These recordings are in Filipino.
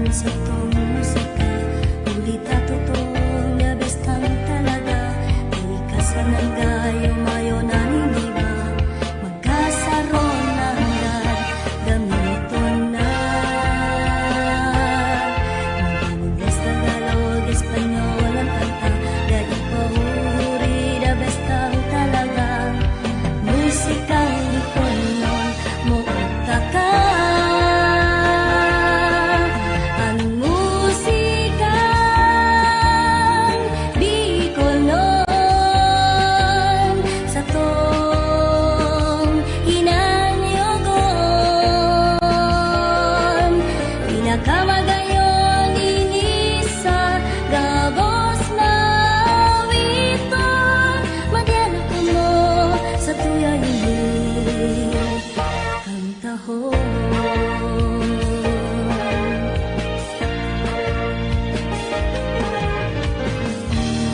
sa tong musika, ulit at totoo, labis kang talaga. Di kasanan gayo, mayo na niniba, magkasaron na hanggan, gamito na. Mag-Ingles, Tagalog, Espanyol ang kanta, dahil pahuri, labis kang talaga. Musikang Bicolnon, muota ka. Kamagayon inisa, gabos na witon, madyan ako mo sa tuya hindi kantahon.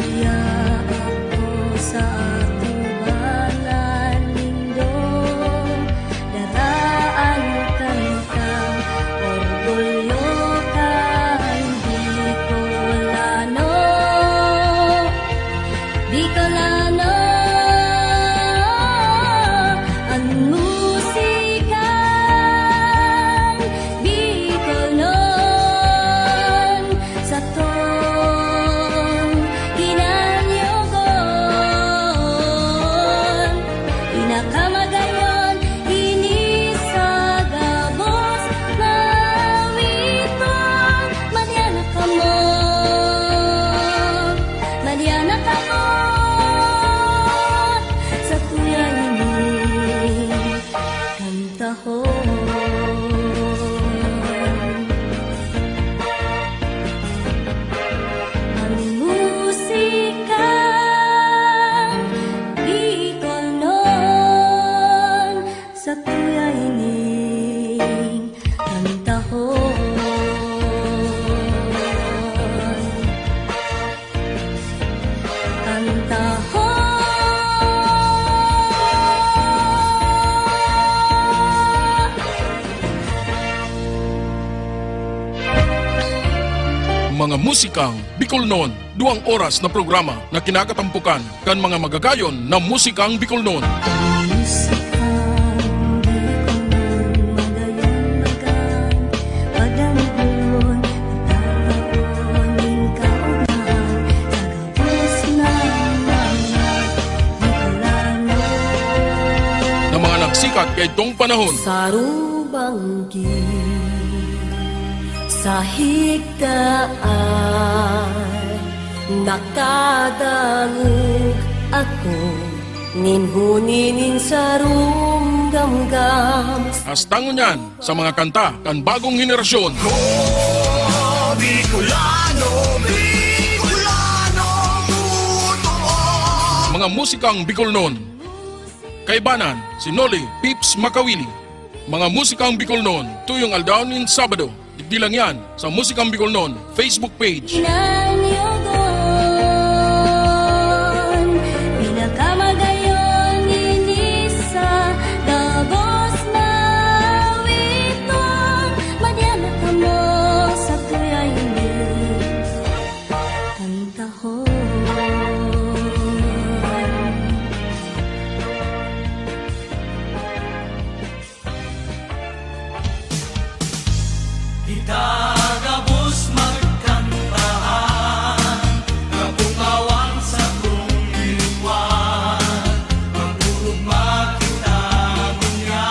Iya ako sa atubangan lindo, daraan kantang orgulyo. Bicolano, ang musikan Bicolnon, sa tong hinanyogon, inakamagayon, inisa, gabos na witon, madyan ka mo, madyan ka mo. Ang musikang Bicolnon, sa tuya ining kantahon. Kantahon. Mga musikang Bicolnon, 2 oras na programa na kinakatampukan kan mga magagayon ng musikang Bicolnon. Musikang Bicolnon, magayon bagan, padamuhon, tataonin kaunahan, tagapos na mga Bicolano. Na mga nagsikat kay itong panahon. Sa rubanggi, sa higdaan, nakadangog ako, ninhuninin sa rumgamgam. Hastangon yan sa mga kanta kan bagong henerasyon. Bicolano, Bicolano, totoo. Mga musikang Bicolnon. Kaibanan, si Noli Pips Makawili. Mga musikang Bicolnon, tuyong aldawnin Sabado. Di lang yan sa Musikang Bicolnon Facebook page. Hinanyogon, pinakamagayon, inisa, gabos na witon, madyan ka mo sa tuya hindi kantahon. Itagabos magkantahan, kapungawang sa kungiliwan, magurog makita niya.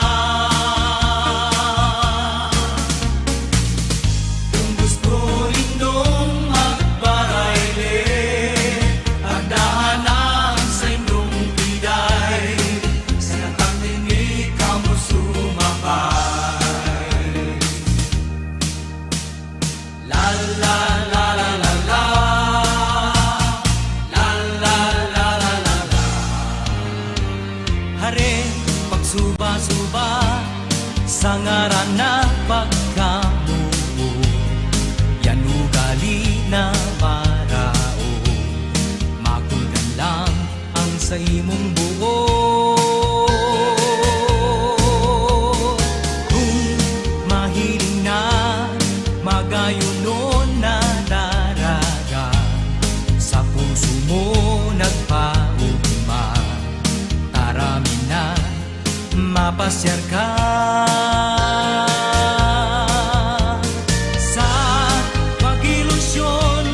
Kung gusto nindong magbarayli, agdahanan sa inyong biday, sa natangini ka mo sumapay. La la la la la la, la la la la la la. Hare, pagsuba-suba sa ngaran na pagkamuo, yan ugali na marao, makulgan lang ang sa imong buo. Kung mahiling na magayon mapasyar ka. Sa pag-ilusyon,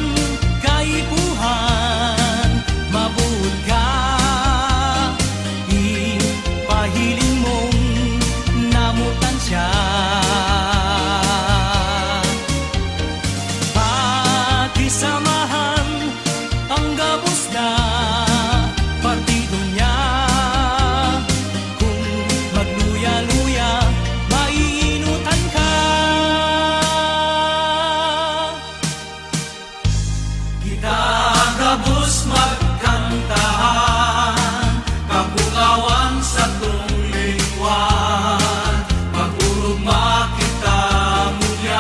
kaibuhan, mabuot ka. Ipahiling mong namutan siya. Pakisamahan ang gabos na partido niya. Kung magluya-luya, maiinutan ka. Kita ang gabos magkantahan, kabukawan sa tunglingwan, magurugma kita muli.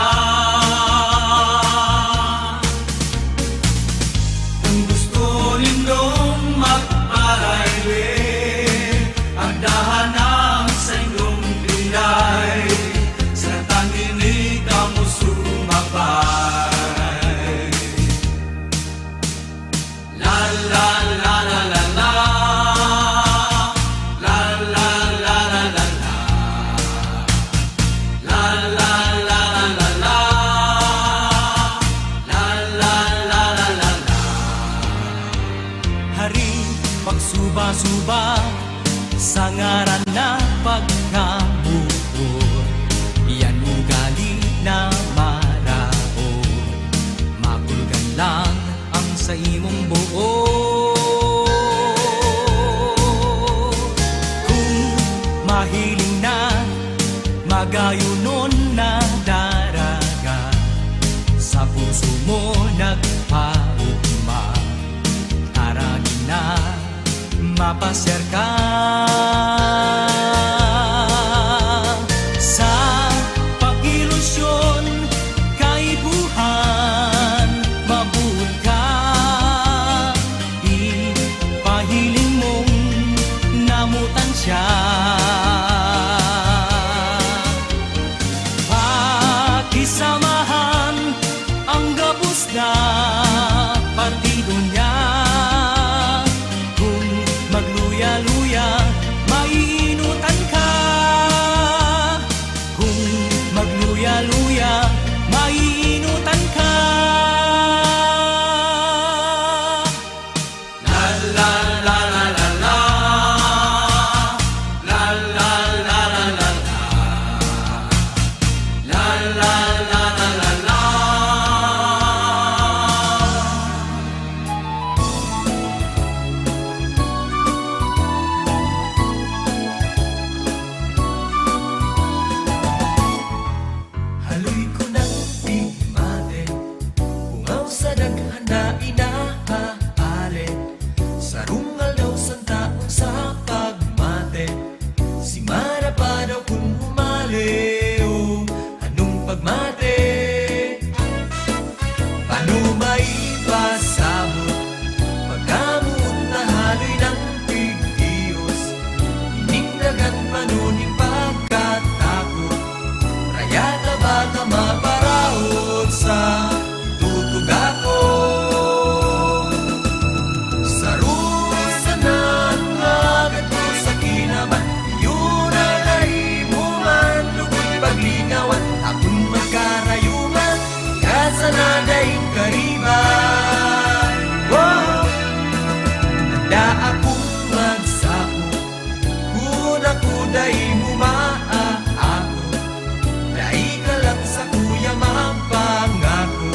Kung gusto nindong magparaywe, ang dahanang sa inyong pilay, sa tanginig ang sumabay. La la la la la la, la la la la la la, la la la la la la, la la la la la la. Hari, pagsuba-suba sa ngaran na pagkabuo, yan ugali na marao, mapulgan lang ang sa imong buo. Kung mahiling na magayunon na daraga, sa puso mo nagpaugma, aragin na mapasyar ka. Sa pag-ilusyon, kaibuhan, mabuot ka. Ipahiling mong namutan siya. Pakisamahan ang gabos na partido niya. Kung magluya-luya, maiinutan ka. Kung magluya-luya, maiinutan ka. La la la la la la, la la la la la la, la la la la la la. Haloy ko ng tigmate, bungaw sa daghan na inahaali, sa rungal daw sang taong sa pagmate, si Mara pa daw kung humali. O anong pagmate? Paano maipasabot pagkamot na haloy ng tig-Diyos, iningdagan panuning pagkatakot, rayata baka maparahot sa tutug ako. Sa rusanan agad ko sa kinaman, yun ay nahimuman, lugoy paglingawan, akong magkarayuman, kasanaday kariban. Wow! Handa akong magsako, kung ako dahi ako, dahi ka lang sa kuya mapangako,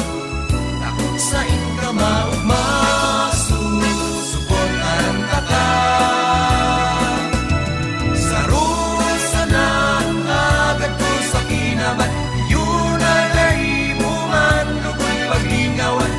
takot sa inka maugmaso, supon ang kaka. Sa rusanan agad ko sa kinaman, yun ay nahimuman, lugoy paglingawan,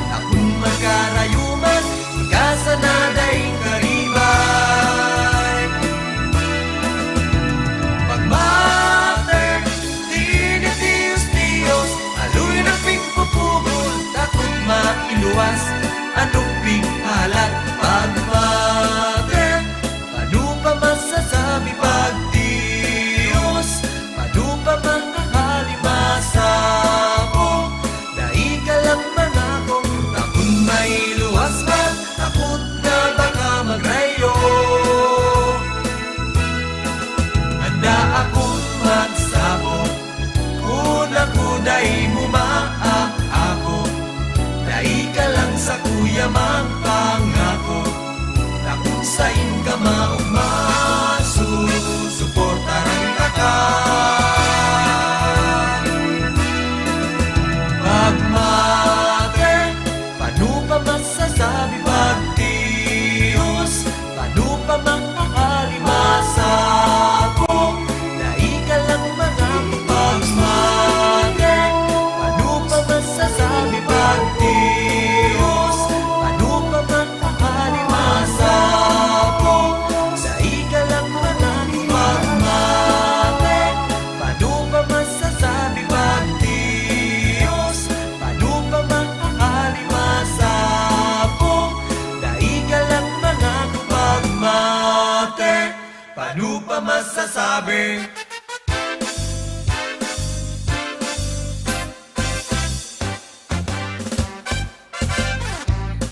sabi.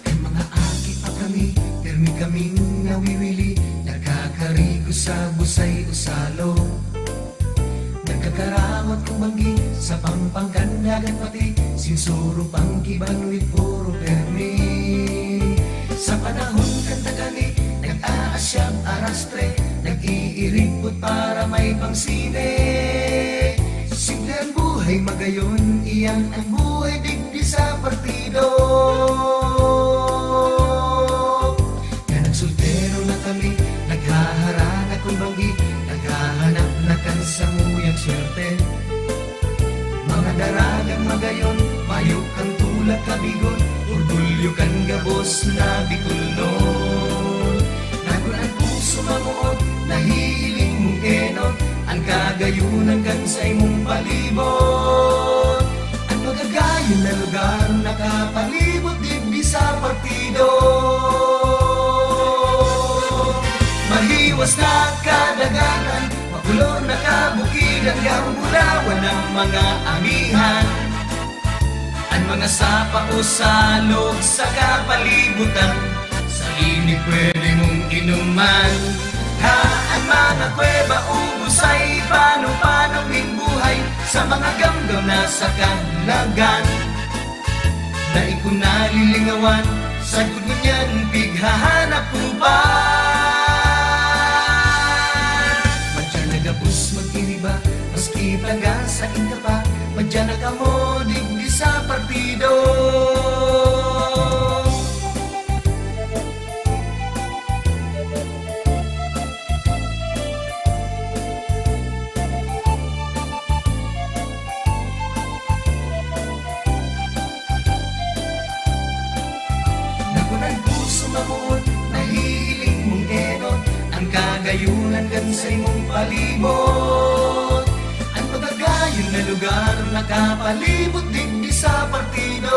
Ay mga aki pa kami, permi kaming nawiwili, nakakarigo sa busay usalo. Nagkakarawat kong banggi sa pampangkandagan pati, sinsurong pangkibanwit puro permi. Sa panahon kantagani, nag-aasyam arastre, nag-iiripot para may pangsine. Simple ang buhay magayon, iyan ang buhay digdi sa partido. Kaya nagsultero na kami, naghaharana kong banggi, naghahanap na kan sa muyang swerte. Mga daragang magayon, mayo kang tulad kabigon, orgulyo kan gabos na Bicolnon. Nagun ang puso mamuot, nahihiling mong enon, ang kagayunan kan sa imong palibot. Ang magagayon na lugar, nakapalibot digdi sa partido. Mahiwas na kadagatan, makulor na kabukid, ang gambulawan ng mga amihan. Ang mga sapa o salog sa kapalibutan, sa init pwede mong inuman. Ha, ang mga kweba ubos ay paano-paano ning buhay, sa mga gamgam na sa kalagan. Dahil ko nalilingawan, sa gulo niyan pighahanap ko ba? Madyan nagabus mag-iriba, maski taga sa inka pa, madyan na kamo digdi sa partido. Nagunang puso mamuot, nahihiling mong enon, ang kagayunan kan sa imong palibot. Ang magagayon na lugar, nakapalibot digdi sa partido.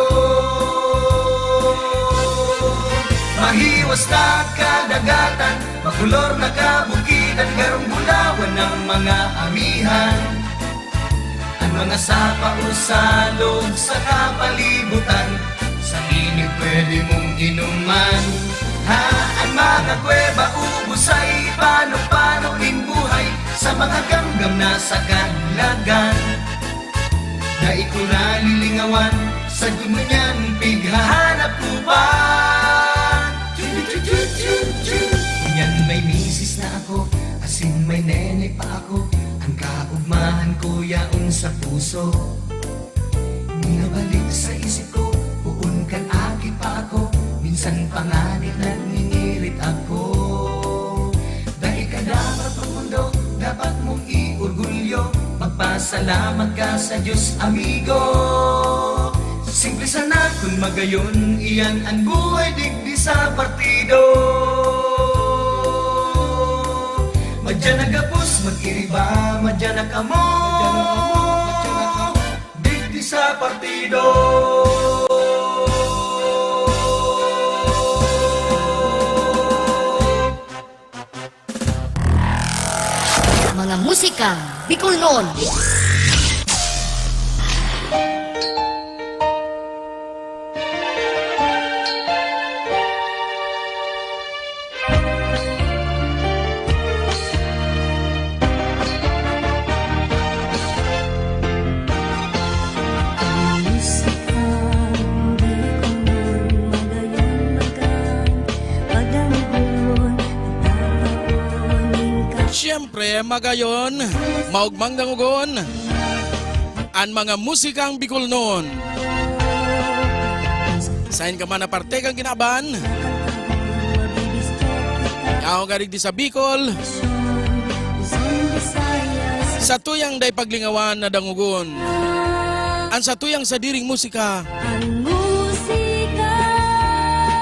Mahiwas na kadagatan, makulor na kabukid, ang garong bulawan ng mga amihan. Ang mga sapa o salog sa kapalibutan, sa init pwede mong inuman. Ha, ang mga kweba ubos ay paano-paano ning buhay, sa mga gamgam na sa kalagan. Dahil ko nalilingawan, sa gulo niyan pighahanap ko ba? Yan may misis na ako, asin may nene pa ako, ang kaugmahan ko yaon sa puso. Ninabalik sa isip ko, buon kan aki pa ako, minsan panganib nagningirit ako. Dahil ka dapat ang mundo, dapat mong iorgulyo, magpasalamat ka sa Diyos, amigo. Simple sana kung magayon, iyan ang buhay digdi sa partido. Madyan nagapos mag-iriba, madyan na kamo digdi sa partido. Mga musika Bicolnon. Siyempre, magayon, maugmang dangugon, ang mga musikang Bicolnon. Sain ka man na parte kang kinaban, yaong garig di sa Bicol, sa tuyang day paglingawan na dangugon, ang sa tuyang sa diring musika,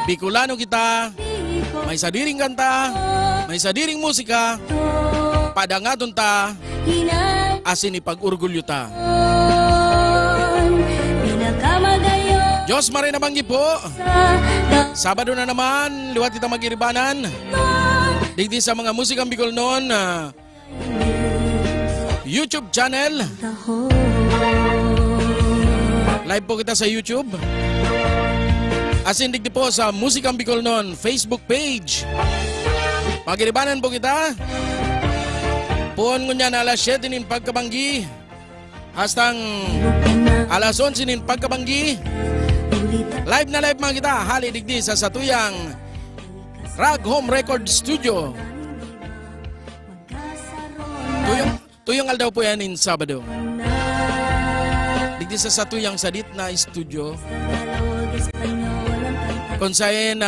Bicolano kita, may sadiring kanta, may sadiring musika, padangaton ta, asin ipag-urgulyo ta. Diyos maray na banggi po. Sabado na naman, liwat kita mag-iribanan. Digdi sa mga musikang Bicolnon. YouTube channel. Taho Live po kita sa YouTube. Asin digdi po sa Musikang Bicol Noon Facebook page. Pagiribanan po kita. Puon ngunya na alas 7 nin pagkabanggi. Hastang alas 11 nin pagkabanggi. Live na live mga kita. Hali digdi sa satuyang Rag Home Record Studio. Tuyong aldaw po yan in Sabado. Digdi sa satuyang sadit na studio. Kung saan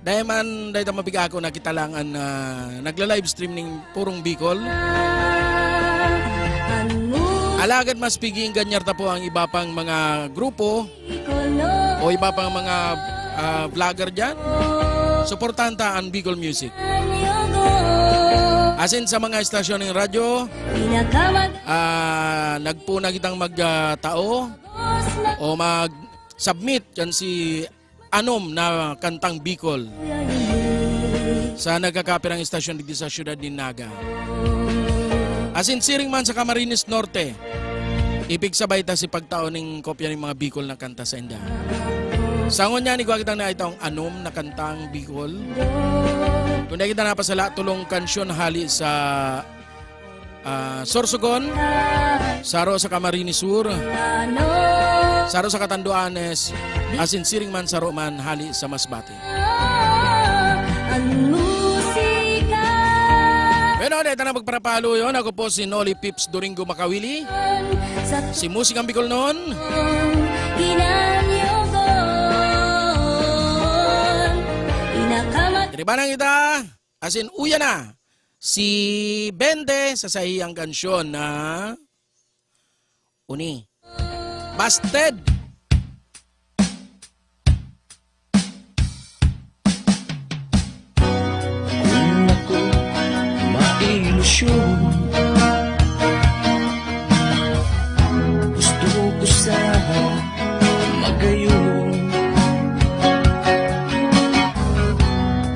dahil man dahil mabiga ako nakita lang nagla-live stream ng purong Bicol. Alagad mas piging ganyar ta po ang iba pang mga grupo o iba pang mga vlogger dyan. Suportahan ta ang Bicol Music. Asin sa mga estasyon ng radyo, nagpuna kitang magtao o mag-submit yan si Anom na kantang Bicol sa nagkakapirang estasyon dito sa syudad ni Naga. Asin siring man sa Camarines Norte, ibig sabay ta si pagtao ng kopya ng mga Bicol na kanta sa inda. Sangon niya ni kwa kitang na itong Anom na kantang Bicol. Kung kita napasala tulong kansyon hali sa Sorsogon, saro sa Camarines Sur, saro sa Catanduanes, asin siring man saro man hali sa Masbate. Pero dito na magparapalo yun. Ako po si Noli Pips Doringo Makawili, si Musikang Bicol Noon. Iribanan kita, asin uya na, si Bende sa sahihang kansyon na Uni. Busted! Kung ako mailusyon, gusto ko sana magayon.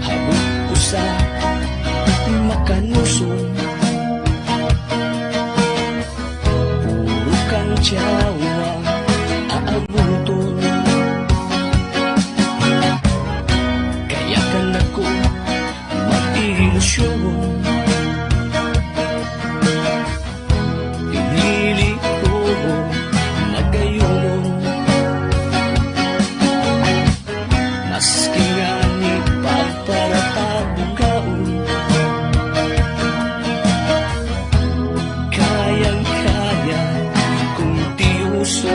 Habog ko sa makanuson, puro kang tiyawa aabuton. Kaya ka na ko mailusyon, pinili ko magayon. Maski nga ni pagparatabugaon, kayang-kaya kung tiuso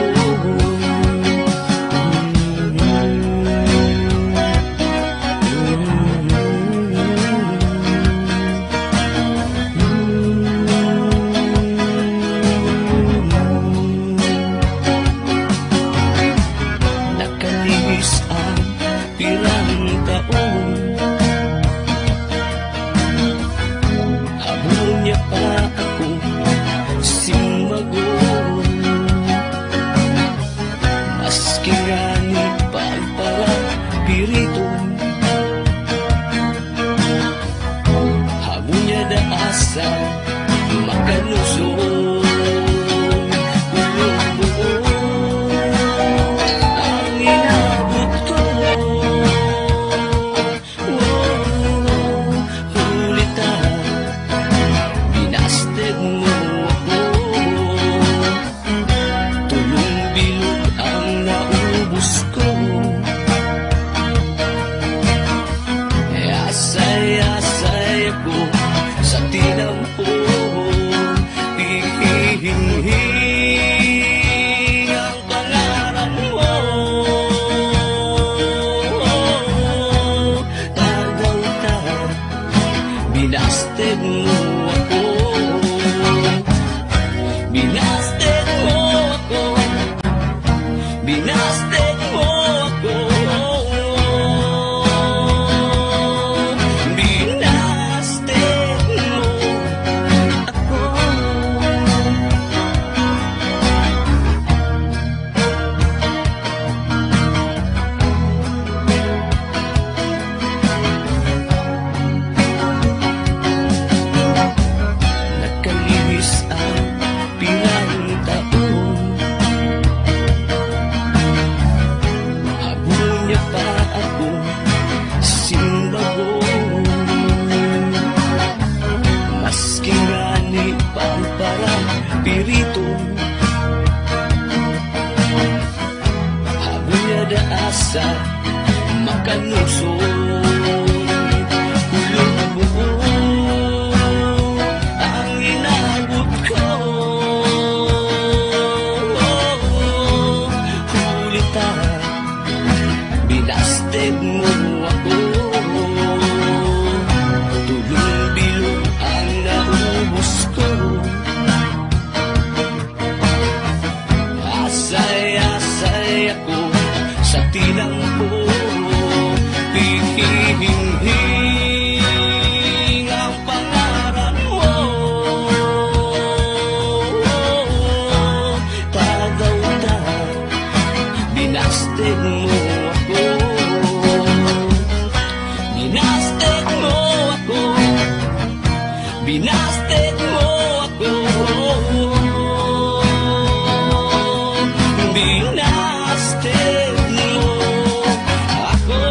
sa makalusot. Hulog buo ang inabot ko. Hulita, binasted mo ako. Tulong-bilong ang naubos ko. Asay-asay ako sa tilang ko. Hihing ang pangalan mo. Tagaw-tagaw, binasted mo ako. Binasted mo ako. Binasted mo ako. Binasted mo ako.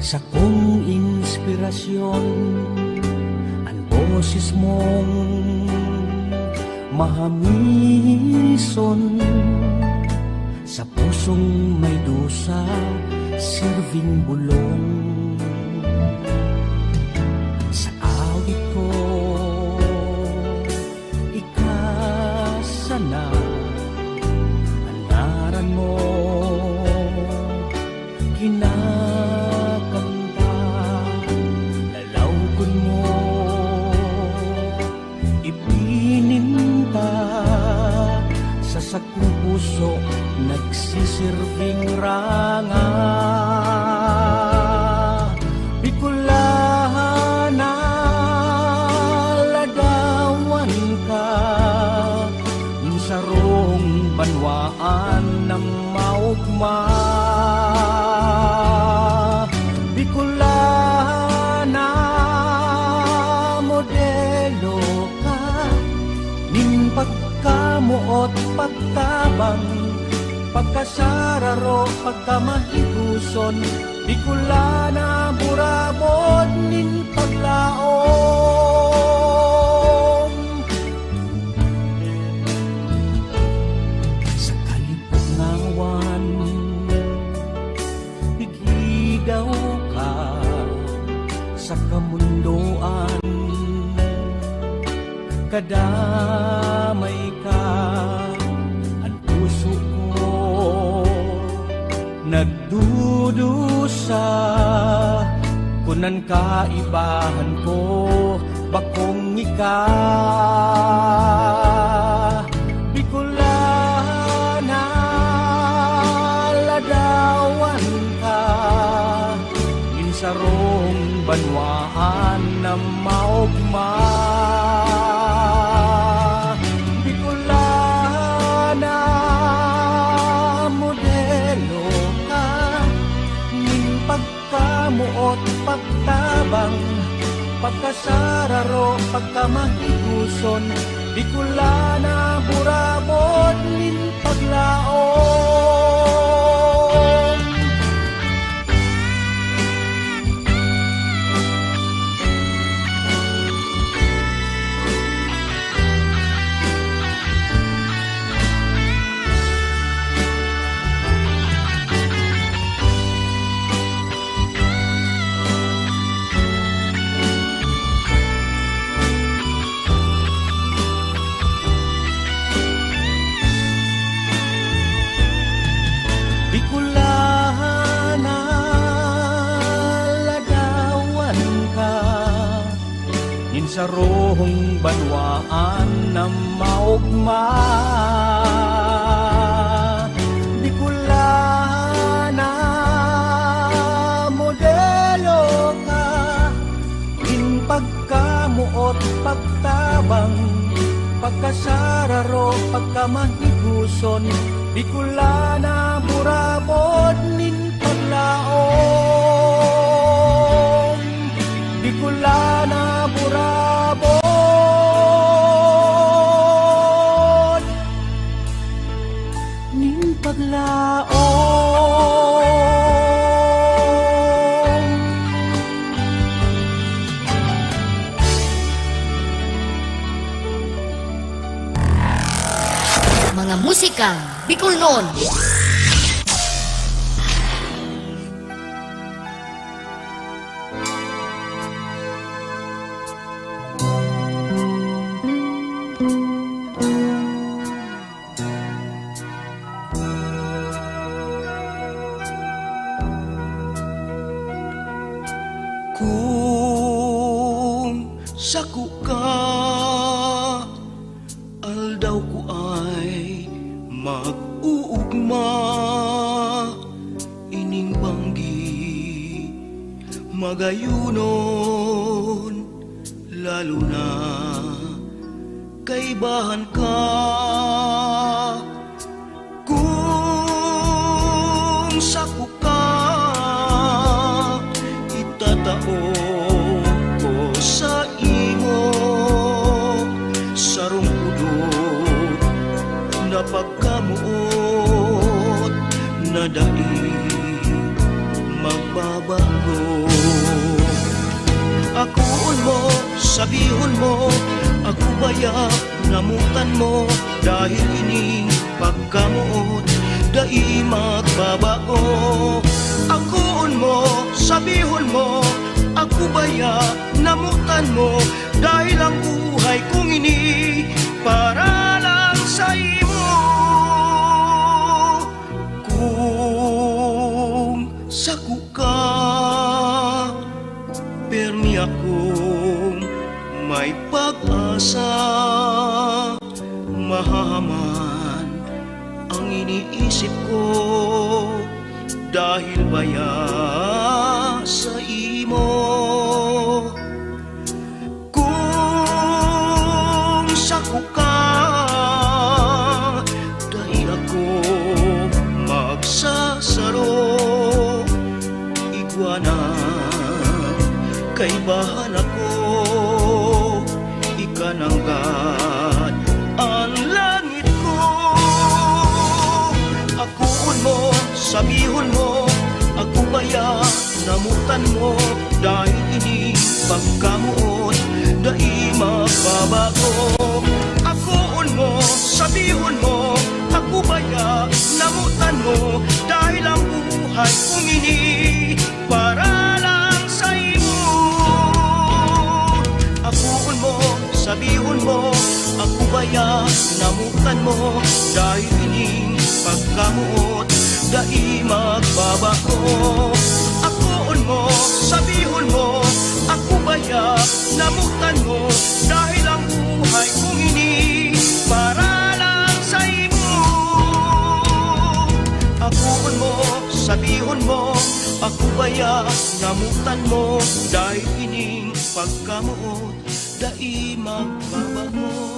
sa kong inspirasyon, ang boses mong mahamison, sa pusong may dusa, sirving bulong. Sa awit ko, ikasana, ang ngaran mo, kinakanta, lalawgon mo, ipininta, sa sakong puso, nagsisirving ranga. Bicolana, ladawan ka, sarong banwaan na maugma. Bicolana, modelo ka, ning pagkamuot pagtabang, pagkasararo, pagkamahiguson. Bicolana, burabod nin paglaom. Sa kalipungawan, naghigaw ka, sa kamundoan, kadamay ka, ang puso ko nagdudusa, kunan kaibahan ko, bakong ika. Bicolana, ladawan ka, minsarong banwaan na maugma. Bicolana, modelo ka, ning pagkamuot pagtabang, pagkasararo, pagkamahiguson. Bicolana, burabod nin paglaom. Bicolana, ladawan ka, ninsarong banwaan na maugma. Bicolana, modelo ka, in pagkamuot pagtabang, pagkasararo, pagkamahiguson. Bicolana, burabod nin paglaom. Bicolana, burabod nin paglaom. Mga musika Bicol noon. Kung saku ka, aldaw ko ay mag-uugma, ining banggi magayunon, lalo na kaibahan ka. Kung saku ka, itatao ko sa imo, sarong pudot na pagkamuot na dai magbabago. sabihon mo, ako baya namutan mo, dahil ining pagkamuot, dai magbabago. Akoon mo, sabihon mo, ako baya namutan mo, dahil ang buhay kong ini para lang sa imo. Kung sako ka, permi akong may pag-asa, mahaman ang iniisip ko, dahil baya sa imo. Kung sako ka, dahil ako magsasaro, iguanan kay bahala ko, ikananggad ang langit ko. Akoon mo, sabihon mo, ako baya namutan mo, dahil ini pagkamuot, dai magbabago. Akoon mo, sabihon mo, ako baya namutan mo, dahil ang buhay kong ini para lang sa imo. Akoon mo, sabihon mo, ako baya namutan mo, dahil ining pagkamuot, dai magbabago. Akoon mo, sabihon mo, ako baya namutan mo, dahil ang buhay kong ini para lang sa imo. Akoon mo, sabihon mo, ako baya namutan mo, dahil ining pagkamuot, dai magbabago.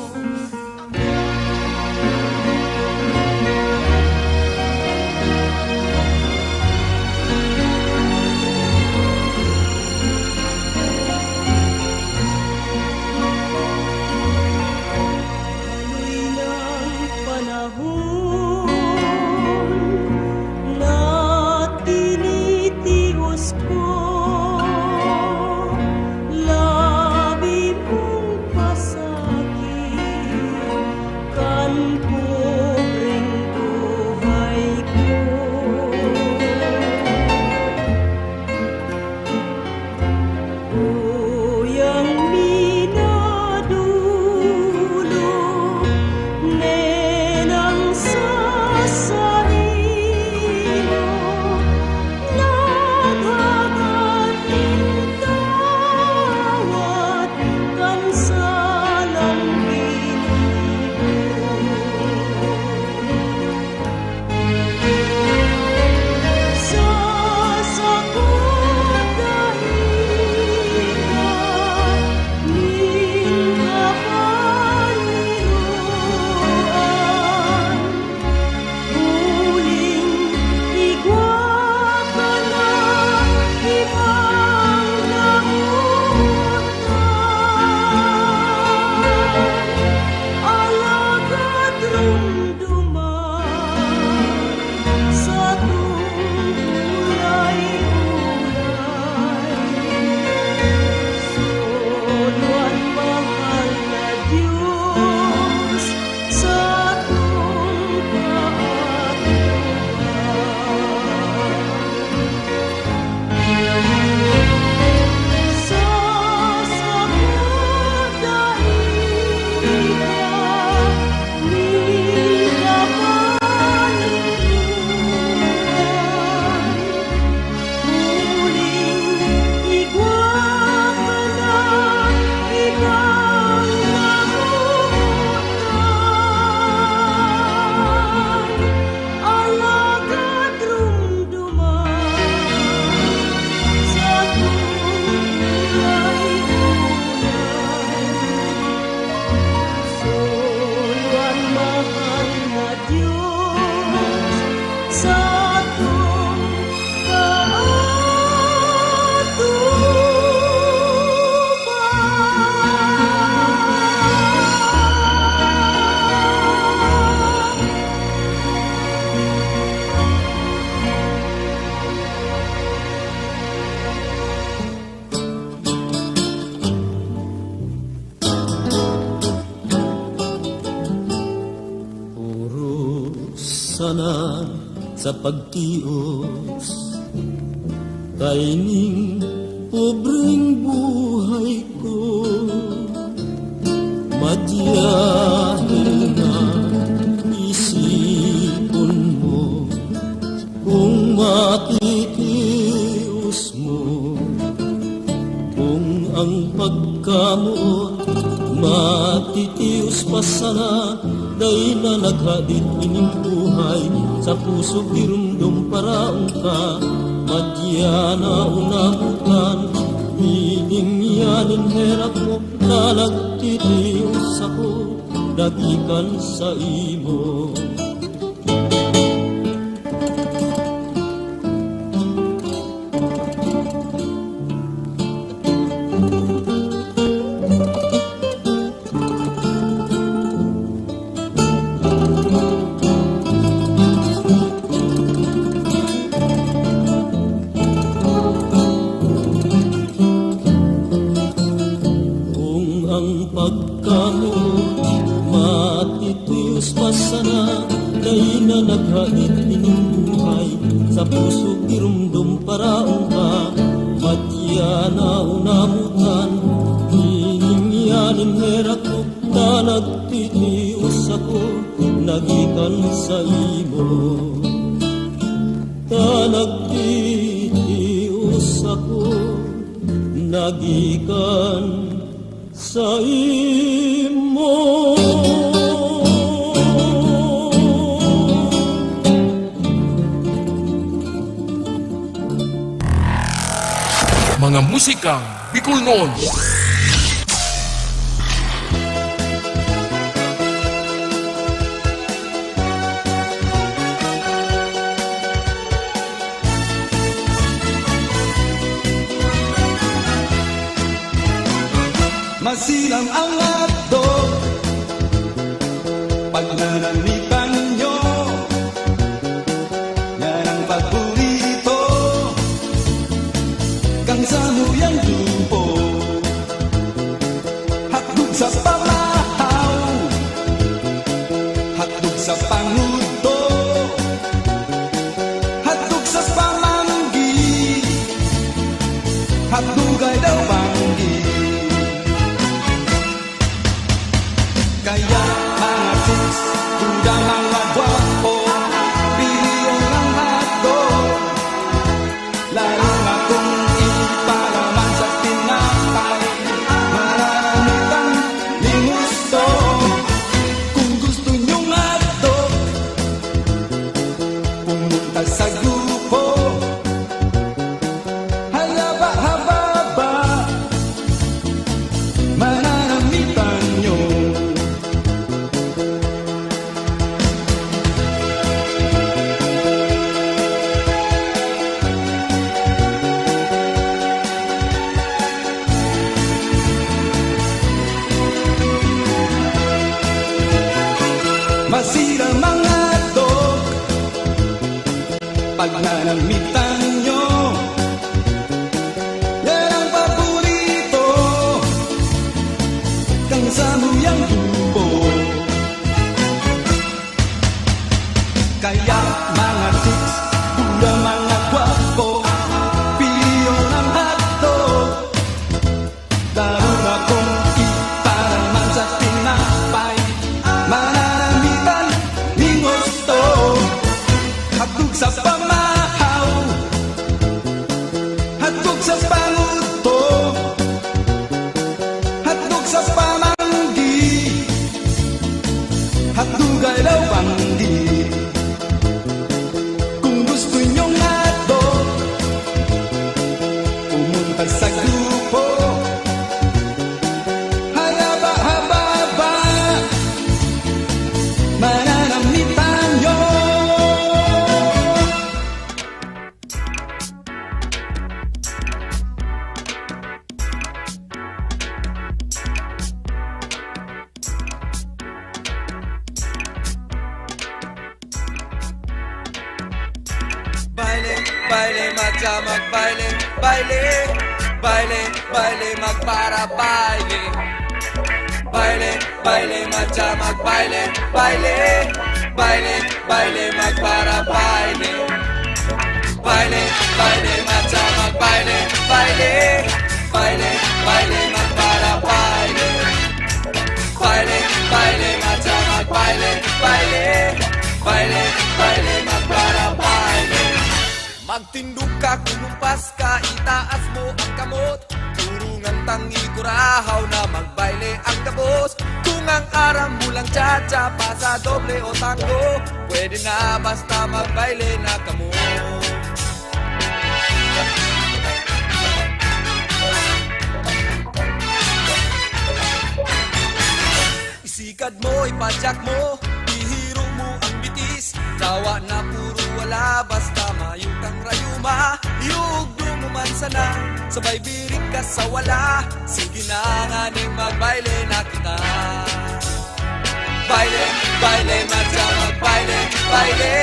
Labi mong pasakit kan sana sa pagtios. Kaining pobreng buhay ko, madiyahil na isipon mo, kung matitios mo, kung ang pagkamot matitios pa sana, day na naghadit ining buhay sa puso girumdum paraong ka. Madya na unamutan, piling yanin herap mo, na nagtitios ako, dagikan sa imo. Naghait ining buhay sa puso girumdum paraong ka. Madya na unamutan, ining yaning herak ko, na nagtitios ako, nagikan sa imo. Na nagtitios ako, nagikan sa imo. Mga musikang Bicol noon. Masilang ang hotdog pag nanamitan nyo, yan ang paborito kang samuyang lupo. Hotdog sa pamahaw, hotdog sa panguto, hotdog sa pamanggi, hotdog ay daw panggi. Kaya mga chicks, kuda mga gwapo, biliyon ng hotdog, lalo na kung ipalaman sa tinapay, marami kang limusto. Kung gusto nyong hotdog, pumunta sa grupo, halaba-hababa, mananamitan nyo. Masira mga hotdog pag nanamitan nyo, yan ang paborito kang samuyang lupo. Kaya mga chicks, kuda mga gwapo, piliyon ang hotdog, lalo na kung iparaman sa tinapay, mananamitan ni gusto. Hotdog sa pamahaw, hotdog sa panguto, hotdog sa pamanggi, hotdog ay daw panggi. Kung gusto nyong hotdog, pumunta sa grupo, halaba-hababa, mananamitan nyo. Baile, baile, matcha magbaile, baile, baile, baile, magpara baile. baile, baile, matcha magbaile, baile, baile, baile, magpara baile. Baile, baile, matcha magbaile, baile, baile, baile, magpara baile. Baile, baile, matcha magbaile, baile, baile, baile, magpara baile. Magtindog ka, kumumpas ka, itaas mo ang kamot. Turungan tangi kurahaw na magbaile ang kabos. Kung ang aram mo lang cha-cha, pasa doble o tango, pwede na basta magbaile na kamo. Isikad mo, ipadyak mo, ihiro mo ang bitis. Dawa na puro wala, basta mayong kang rayuma. Iugdo mo man sana, sabay birik ka sa wala. Sige na nga ning magbaile na kita. Baile, baile, matcha magbaile, baile,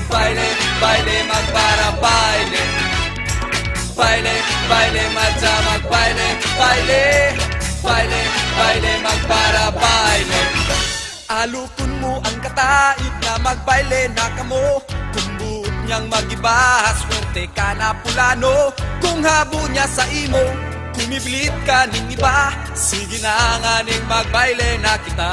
baile, baile, magpara baile. Baile, baile, matcha magbaile, baile, baile, baile, magpara baile. Alukon mo ang katait na magbaile na kamo. Kung buot niyang magiba, swerte ka na pulano. Kung habo niya sa imo, kumiblit ka ning iba. Sige na nga ning magbaile na kita.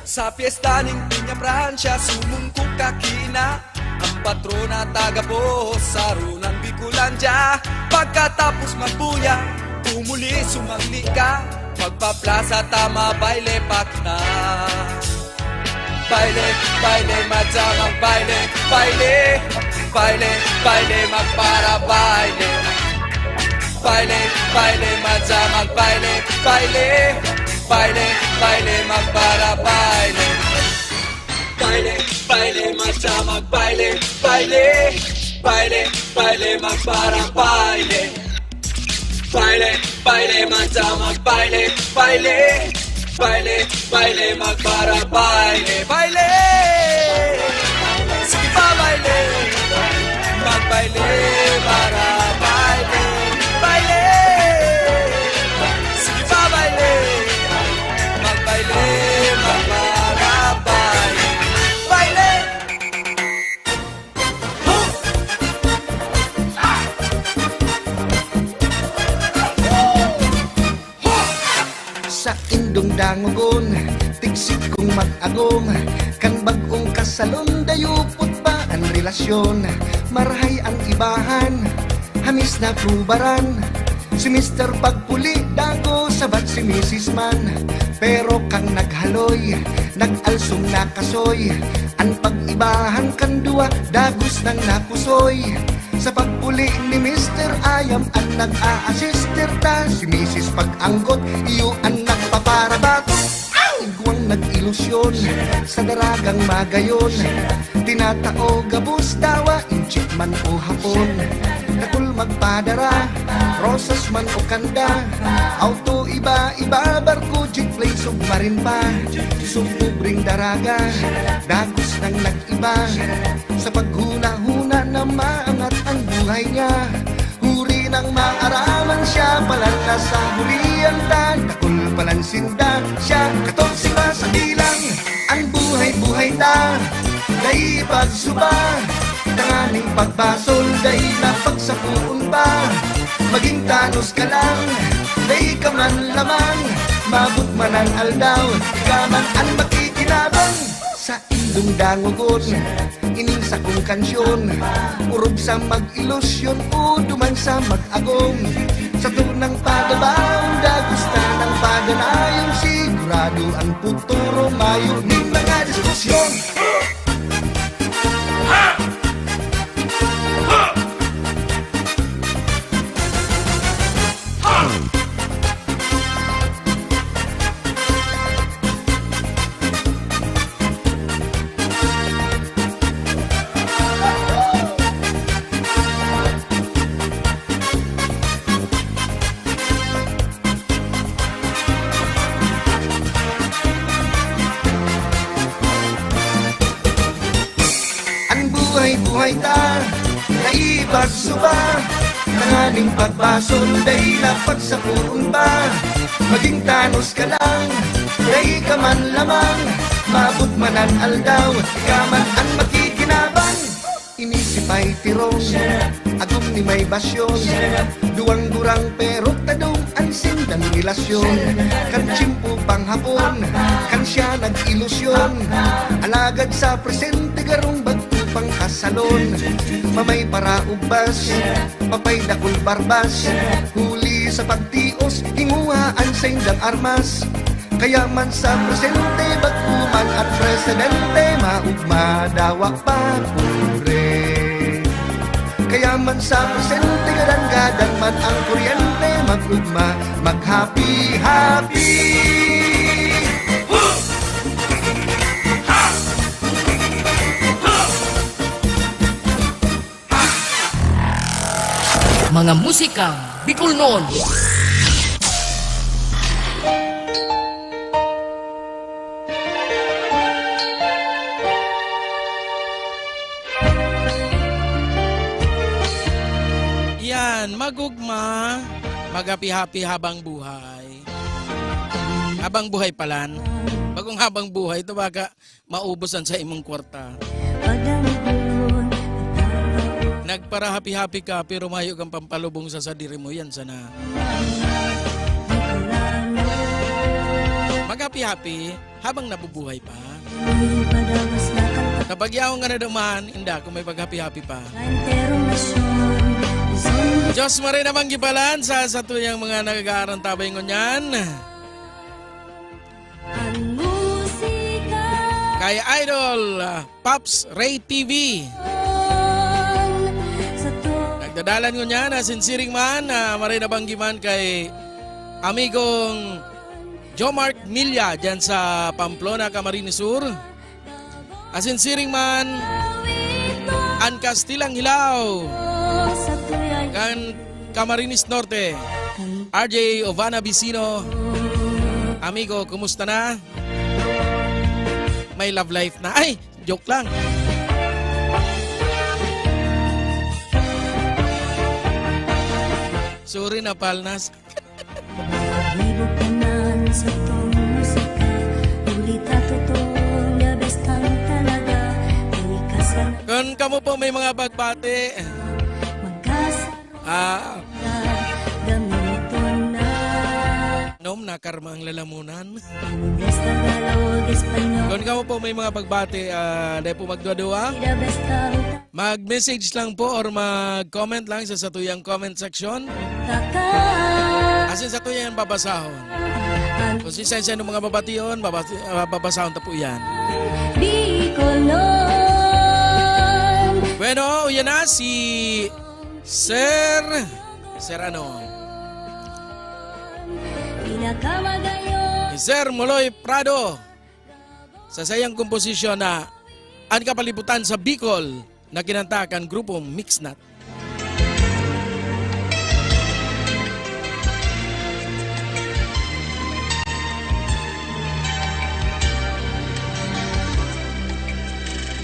Sa fiesta ning Piña Francia, sumungkok ka kina. Ang patrona taga-bohos, saro ng Bicolandia. Pagkatapos magbuya, umuli sumangli ka. Magpaplaza tama, baile pa kita. Baile, baile, matcha magbaile, baile, baile, baile, magpara baile. Baile, baile, matcha magbaile, baile, baile, baile, magpara baile. Baile, baile, matcha magbaile, baile, baile, baile, magpara baile. Baile, baile, matcha magbaile, baile, baile, baile, magpara baile. Baile, sige pa baile, magbaile para baile. Baile, sige pa baile, magbaile, magpara baile. Baile. Sa indong dangugon, tigsik kong mag-agong. Kan bagong kasalon, dayupot pa ang relasyon. Marahay ang ibahan, hamis na prubaran. Si Mr. Pagpuli, dago, sabat si Mrs. Man. Pero kang naghaloy, nag-alsong nakasoy. Ang pag-ibahan kan duwa, dagos nang napusoy. Sa pagpuli ni Mr. Ayam ang nag-a-assister ta. Si Mrs. Pag-angkot, iyo ang nagpaparabato. Iguang nag-ilusyon sa daragang magayon. Tinatao gabos dawa, inchik man o hapon. Nakul magpadara, rosas man o kanda. Auto iba-iba, barko, jeep, play, submarin pa. Sumubring daraga, dagos nang nag-iba. Sa paghuna-huna na maangat ang buhay niya. Huri ng maaraman siya, palan na sa hurian ta. Takul palan sinda siya, katong siba sa bilang. Ang buhay-buhay ta, dahil pagsuba. Tanganing pagbasol, dahil napagsapuon pa. Maging tanos ka lang, dahil ka man lamang. Mabot man ang aldaw, ka man ang makikinabang. Sa indong dangugon, ining sa kong kansyon. Urog sa mag-ilusyon o duman sa mag-agong. Sa tunang padabaw, dagos na ng padanayon. Sigurado ang futuro, mayo ning mga diskusyon. buhay ta Naibag suba Nanganing pagbason Day lapag sa puon ba Maging tanos ka lang Day ka man lamang Mabot manan aldaw Ka man ang makikinabang Inisip ay tirong Agong ni may basyon Duwang durang pero tadong Ansin dan relasyon Kan tsimpo pang hapon Kan siya nag-ilusyon Alagad sa presente garong bagto pang kasalon Mamay para ubas Papay dakul barbas Huli sa pagtios Hinguhaan sa indang armas Kaya man sa presente Bagkuman at presidente Maugma dawa pa pure Kaya man sa presente Gadang-gadang man ang kuryente Magugma, mag-happy-happy Mga musikang Bicol noon. Yan, magugma, mag-happy-happy habang buhay. Habang buhay palan. Bagong habang buhay, ito baka maubusan sa imong kwarta. Pagdamgon Nagpara happy-happy ka pero mayo kang pampalubong sa sadiri mo yan sana. Mag-happy-happy habang nabubuhay pa. Padawas na kang Kapag yaong nga na dumaan, inda kung may pag-happy-happy pa. kainterong nasyon Zombie Diyos mo rin namang gipalan sa tuyang mga nagagaarang tabay ngunyan. ang musika Kay Idol Pops Ray TV. sa to Nagdadalan ngunyan na sinsiring man na maray nabanggiman kay amigong Jomark Milla dyan sa Pamplona, Camarines Sur. Asinsiring man An Castilang Hilaw sa tuyay kan Camarines Norte. RJ Ovana Vicino. Amigo, kumusta na? May love life na. Ay, joke lang. Sorry na, Palnas. Hibog tanan sa tong musika Ulita totoo Labes kang talaga Ay kasal Kung kamo po may mga bagbate, Magkasara Gamiton na nom na karma ang lalamunan. Ingles, Tagalog, Espanyol Kung kamo po may mga bagbate, dahil po magdua-dua, Labes kang mag-message lang po or mag-comment lang sa satuyang comment section. takan Asin sa tuyang babasahon. Kung sisensya ng mga babation, babasahon ta po yan. Bicolon Bueno, yan na si Sir ano? Pinakamagayon Si Sir Moloy Prado. Sa sayang komposisyon na ang kapalibutan sa Bicol na kinantakan grupong Mixnut.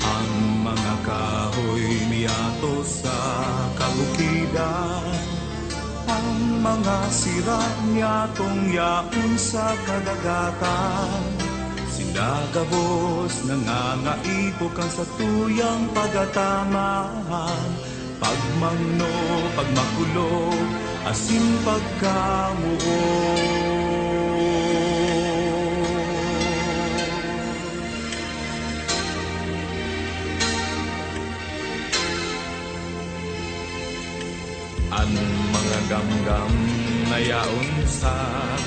Ang mga kahoy miato sa kabukidan, ang mga sira niyatong yaon sa kadagatan. Sinagabos nangangaipok ang sa tuyang pagatamaan, pagmangno, pagmakulo, asin pagkamuo. Ang mga gamgam na yaon sa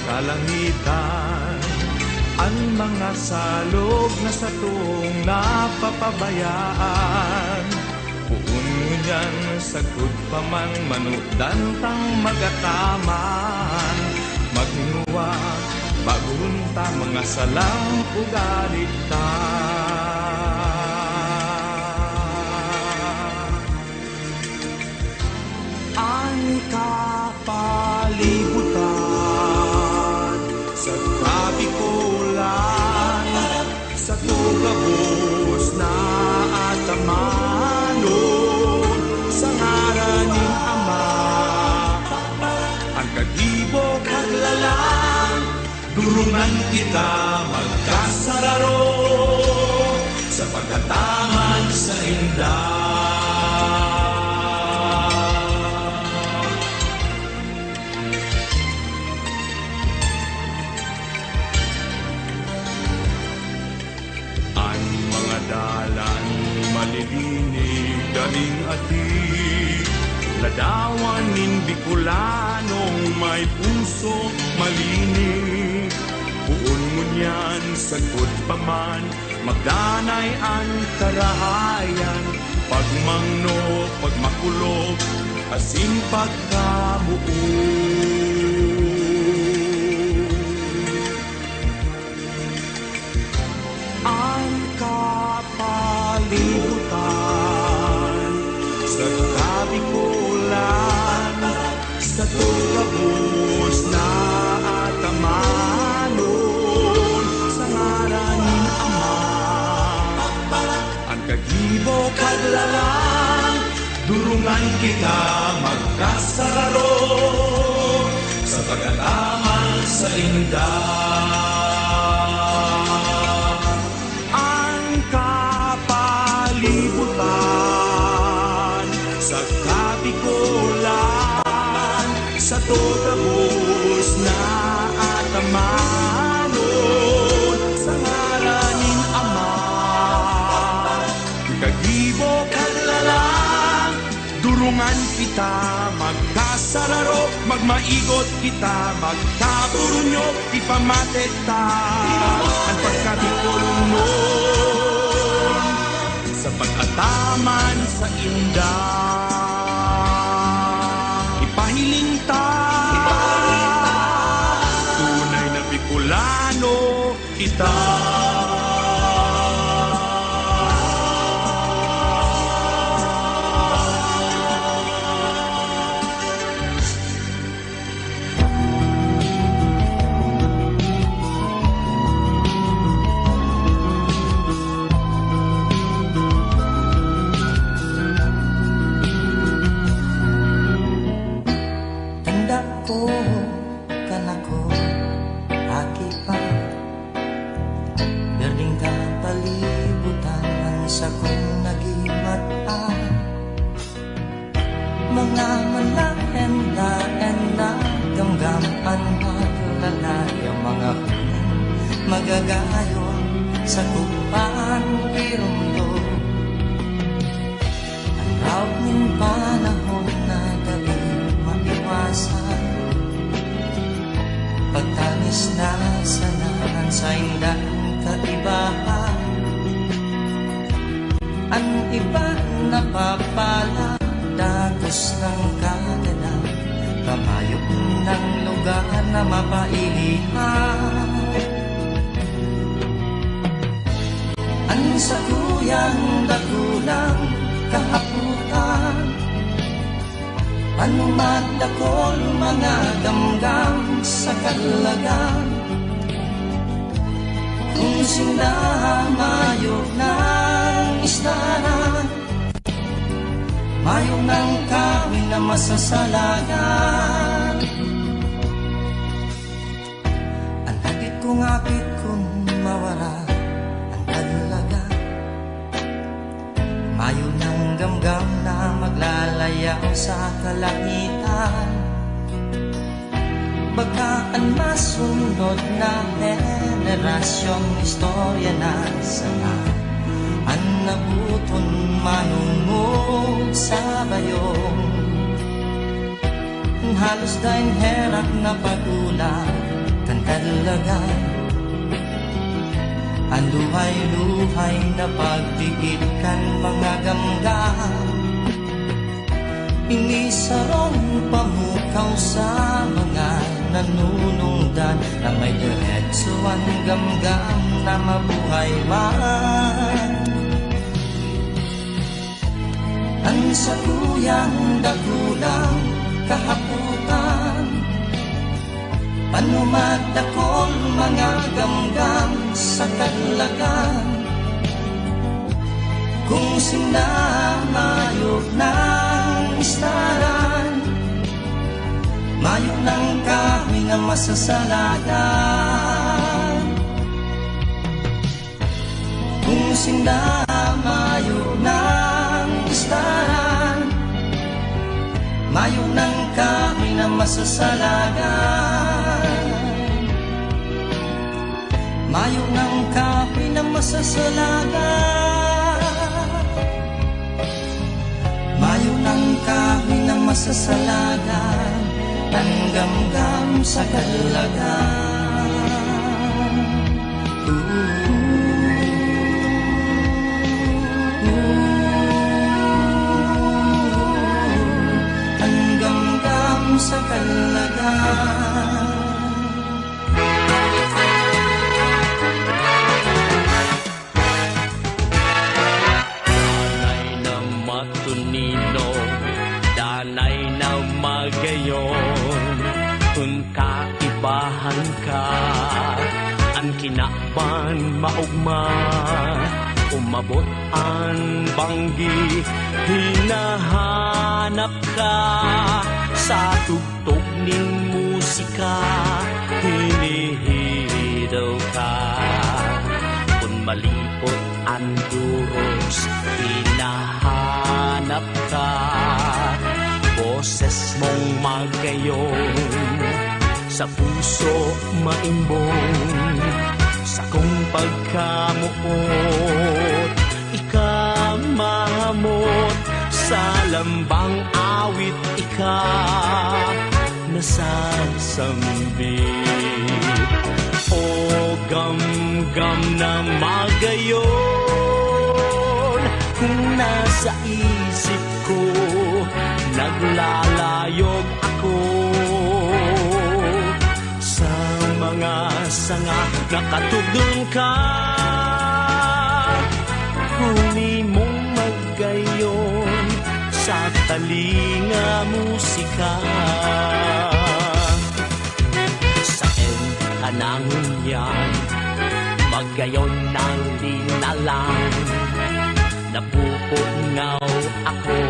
kalangitan, ang mga salog na sa tuong napapabayaan, puun ngunyan sagud pa man manudan tang magataman, magnuwa bagun ta mga salang ugalit ang kapalibutan sa kabikulan, sa tugabos na atamano. kagibo kaglalang, durungan kita magkasararo sa pagkataman sa indah. Ang mga dalan malilinig daling ating ladawan nin Bicolanong may puso malinig. Puon mo niyan sagod pa man, magdanay ang karahayan. Pagmangno, pagmakulog, asin pagkabuo. Ang kapalibutan sa Kabikulan, sa tugabos na atamanon, sa ngaranin Ama. Ang kagibo kaglalang, durungan kita magkasararo sa pagkataman sa indah. Kapalibutan sa Kabikulan, sa tugabos na atamanon, sa ngaranin Ama. Kagibo kaglalang, durungan kita magkasararo, magmaigot kita magkaburunyo, ipamatet ta ang pagkabikulunod sa pag-ataman sa indah. Ipahiling ta, tunay na Bicolano kita. Mga malahenda-enda, gamgaman maglalaya, mga magagayo sa kupaan irundo. Ang raw ng panahon na dali maiwasan, pagtanis na sanahan sa indang kaibahan. Ang iba napapala, dagos ng kalala, kamayok ng lugar na mapailihan. Ang sakuyang dagulang kahaputan, panumadakol mga gamgam sa kalagan. Kung sinamayok ng istaran, mayong ng kawin na masasalagan. Ang hagit kong apit kung mawara ang dalaga, mayo ng gamgam na maglalayaw sa kalangitan. Baka ang masunod na henerasyong istorya na sana ang nabuton manungog sa bayong. Halos dahil herak na pagulang kan kadalagan, ang luhay-luhay na pagtiit kan mga gamgam. Inisarong pamukaw sa mga nanunungdan, na may diretso ang gamgam na mabuhay man. Ang sakuyang dagulang kahaputan, panumadakol mga gamgam sa kalagan. Kung sinamayok ng istaran, mayo ng kahoy na masasalagan. Kung sinda mayo ng istahan, mayo ng kahoy na masasalagan. Mayo ng kahoy na masasalagan. Mayo ng kahoy na masasalagan. Ang gamgam sa kalagan. Ang gamgam sa kalagan. Matunino, danay na magayon. Kung kaibahan ka, ang kinakban maugma. Umabot ang banggi, hinahanap ka. Sa tugtog ning musika, hinihidaw ka. Kung malipot ang duros, hinahanap ka. Boses mong magayon, sa puso maimbong. Sa kong pagkamuot, ikamahamot. Sa lambang awit ika nasasambit. O gam-gam na magayon, kung nasa isip ko naglalayog ako. Sa mga sanga nakatugdong ka, huli mong magayon sa talinga musika. Sa kanangon yan, magayon ng linalang. Napupungaw ako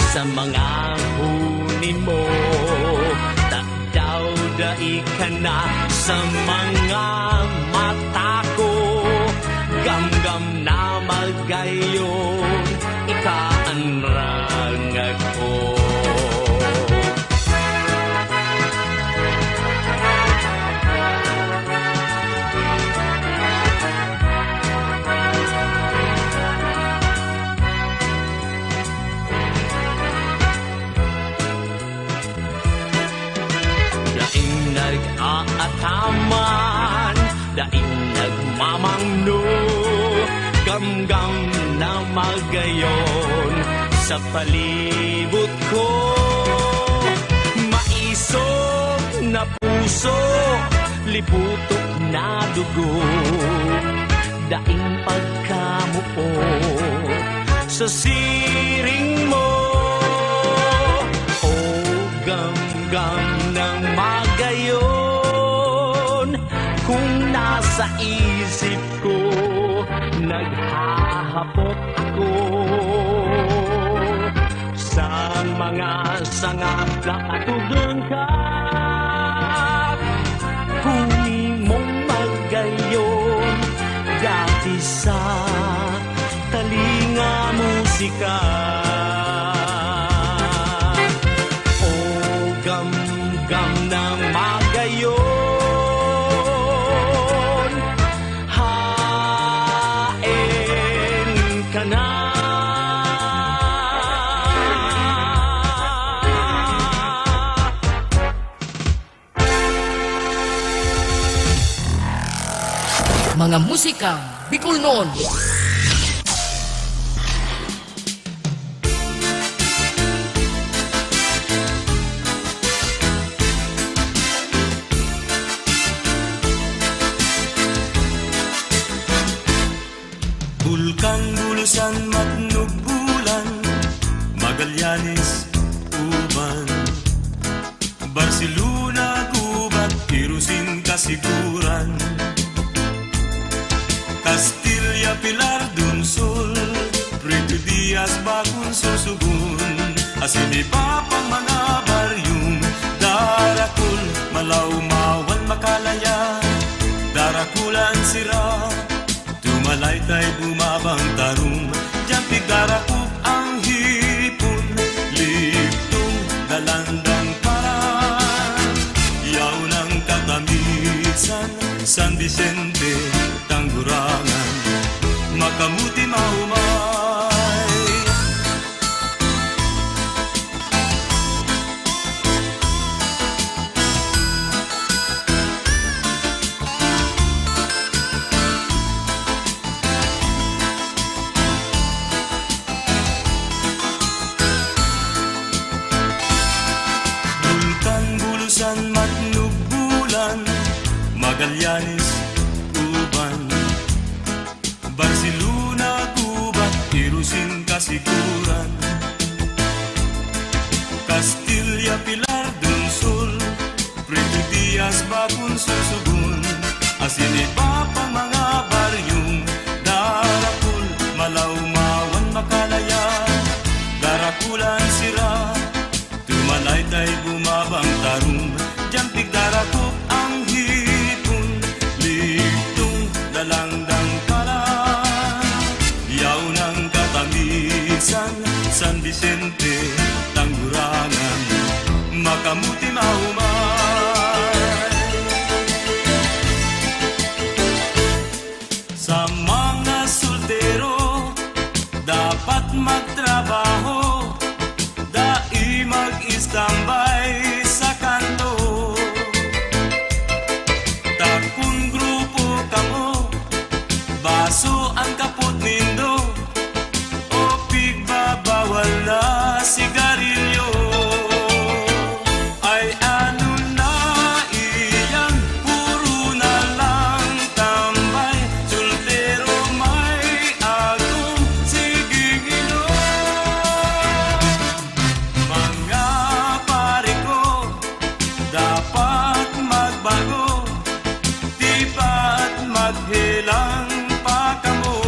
sa mga huni mo. Tagdaw-dai ka na sa mga mata ko. Gam-gam na magayon, ikaanrangag ko. Nag-aataman, daing nagmamangno. Gam-gam na magayon sa palibot ko. Maisog na puso, liputok na dugo. Daing pagkamuot sa siring mo. O gam-gam ng magayon, kung nasa isip ko naghahapot ako. Sa mga sanga nakatugtong ka, huli mong magayon dati sa talinga musika. O gam-gam ng magayon, hain ka na. Mga musika Bicol noon. Bulkang Bulusan, Matnog, Bulan, Magallanes, Uban, Barcelona, Gubat, Irusin, Kasiguran, Castilla, Pilar, Dunsol, Prito Diaz, Bakun, Sursugun, Asinipa pang mga baryong malaumawan makalaya, darakulan sira, tumalaytay bumabang tarong, jampig darakop ang hipon, liptong dalandang parang, yaw ng katamisan, San Vicente, Tanggurangan, makamuti maumay. Bulusan, Matnog, Bulan, Magallanes, Uban, Barcelona, Cuba, Irusin, Kasiguran, Castilla, Pilar, Donsol, Prieto Diaz, Bakun, Susugun, asin iba pang mga baryong darakul, malaumawan, makalaya, darakulan sira, tumalaytay bumabang tarong, jampig darakop ang hipon, ligtong dalangdang kalan, yaw ng katamisan, San Vicente, Tanggurangan, makamuti maumay. Sa mga soltero, dapat magtrabaho, dai mag-istambay sa kanto. Takun grupo kamo, baso ang kapot nindo, o pigbabawal na sigarilyo. Ay ano na iyan, puro na lang tambay, soltero may agong siging inom. Mga pare ko, dapat magbago, di ba't maghilang pa kamo.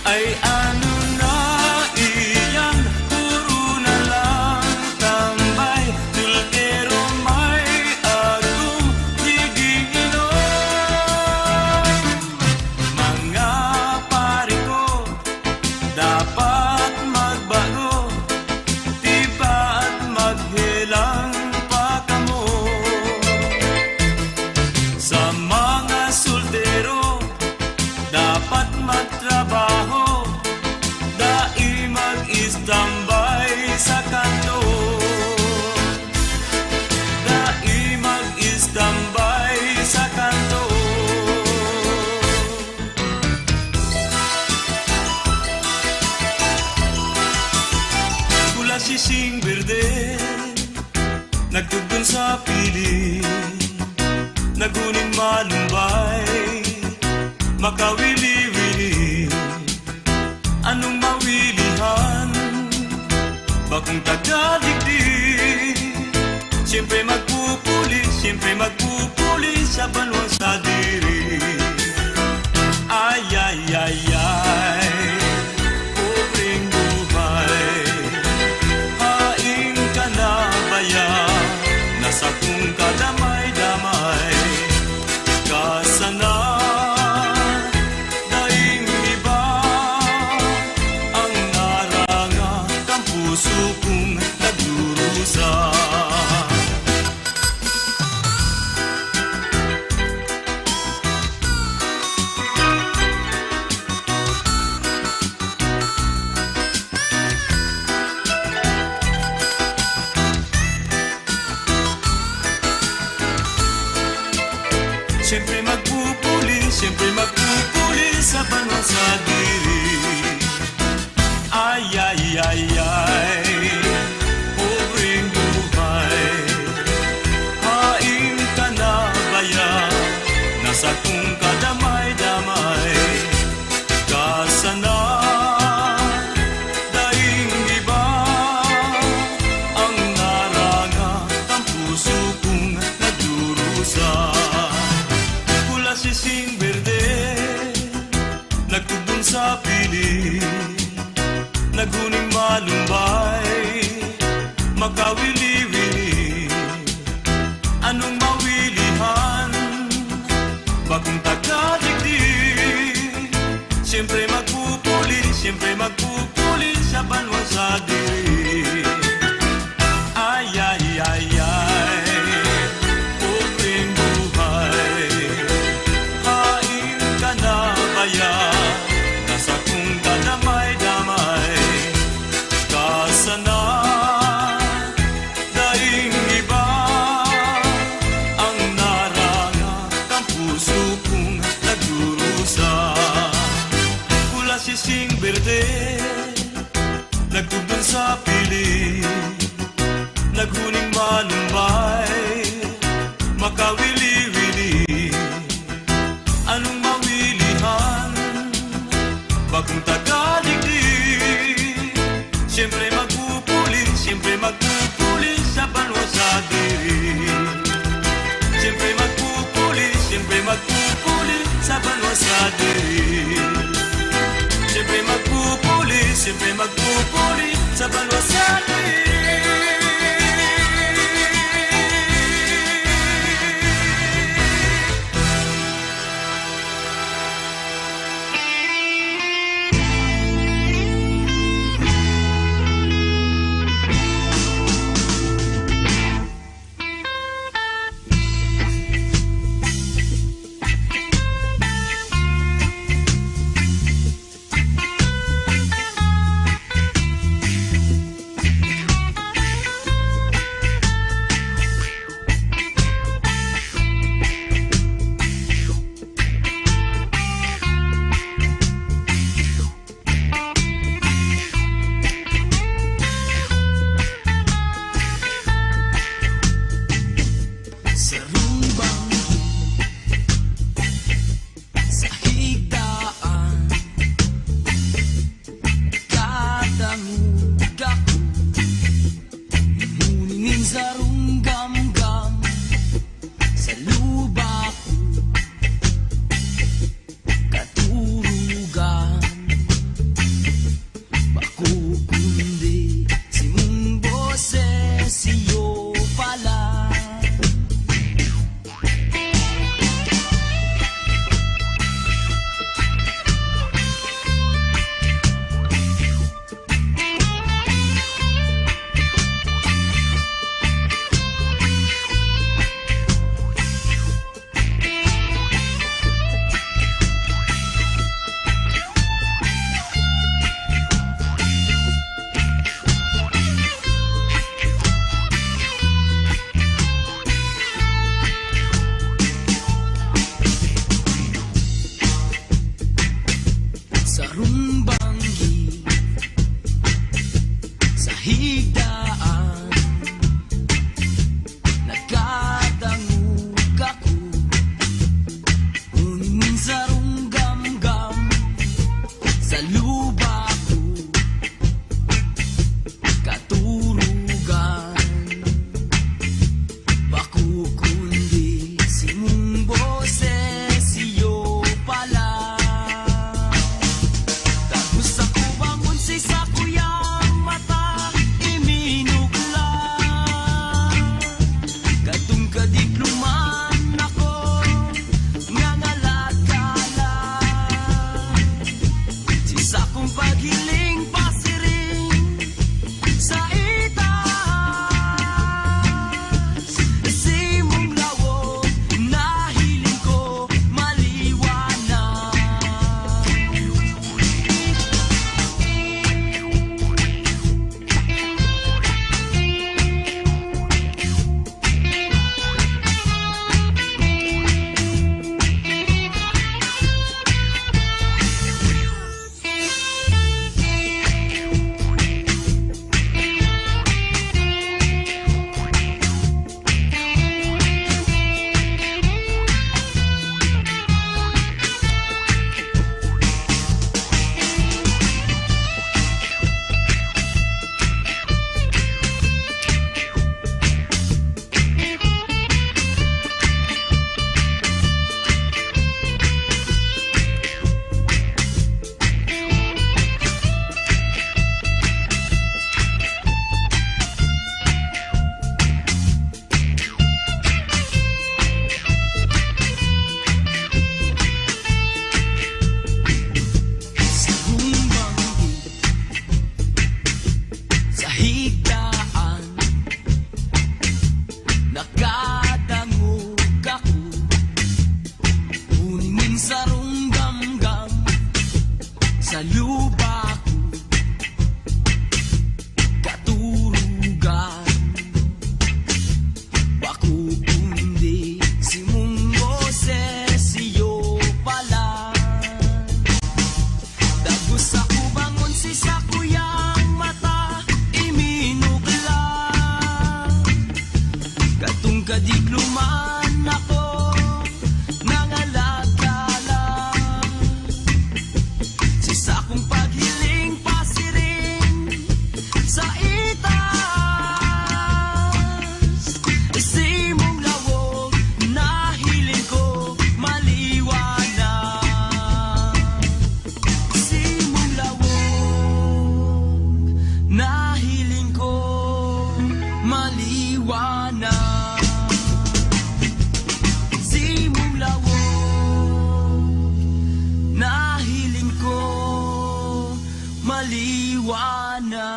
Ay ano na iyan, puro na lang tambay, soltero may agong higing inom. Mga pare ko, dapat magbago, di ba't maghilang pa kamo. Sa mga soltero, dapat magtrabaho, dai mag-istambay sa kanto, dai mag-istambay sa kanto. Pula sising berde, nagtugon sa pili, naguning malumbay, makawili-wili, anong mawilihan, bakong tagaligdi, siyempre magpupuli sa banwang sa diri. Ay, ay, ay, ay, pobreng buhay, haing ka na baya, nasa kung kadamay-damay, kasana daing iba, ang naranga kang puso kong nagdurusa. Siyempre magpupuli sa banwang sa diri. Ay, ay, ay, ay, pobreng buhay, haing ka na baya, nasa kung kadamay-damay, kasana daing iba, ang naranga ang puso kong nagdurusa. sa pili, naghuning malumbay, makawili-wili. Anong mawilihan, bagong tagadigdig. Siyempre magpupuli sa banwa sa diri. Ay, ay, ay, ay, pobreng buhay, hain ka na baya, nasa kung damay-damay, kasana, daing iba, ang naranga, ang puso kong nagdurusa. Pula sising berde, nagtugtog sa pili, naghuning malumbay, makawili-wili. Anong mawilihan, bagong tagadigdig. Siyempre magpupuli sa banwa sa diri. Siyempre magpupuli sa banwa sa diri. Siyempre magpupuli sa banwa sa diri. Pag lubak katurugan baku undi si mong boses iyo pala dagos ako bangon si sakuyang mata iminukla katong kadigluman ako nangalagala si sakong paghiling pasiring sa itas si mong lawog nahiling ko maliwanag si mong lawog nahiling ko maliwanag si mong lawog nahiling ko maliwanag.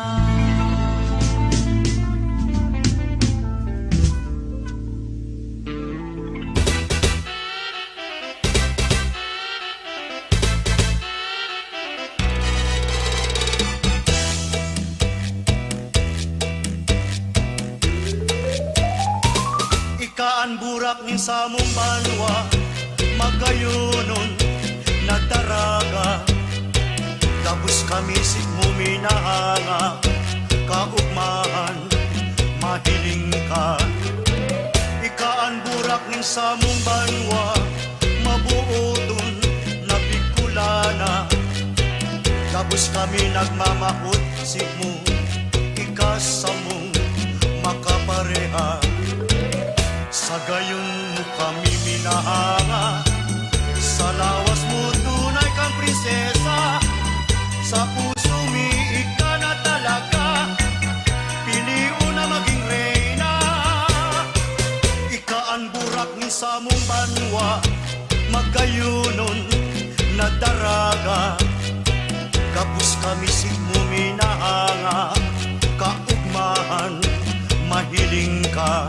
Ikaan burak nin sa mong banwa magayunon nagtaraga tapos kami mo minahanga kaugmahan mahiling ka ikaan burak nin sa mong banwa mabuodon nabikulana tapos kami nagmamahot mo ikasa mong makapareha sa gayon mo kami minahanga sa lawas mo tunay kang prinsesa sa puso mi ika na talaga piliu na maging reyna ikaan burak ni sa mong banwa magkayunon na daraga kapus kami mo minahanga kaugmahan mahiling ka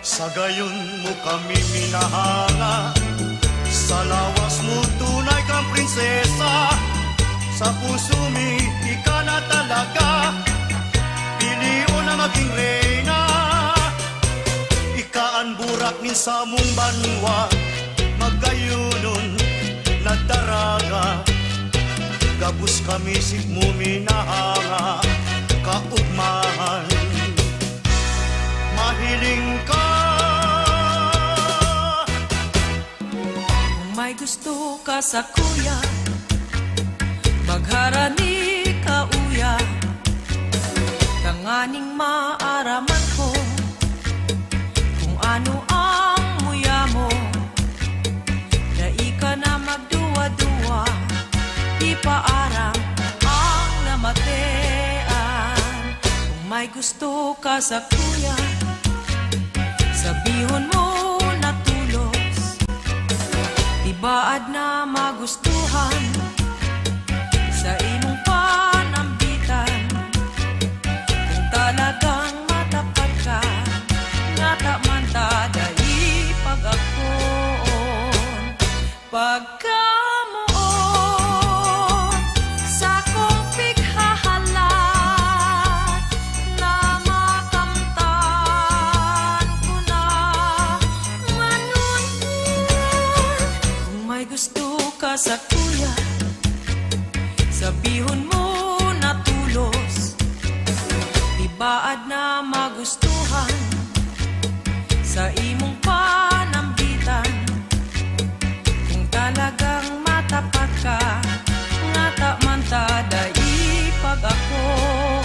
sa gayon mo kami minahanga sa lawas mo tunay kang prinsesa sa puso mi ika na talaga piliu na maging reyna ikaan burak nin sa mong banwa magayunon na daraga gabus kami mo minahanga kaugmahan mahiling ka. Kung may gusto ka sa kuya, magharani ka uya, tanganing maaraman ko, kung ano ang muya mo, na ika na magduwa-duwa, ipaaram ang namatean. Kung may gusto ka sa kuya, sabihon mo na tulos, tibaad na magustuhan sa imong panambitan. Kung talagang matapat ka, nga taman taday pag-akon. Pagkamuon sa kong pighahalat na makamtan ko na ngayon. Kung may gusto ka sa kuya, sabihon mo na tulos, ibaad na magustuhan sa imong panambitan. Kung talagang matapat ka, nga taman taday pag-akon.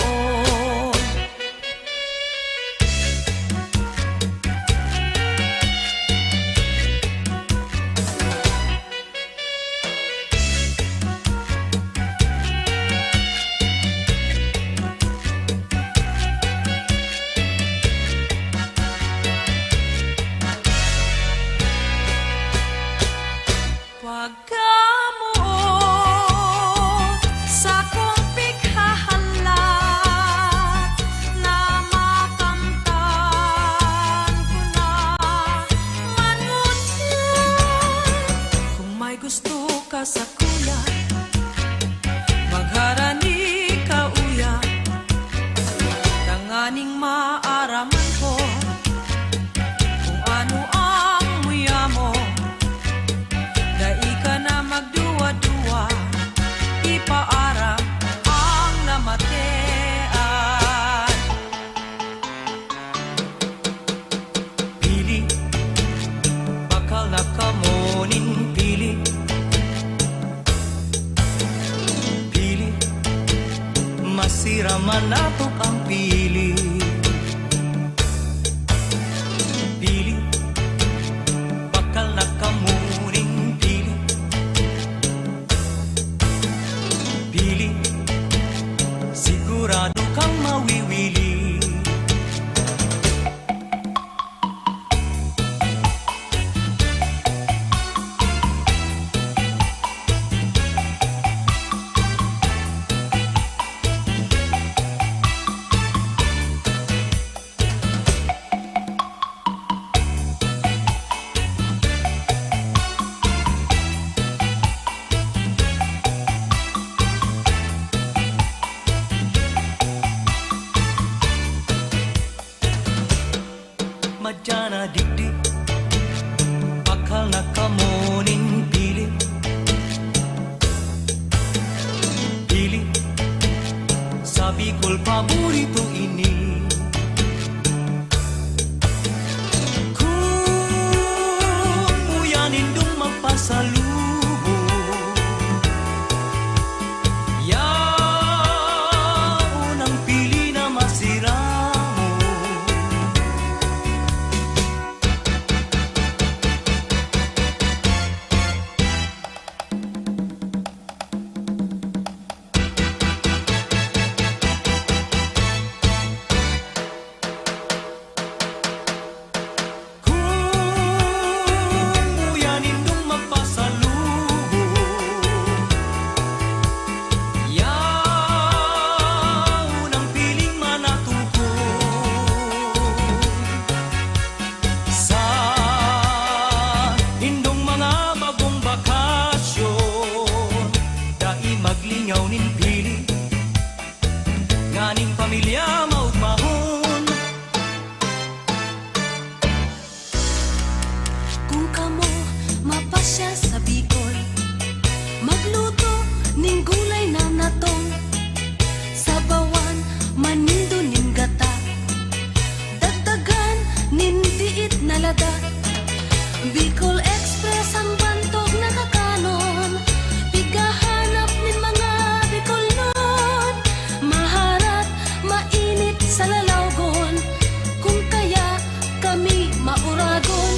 Masiraman natok ang pili. Pili, bakal na kamuning pili. Pili, sigurado kang mawiwili. Madyana digdi, bakal na kamuning pili. Pili, sa Bicol paborito ini. Kung uyanin dong magpasalubong, yaon ang pili na masira. Nganing pamilya maugmahon. Kung kamo mapasya sa Bicol, magluto ning gulay na natong, sabawan manindo ning gata, dagdagan nin diit na lada. Bicol Express ang bantog nakakanon, pigahanap nin mga Bicolnon, maharat mainit sa lalawgon, kung kaya kami mauragon.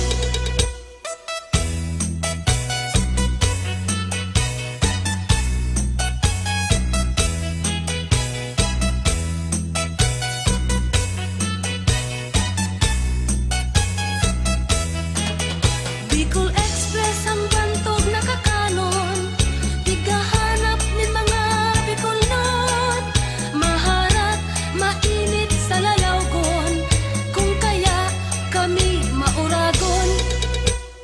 Bicol Express ang bantog nakakanon, pigahanap nin mga Bicolnon, maharat mainit sa lalawgon, kung kaya kami mauragon.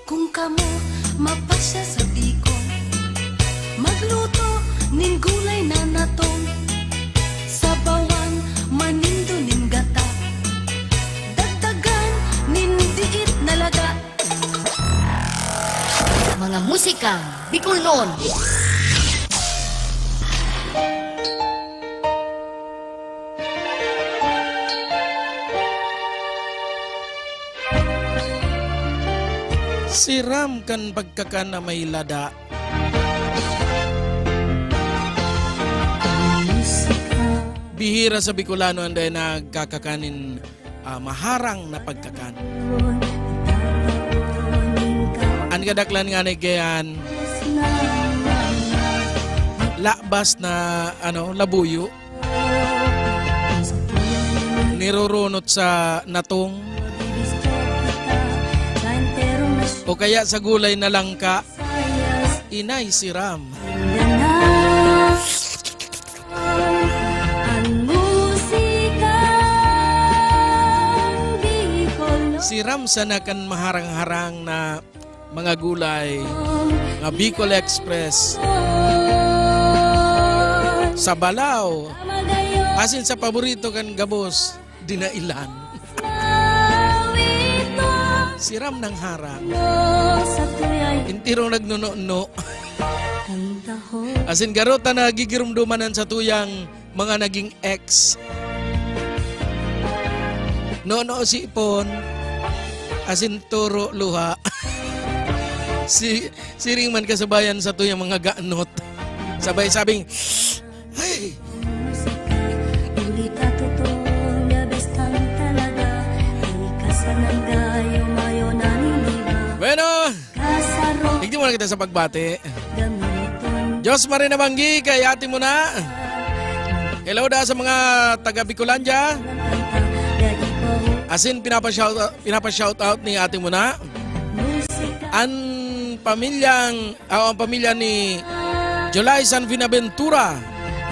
Kung kamo mapasya sa Bicol, magluto ning gulay na natong, sabawan manindo ning gata, dagdagan nin diit na laga. Mga musikang Bicolnon. Siram kan pagkakan na may lada. Bihira sa Bicolano ang dahil nagkakakanin maharang na pagkakan. Ang kadaklan nga ni gayan labas na labuyo nirurunot sa natong o kaya sa gulay na langka, inay siram. Siram sana kan maharang-harang na mga gulay, nga Bicol Express, sa balaw, asin sa paborito kan gabos, dinailan. Siram ng harang. Intirong nagnuno-no. Asin garota na gigirumdumanan sa tuyang mga naging ex. No si Ipon. Asin turo luha. Siring man kasabayan sa tuyang mga gaanot. Sabay sabing, hey! muna kita sa pagbati. gamiton Diyos Marina Banggi, kay ate mo na. Hello da sa mga taga Bicolandia. ng kanta ya ikaw Asin pinapa-shout out ni ate mo na. musika Ang pamilya ni July San Binaventura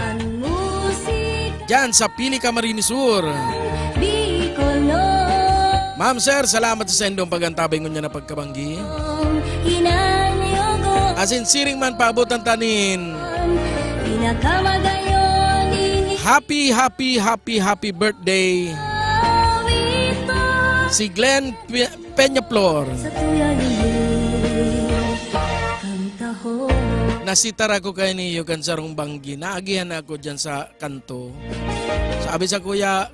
ang musika diyan sa Pili Camarines Sur. Bicolon Ma'am sir, salamat sa sendong pagantabay nyo niya na pagkabanggi. hinanyogon Asin siring man paabot ang tanin. pinakamagayon ini Happy birthday ito si Glenn Peñaflor. sa tuya kanta ho Nasitara ko kay niyo kan sarong banggi. Naagihan ako dyan sa kanto. Sabi sa kuya,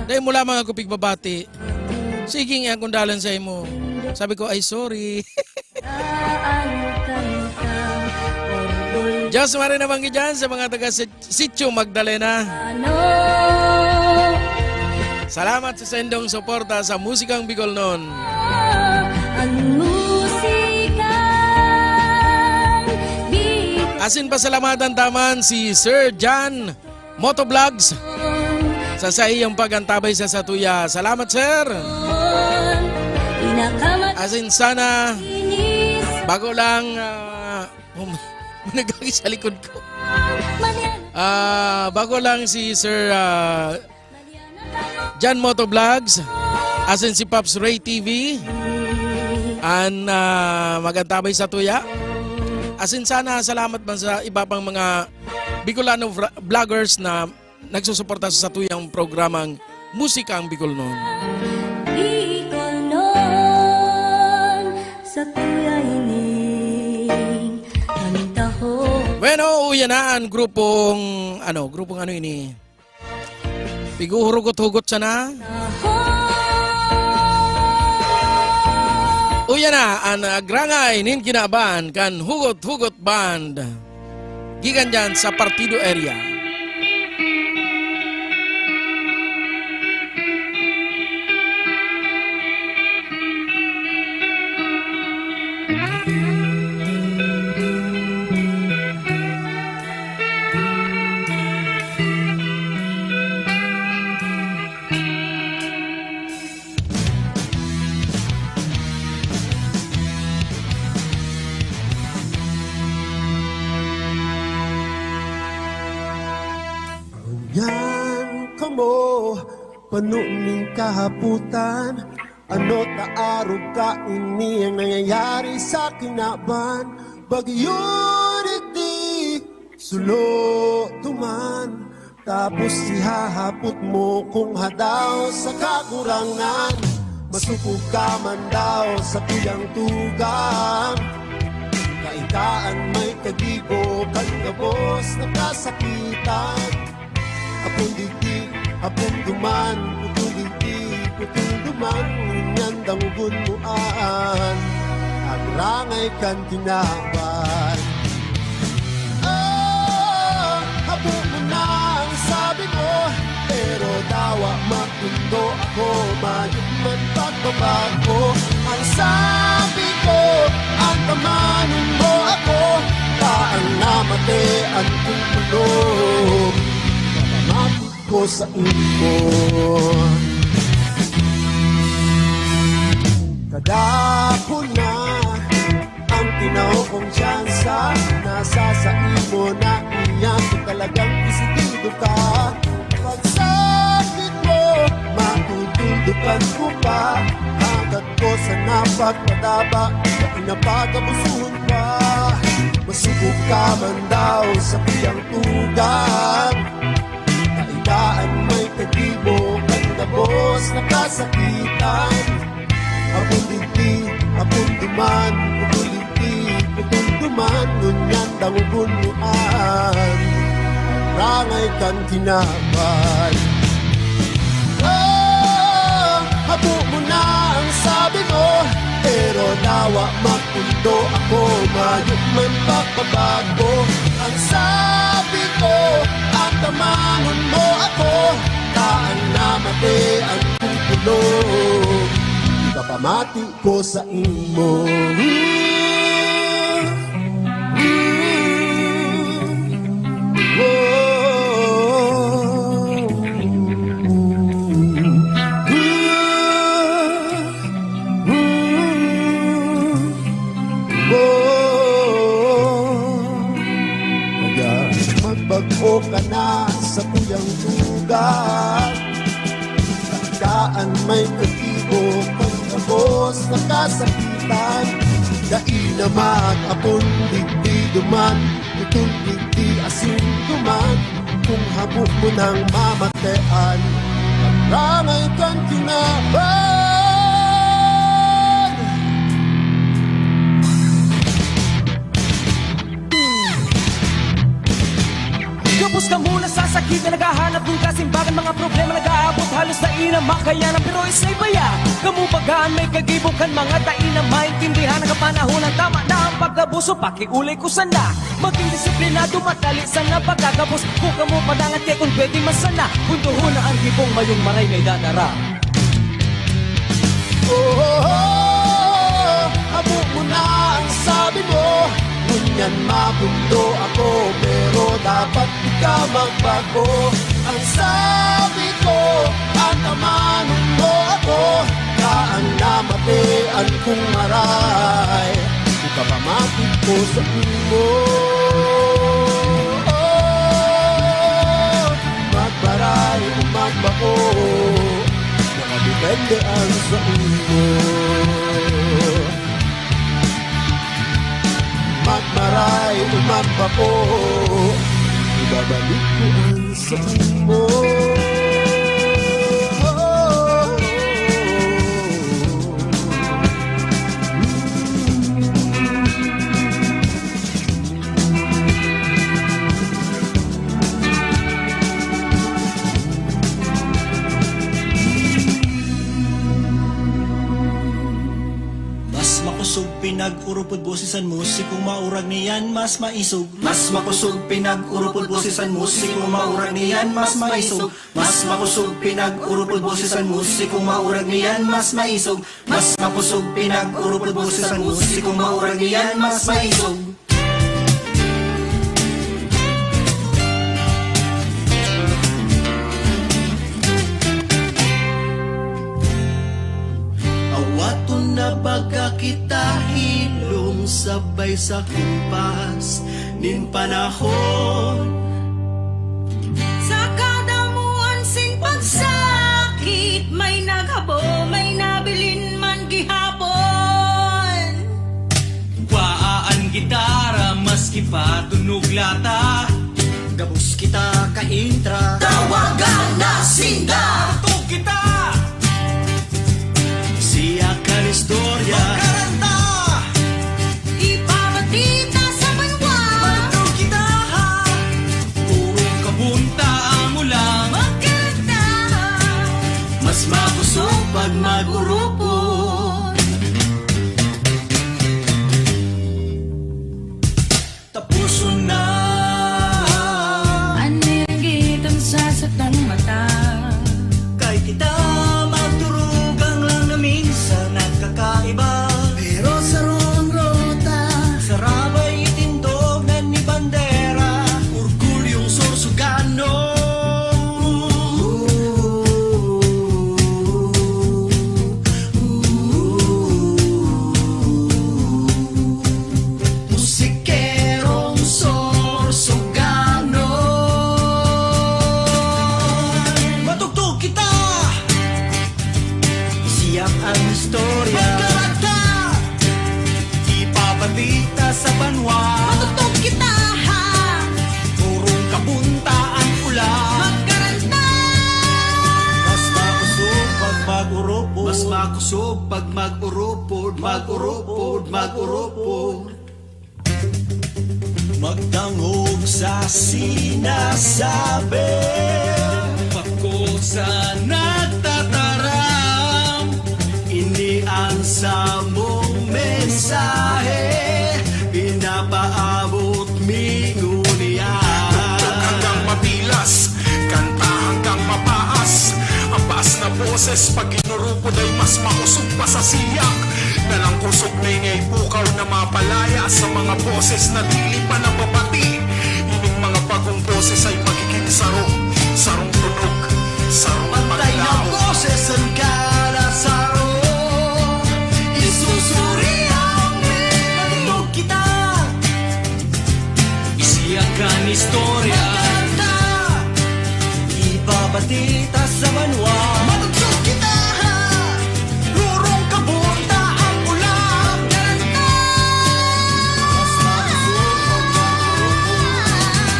dahil mula mga kupig babati, sige nga akong dalan sa imo. Sabi ko, ay sorry. ang kanta orgulyo Diyos Marina Banggi dyan sa mga taga Sitio Magdalena. ano Salamat sa sendong suporta sa musikang Bicol noon. ang musika Asin pasalamatan taman si Sir John Motovlogs sa iyong pagantabay sa Satuya. Salamat sir. Asin sana bago lang nagagi sa likod ko. Bago lang si Sir John Motovlogs, asin si Pops Ray TV, ang magantabay sa tuya. Asin sana salamat man sa iba pang mga Bicolano vloggers na nagsusuporta sa tuyang programang Musika ang Bicol noon. Bicol noon sa tuya ining kanta ho Bueno, uyan na ang grupong ano ini? Piguhurugot-hugot sana. Uyan na ang agrangay nin kinaban kan Hugot-Hugot Band. Gikan dyan sa Partido area. Yan ka mo, panuning kahaputan. Ano taarog ka ini ang nangyayari sa kinaban. Bagyo di sulo tuman. Tapos ihahapot mo kung hadaw sa kakurangan. Masupog ka man daw sa tuyang tugang. Kaitaan may kagibo, kagabos na kasakitan. Apun digdi, apun duman, putul duman, nyandang gunmuan, agrangay kan tinaban. Oh, hapo mo na ang sabi mo, pero dawa makundo ako, mayuman pagbabago. Ang sabi ko, ang tamanin mo ako, taan namate ang kutulog. Ko sa imo kadako na ang tinaw kong tsansa, nasa sa imo na iyan ko talagang isigido ka. Pagsabit mo matutuldukan ko pa, hanggat ko sa napagpadaba na pinapagabusuhan pa. Masubok ka man daw sa piyang tugang, daan may kagibo, kagabos na kasakitan. Apun digdi, apun duman, putul duman, ngunyan dangubunuan, rangay kan tinaban. Oh, hapo mo na ang sabi mo, pero nawa makundo ako, mayuman pagbabago. Ang sabi ko, ang tamanon mo ako, taan namate ang kutulog. Kapamati ko sa imo. bago ka na sa tuyang tugat. Tandaan may katibo kang tapos na kasakitan. Kainaman akong digdi duman, itong digdi asin duman. Kung habok mo ng mamatean, rangay kang tinaban. Kapos ka muna sa sakit na naghahanap ng kasimbagan. Mga problema nag-aabot halos na inamakayanan. Pero isa'y baya, kamubagaan may kagibukan. Mga tain na maintindihan ang kapanahon ng tama na ang pagkabuso. Pakiulay ko sana maging disiplinado, madali sana pagkakapos. Kung kamo padangat kaya kung pwede masana. Puntuho na ang hibong mayong maray ngay dadara. Habo mo na ang sabi mo, ngunyan mabundo ako, pero dapat di ka magbago. Ang sabi ko, at amanong mo ako, kaan namatean kung maray. Di ka pamatid ko sa mo. Magbaray o magbako, nakadepende ang sa mo. Magmaray o magbako, ibabalik ko ang sa mo. Makusog pinag-urupod bosisan musikong maurag niyan mas maisog. Mas makusog pinag-urupod bosisan musikong maurag niyan mas maisog. Mas makusog pinag-urupod bosisan musikong maurag niyan mas maisog. Mas makusog pinag-urupod bosisan musikong maurag niyan mas maisog. Awaton na baga kita hilom sabay sa kumpas nin panahon. Sa kadamuan sing pagsakit, may naghabo, may nabilin man gihapon. Waan gitara maski pa tunog lata. Gabos kita ka-intra, Tawagan na sinda, Tug kita siya ka istorya. karanta. ipamatita sa banwa. Tug kita Purong kabunta ang ulang. Magkanta, Mas makusog pag mag-urupod. Tapuson na anirgitan sa satang mata. kay kita magturugang lang na minsan nagkakaiba. Pero sa roong rota, sarabay itindog na ni bandera, orgulyong Sorsogano. Musikerong Sorsogano. Matugtog kita, siyak ang istorya. Magkaranta Ipabalita sa banwa. Matutog kita, ha? Purong kabunta ang ulang. Magkaranta, Mas makusog pag mag-urupod. Mas makusog pag mag-urupod. Mag-urupod, mag-urupod. Magtangog sa sinasabi. Pako sa nagtataram. Iniansa mong mensahe, pinapaabot minunian. Hanggang mapilas, kanta hanggang mapaas. Ang baas na boses pag inurupod ay mas makusog pa sa siyak. Nalang kusog na ingay pukaw na mapalaya sa mga boses na dili pa nababati. Ining mga bagong boses ay magiging sarong, sarong tunog, sarong Pantay na paglaw. boses ang kalasaro. Isusuri ang minatutog kita. Isiyakan istorya. dita sa banwa. Matugtog kita, rurong kabunta ang ulam.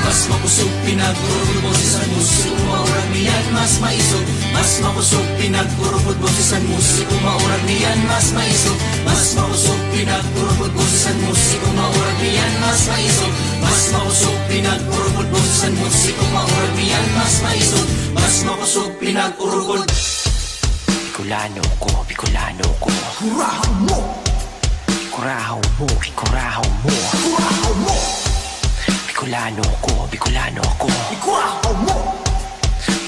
Mas mapusog pinagurugod boses ang musiko maurag niyan mas maisog. Mas mapusog pinagurugod boses ang musiko maurag niyan mas maisog. Mas mapusog pinagurugod boses ang musiko maurag niyan mas maisog. Mas mapusog pinagurugod boses ang musiko maurag niyan mas maisog. Mas mapusog pinagurugod. Bicolano ko, Bicolano ko. Kurahaw mo, Kurahaw mo, ikurahaw mo. kurahaw mo, Bicolano ko, Bicolano ko. ikurahaw mo,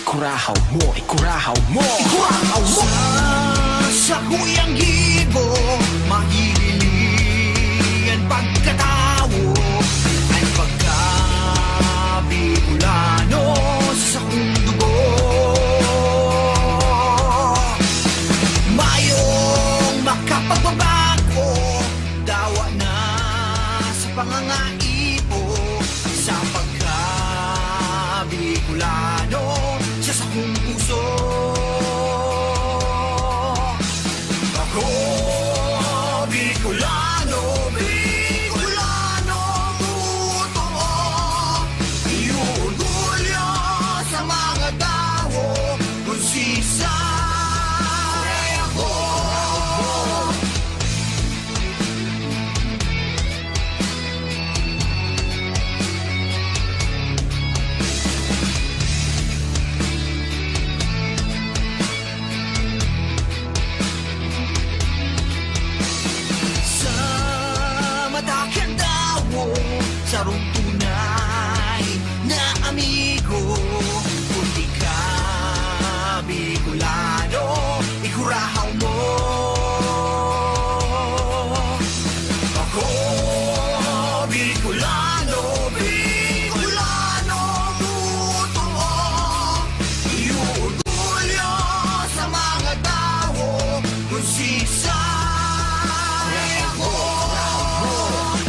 Ikurahaw mo, ikurahaw mo. kurahaw mo. Sa kuyang gibo, mahihilian pagkatawo ay pagka-Bicolano sa kong dugo. Mayong makapagbabago, dawa na sa pangangaipo sa pagka-Bicolano siya sa kong puso. Ako, Bicolano, Bicolano, totoo. Iurgulyo sa mga tao kung sisay ako. Sa matakan daw sa rong tunay na amigo, kung di ka Bicolano, ikurahaw mo. Ako, Bicolano, Bicolano, totoo. Iurgulyo sa mga tao kung sisay ako.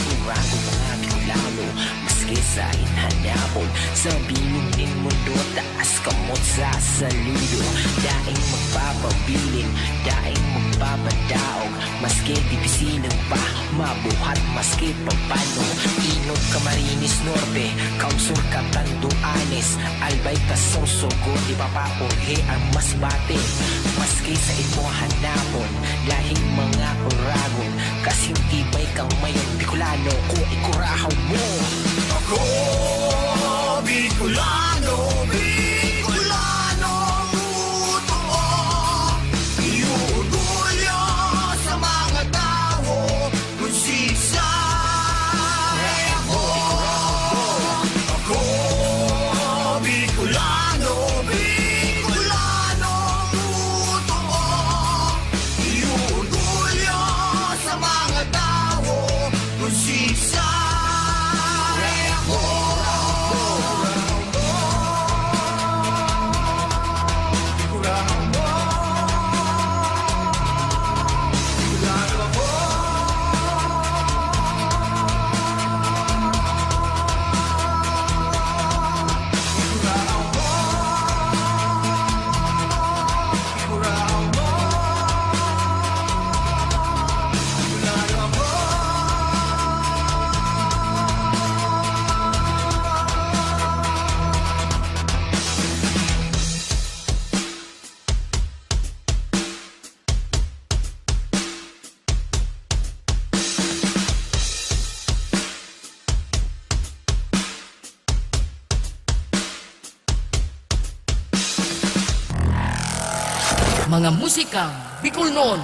Kurang mga Bicolano, maski sa inhanapon. Sabihin din mundo, taas kamot sa saludo. Daing magpapabilin, daing magpapadaog. Maski dibisilang pa, mabuhat maski papano. Inod Camarines Norte, Kausor Catanduanes. Albay Kasorsogo, di papapurhe ang masbate. Maski sa ito hanapon, lahing mga oragon. Kasing tibay kang mayon, Bicolano ko, ikurahaw mo. Ako, Bicolano, Bicolano, totoo. Iurgulyo sa mga tao kung sisay ako. Ako, Bicolano, Bicolano, totoo. Iurgulyo sa mga tao kung sisay ako. Mga musikang Bicolnon.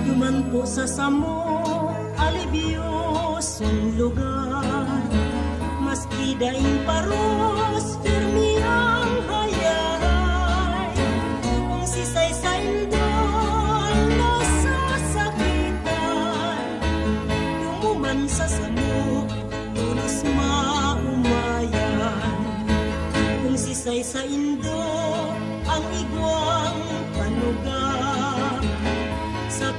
Duman po sa samo, alibyosong lugar. Maski daing paros, firmi ang hayay. Kung si Saysay doon nasasakitan, dumuman sa samo, tulos maumayan. Kung si Saysay Indo, ang igwang panuga sa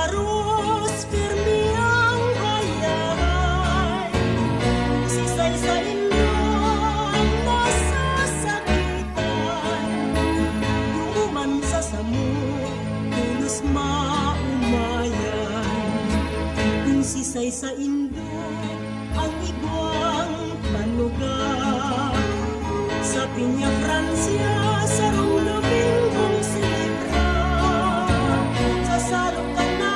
paros firmi ang hayay. Sisay sa inyo ang nasasakitan, lumuman sa samu, tulos maumayan. Kung sisay sa indo ang igwang panuga, sa Piña Francia sa rumlubing kong silibra, sa salok ka na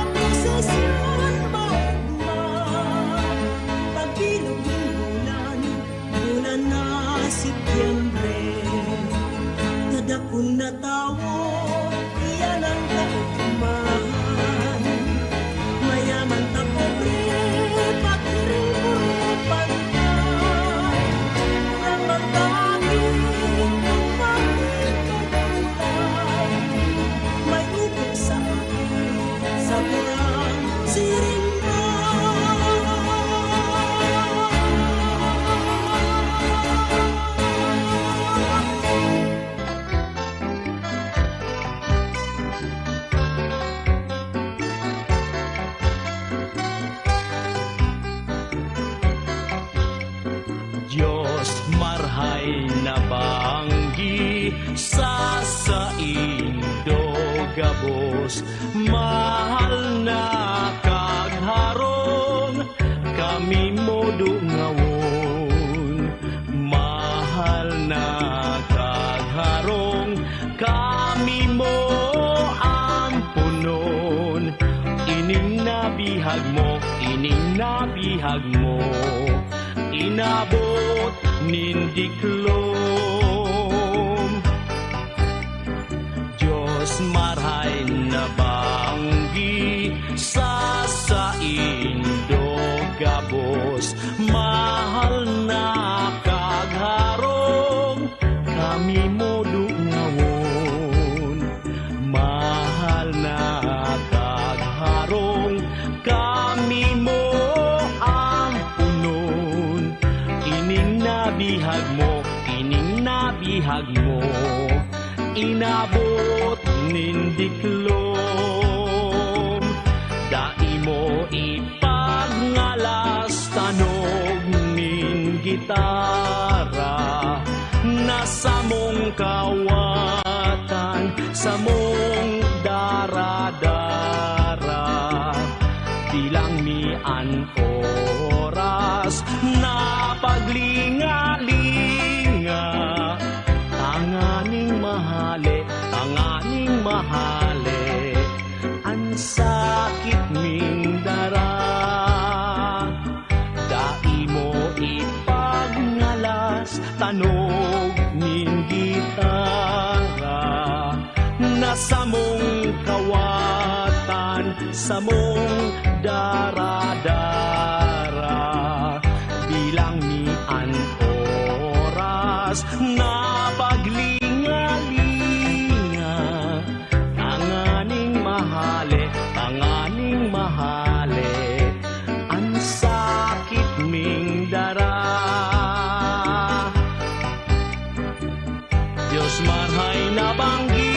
prosesyon maugma, pagbilog ng bulan na Setyembre, nadakon na tawo, iyan ang kaugmahan, mayaman ta pobre, pakiring puro pantay, kurang magkakit, magkakit kakulay, may upok sa akin, sa kurang sirimba. Diyos marhay na banggi sa saindo gabos, mahal na kagharong kami mo dungawon, mahal na kagharong kami mo ampunon, ining nabihag mo, inabot nindiklom. Diyos marhay na banggi sa saindo gabos, mahal na kagharong kami mo dungawon, mahal na kagharong kami mo ampunon, ining nabihag mo, inabot nindiklom. Dai mo ipagngalas tanog nin gitara, nasa mong kawatan, sa mong dara-dara, bilang mian oras na paglinga-linga, tanganing mahali, ang sakit ming dara. Dai mo ipagnalas tanog ning gitara, nasa mong kawatan, sa mong dara-dara, bilang mian oras na paglinga-linga, tanganing mahali, ang sakit ming dara. Diyos marhay na banggi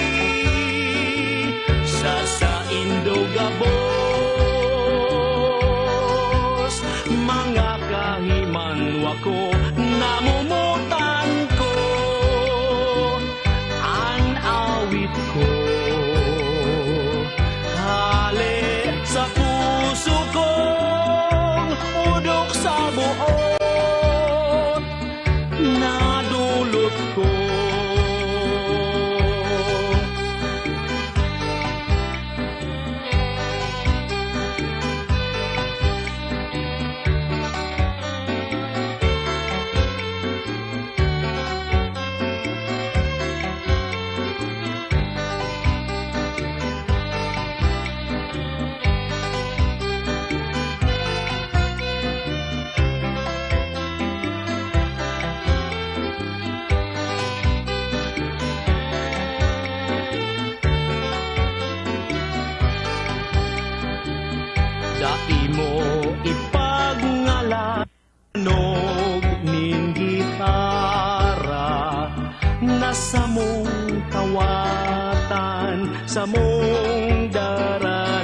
sa saindo gabos, mga kahimanwa ko, namumutan ko, ang awit ko, hali sa puso kong udok sa buot, nadulot ko. Dai mo ipagngalanog ning gitara, nasa mong kawatan, sa mong dara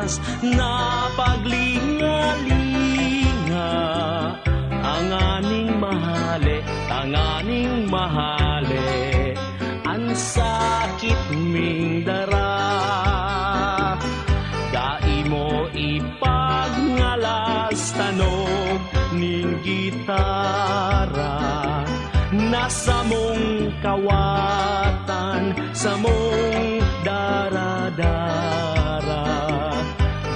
mapagmamalas na paglingalinga. Tanganing mahali, ang sakit ming dara. Dai mo ipagngalas tanog ning gitara. Nasa mong kawatan, sa mong dara-dara.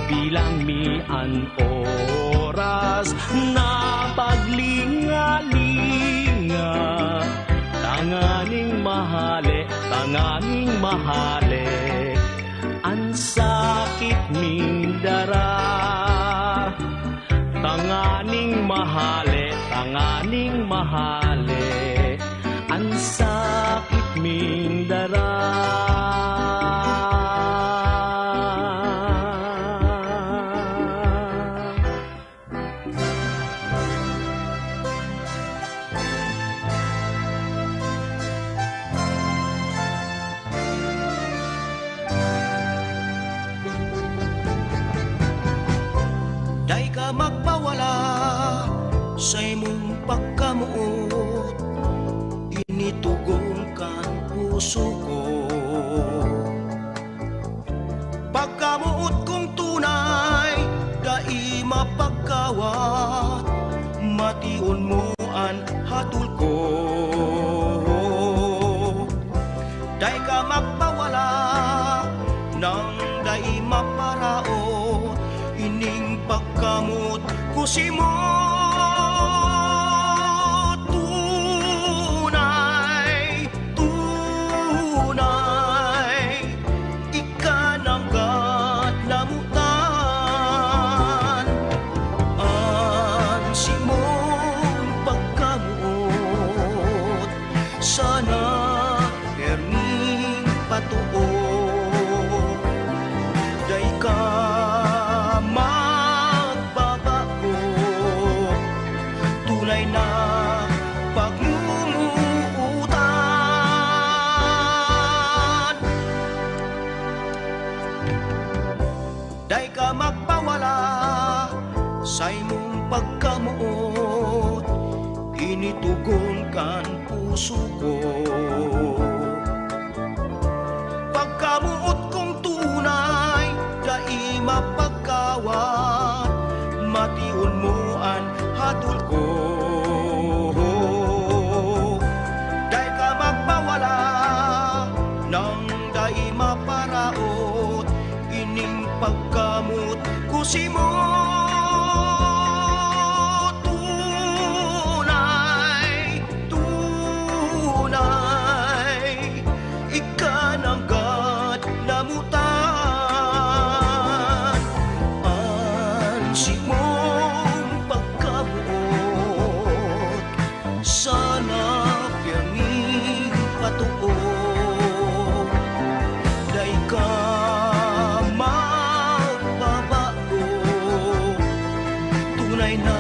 Bilang mian oras na paglingalinga. Tanganing mahali, ang sakit ming dara. Tanganing mahali, ang sakit ming dara. Day ka magpawala sa imong pagkamuot, initugong kang puso ko. Pagkamuot kong tunay, dai mapagkawat, mation mo ang hatol ko. Day ka magpawala nang dai maparaot, ining pagkamot ko si mo. Tunay, ika nang namutan. Ang si mong pagkamot, sana perming patuo. Day ka magbabago, tunay na pagmumuutan. Day ka magpawala sa imong pagkamuot, initugon kan puso ko. Pagkamuot kong tunay, dai mapagkawat, mation mo ang hatol ko. Day ka magpawala nang dai maparaot, ining pagkamot ko si mo. Tunay, ika nang namutan. Ang si mong pagkabuot, sana pirming patuo. Day ka magbabago, tunay na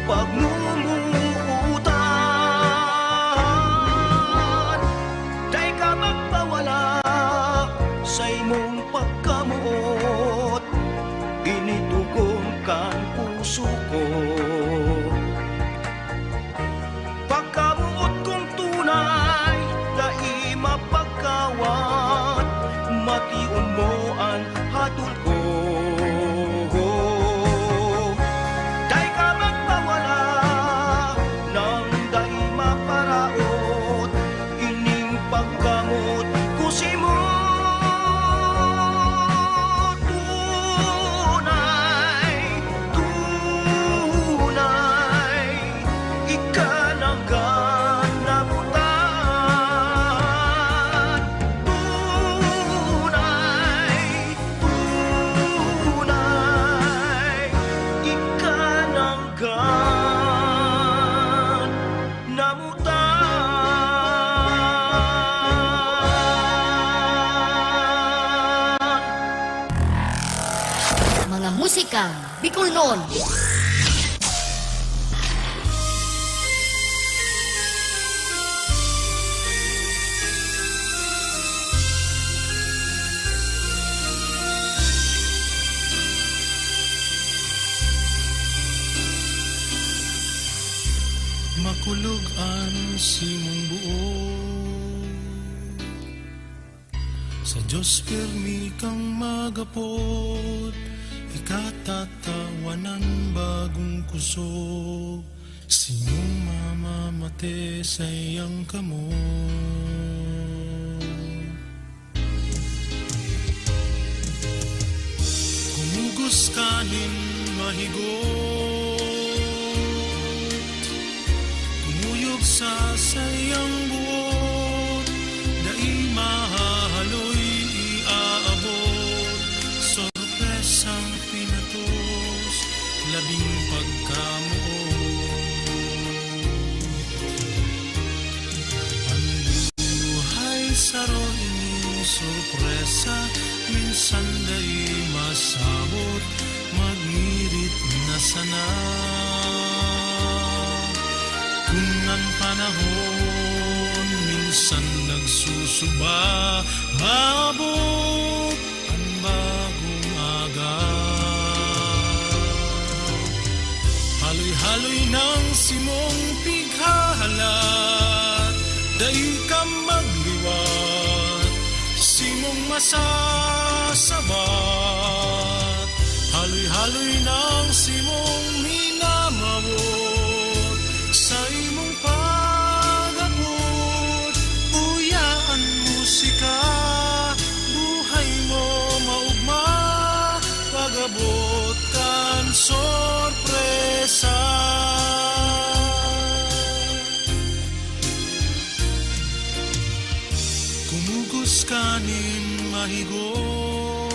pagmumuutan. Day ka magpawala sa imong pagkamuot, initugon kang puso ko. Pagkamuot kong tunay, dai mapagkawat, mation mo ang hatol ko. Day ka magpawala nang dai maparaot, ining pagkamot ko si mo. Tunay, ika nang namutan. Tunay, ika nang namutan. Mga musikang Bicolnon. hulugan simong buo. Sa Diyos pirmi kang magapot, ikatatawanan bagong kusog. Simong mamamate sa iyang kamo. Kumugos kanin mahigot, kumuyog sa sayang buot, dai mahaloy iaabot, sorpresang pinatos, labing pagkamuot. Ang buhay saron ining sorpresa, minsan dai masabot, magngirit na sana. Kung ang panahon minsan nagsusuba, maabot ang bagong aga. Haloy-haloy ng simong pighahalat, dai ka magliwat, simong masasabat. Haloy-haloy ng simong minamawot, sa imong pag-abot, buyaan musika, buhay mo maugma, pag-abot kan sorpresa. Kumugos kanin mahigot,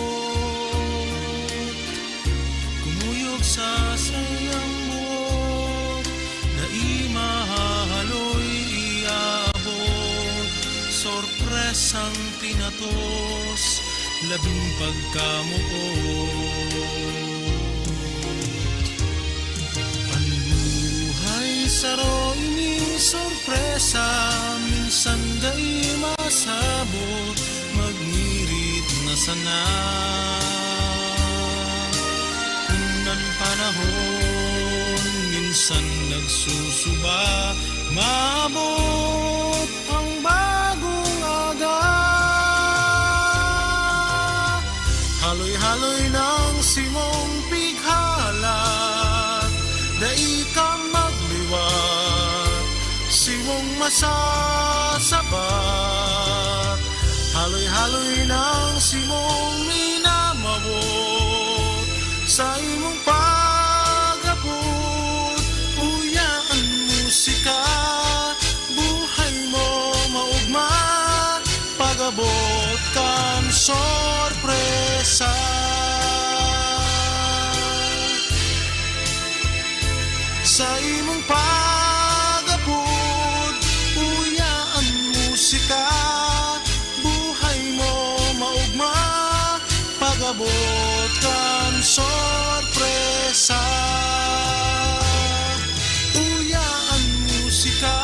kumuyog sa sayang buot, dai mahaloy iabot, sorpresang pinatos, labing pagkamuot. Ang buhay saro ining sorpresa, minsan dai masabot, magngirit na sana. Kung ang panahon minsan nagsusuba, maabot ang bagong aga. Haloy-haloy ng simong pighalat, dai ka magliwat, simong masasabat. Haloy-haloy ng simong minamawot, sa imong pag-abot, uyaan musika, buhay mo maugma, pag-abot kan sorpresa. Sa imong pag-abot, uyaan musika, buhay mo maugma, pag-abot kan sorpresa. Uyaan musika,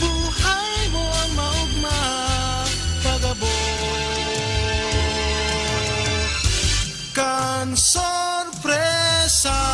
buhay mo maugma, pag-abot kan sorpresa.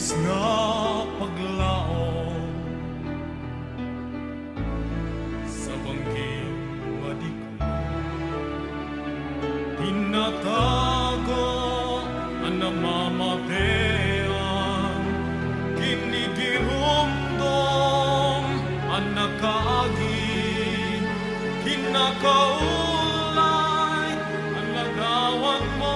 labis na paglaom sa bangging madiklo, tinatago ang namamatean, kinigirumdom ang nakaagi, kinakaulay ang lagawan mo.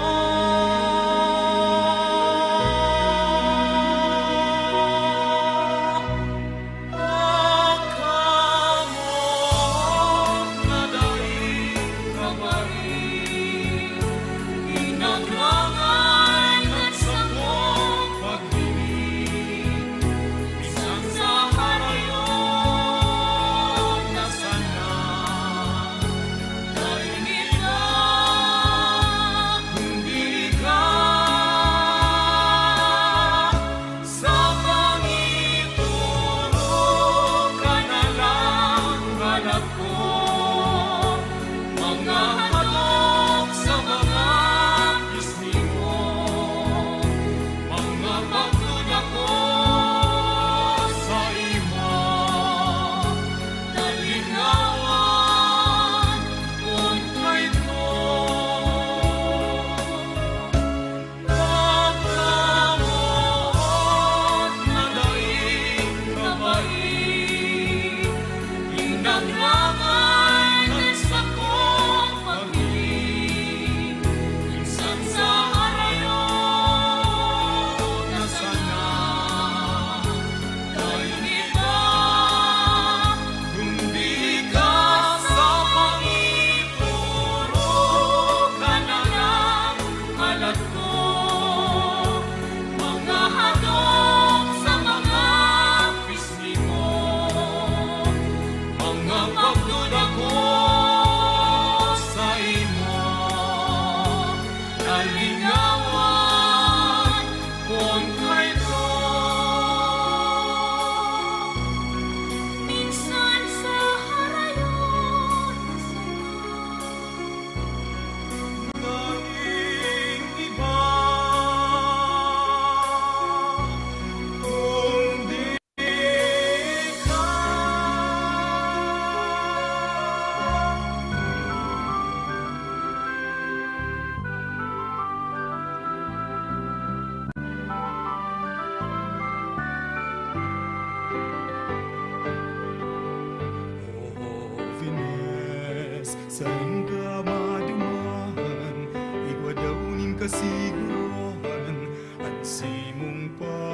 Saan ka madumahan, igwa daw ning kasiguruhan, at simong paglagaw.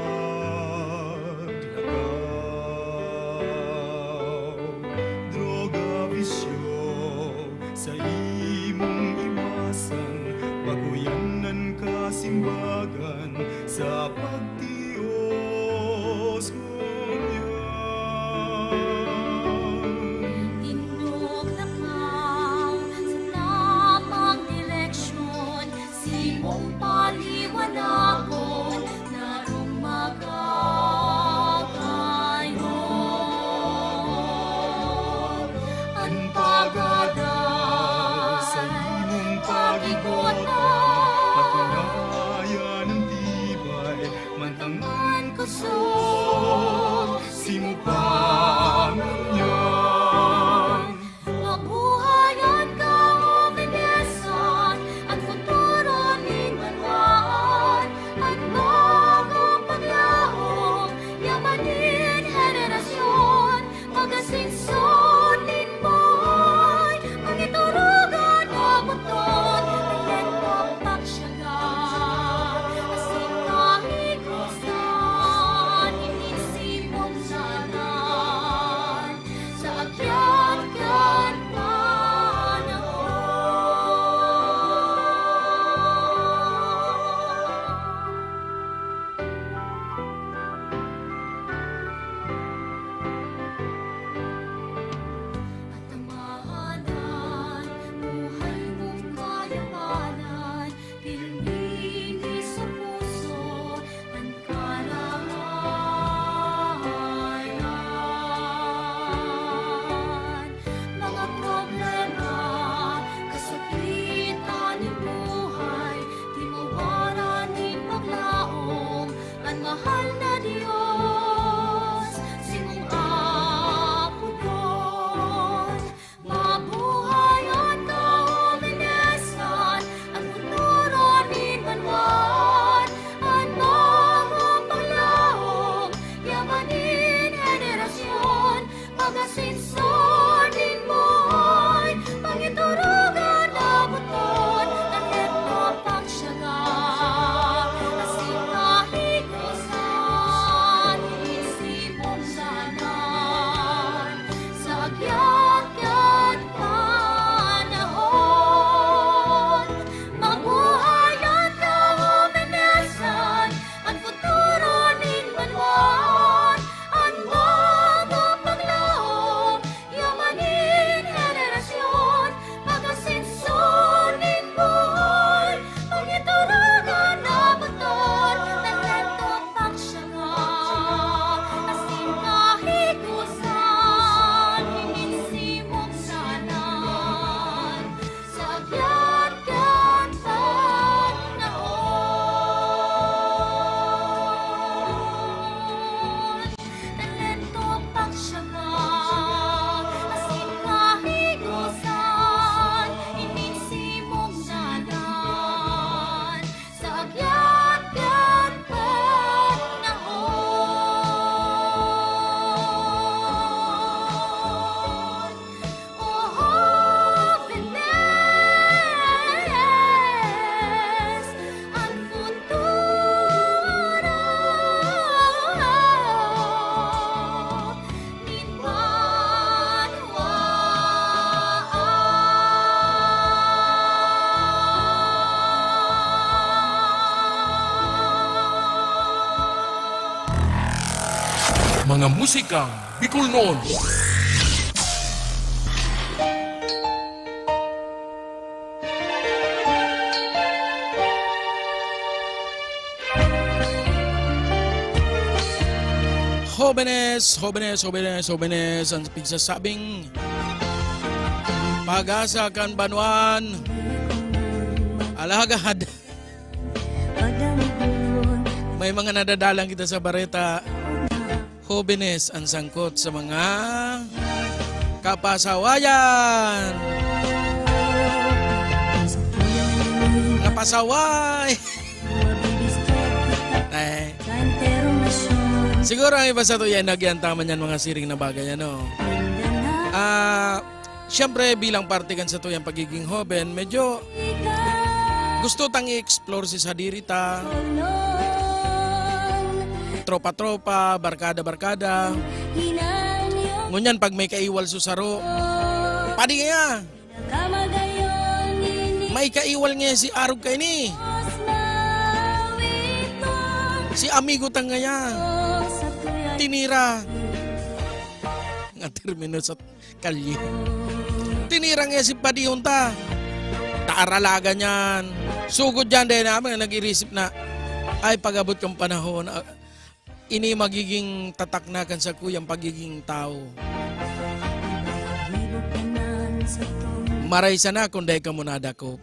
Droga, bisyo, sa imong iwasan, paguyanan ka simbagan, sa pagtios ngunyan. Simong paliwanagon narong magkakayon. Ang pagadas sa imong pag-ibota, patunayan ng tibay, mantangan kusog, simupangan. Mabuhayan ka o Vanessa, at futuro ni Manwaan, Mga musikang Bicol noon. Jóvenes, ang pigsasabing pag-asa kan banwan, alagad. May mga nadadalang kita sa bareta, jóvenes ang sangkot sa mga kapasawayan. Napasaway! Siguro ang iba sa ito yan, nagyantaman yan mga siring na bagay, ano? Siyempre, bilang parte kan sa ito yung pagiging hoben, medyo gusto tang i-explore si sadirita, tropa-tropa, barkada-barkada. Ngunyan, pag may kaiwal susaro, padi nga. May kaiwal nga si Arog kay ni. Si amigo tang nga tinira nga termino sa kalye. Tinira nga si Padihunta. Taaralaga niyan. Sugod dyan din namin nag-irisip na ay pag-abot kang panahon ini magiging tataknakan sa kuyang pagiging tao. Maray sana kung dahil ka mo nadakop.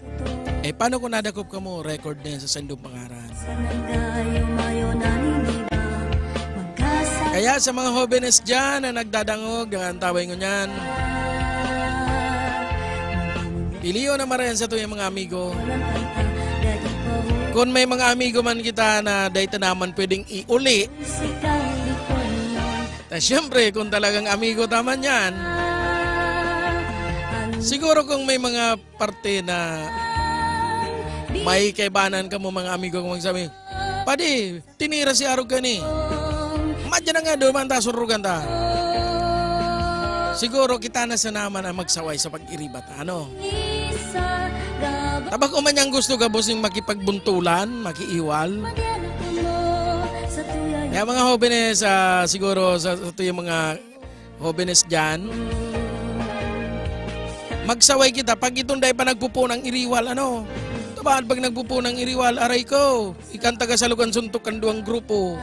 Paano kung nadakop ka mo? Record na sa sandong pangaran. Kaya sa mga jóvenes dyan na nagdadangog, ang taway ko niyan, piliyo na marayan sa ito yung mga amigo. Kung may mga amigo man kita na dahil naman pwedeng iuli, siyempre kung talagang amigo taman yan, siguro kung may mga parte na may kaibanan ka mo mga amigo kung magsabi, padi, tinira si Arog ka ni. Madya na nga doon, surugan ta. Siguro kita na sa naman ang magsaway sa pag-iribat. Ano? Tabak o man yung gusto ka boss yung makipagbuntulan, makiiwal. Kaya mga jóvenes, siguro sa ito yung mga jóvenes dyan, magsaway kita. Pag itong dahil pa nagpupo ng iriwal, ano? Tabaan pag nagpupo ng iriwal, aray ko, ikanta ka sa lugan suntok ang duwang grupo.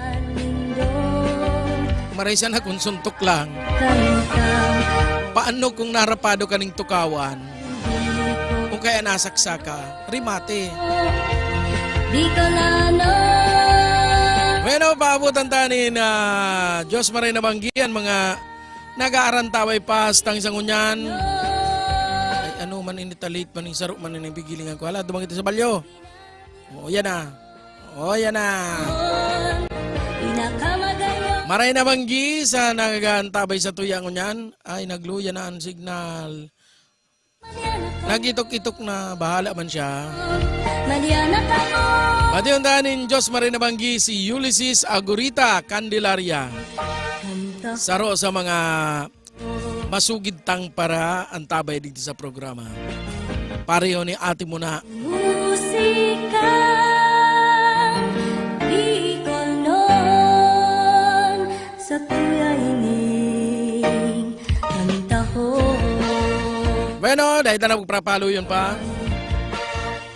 Maraysa na kung suntok lang. Paano kung narapado ka ng tukawan? Kung kaya nasaksaka, rimate. Bueno, paabutan tanin na Diyos maray na banggian, mga nag-aarantaway pas tang sangunyan. Ay ano man initalit man yung sarok man yung bigilingan ko. Hala, dumang ito sa balyo. O yan na. O yan na. Maray na banggi sa nagaantabay sa tuyang niyan ay nagluya na ang signal. Nagitok-itok na bahala man siya. Pati yung danin Diyos maray na banggi si Ulysses Agurita Candelaria. Saro sa mga masugid tang para antabay dito sa programa. Pareho ni ate mo na. Musika. Sa tuyayining kanta ko. Bueno, dahil na nagpapalo yun pa.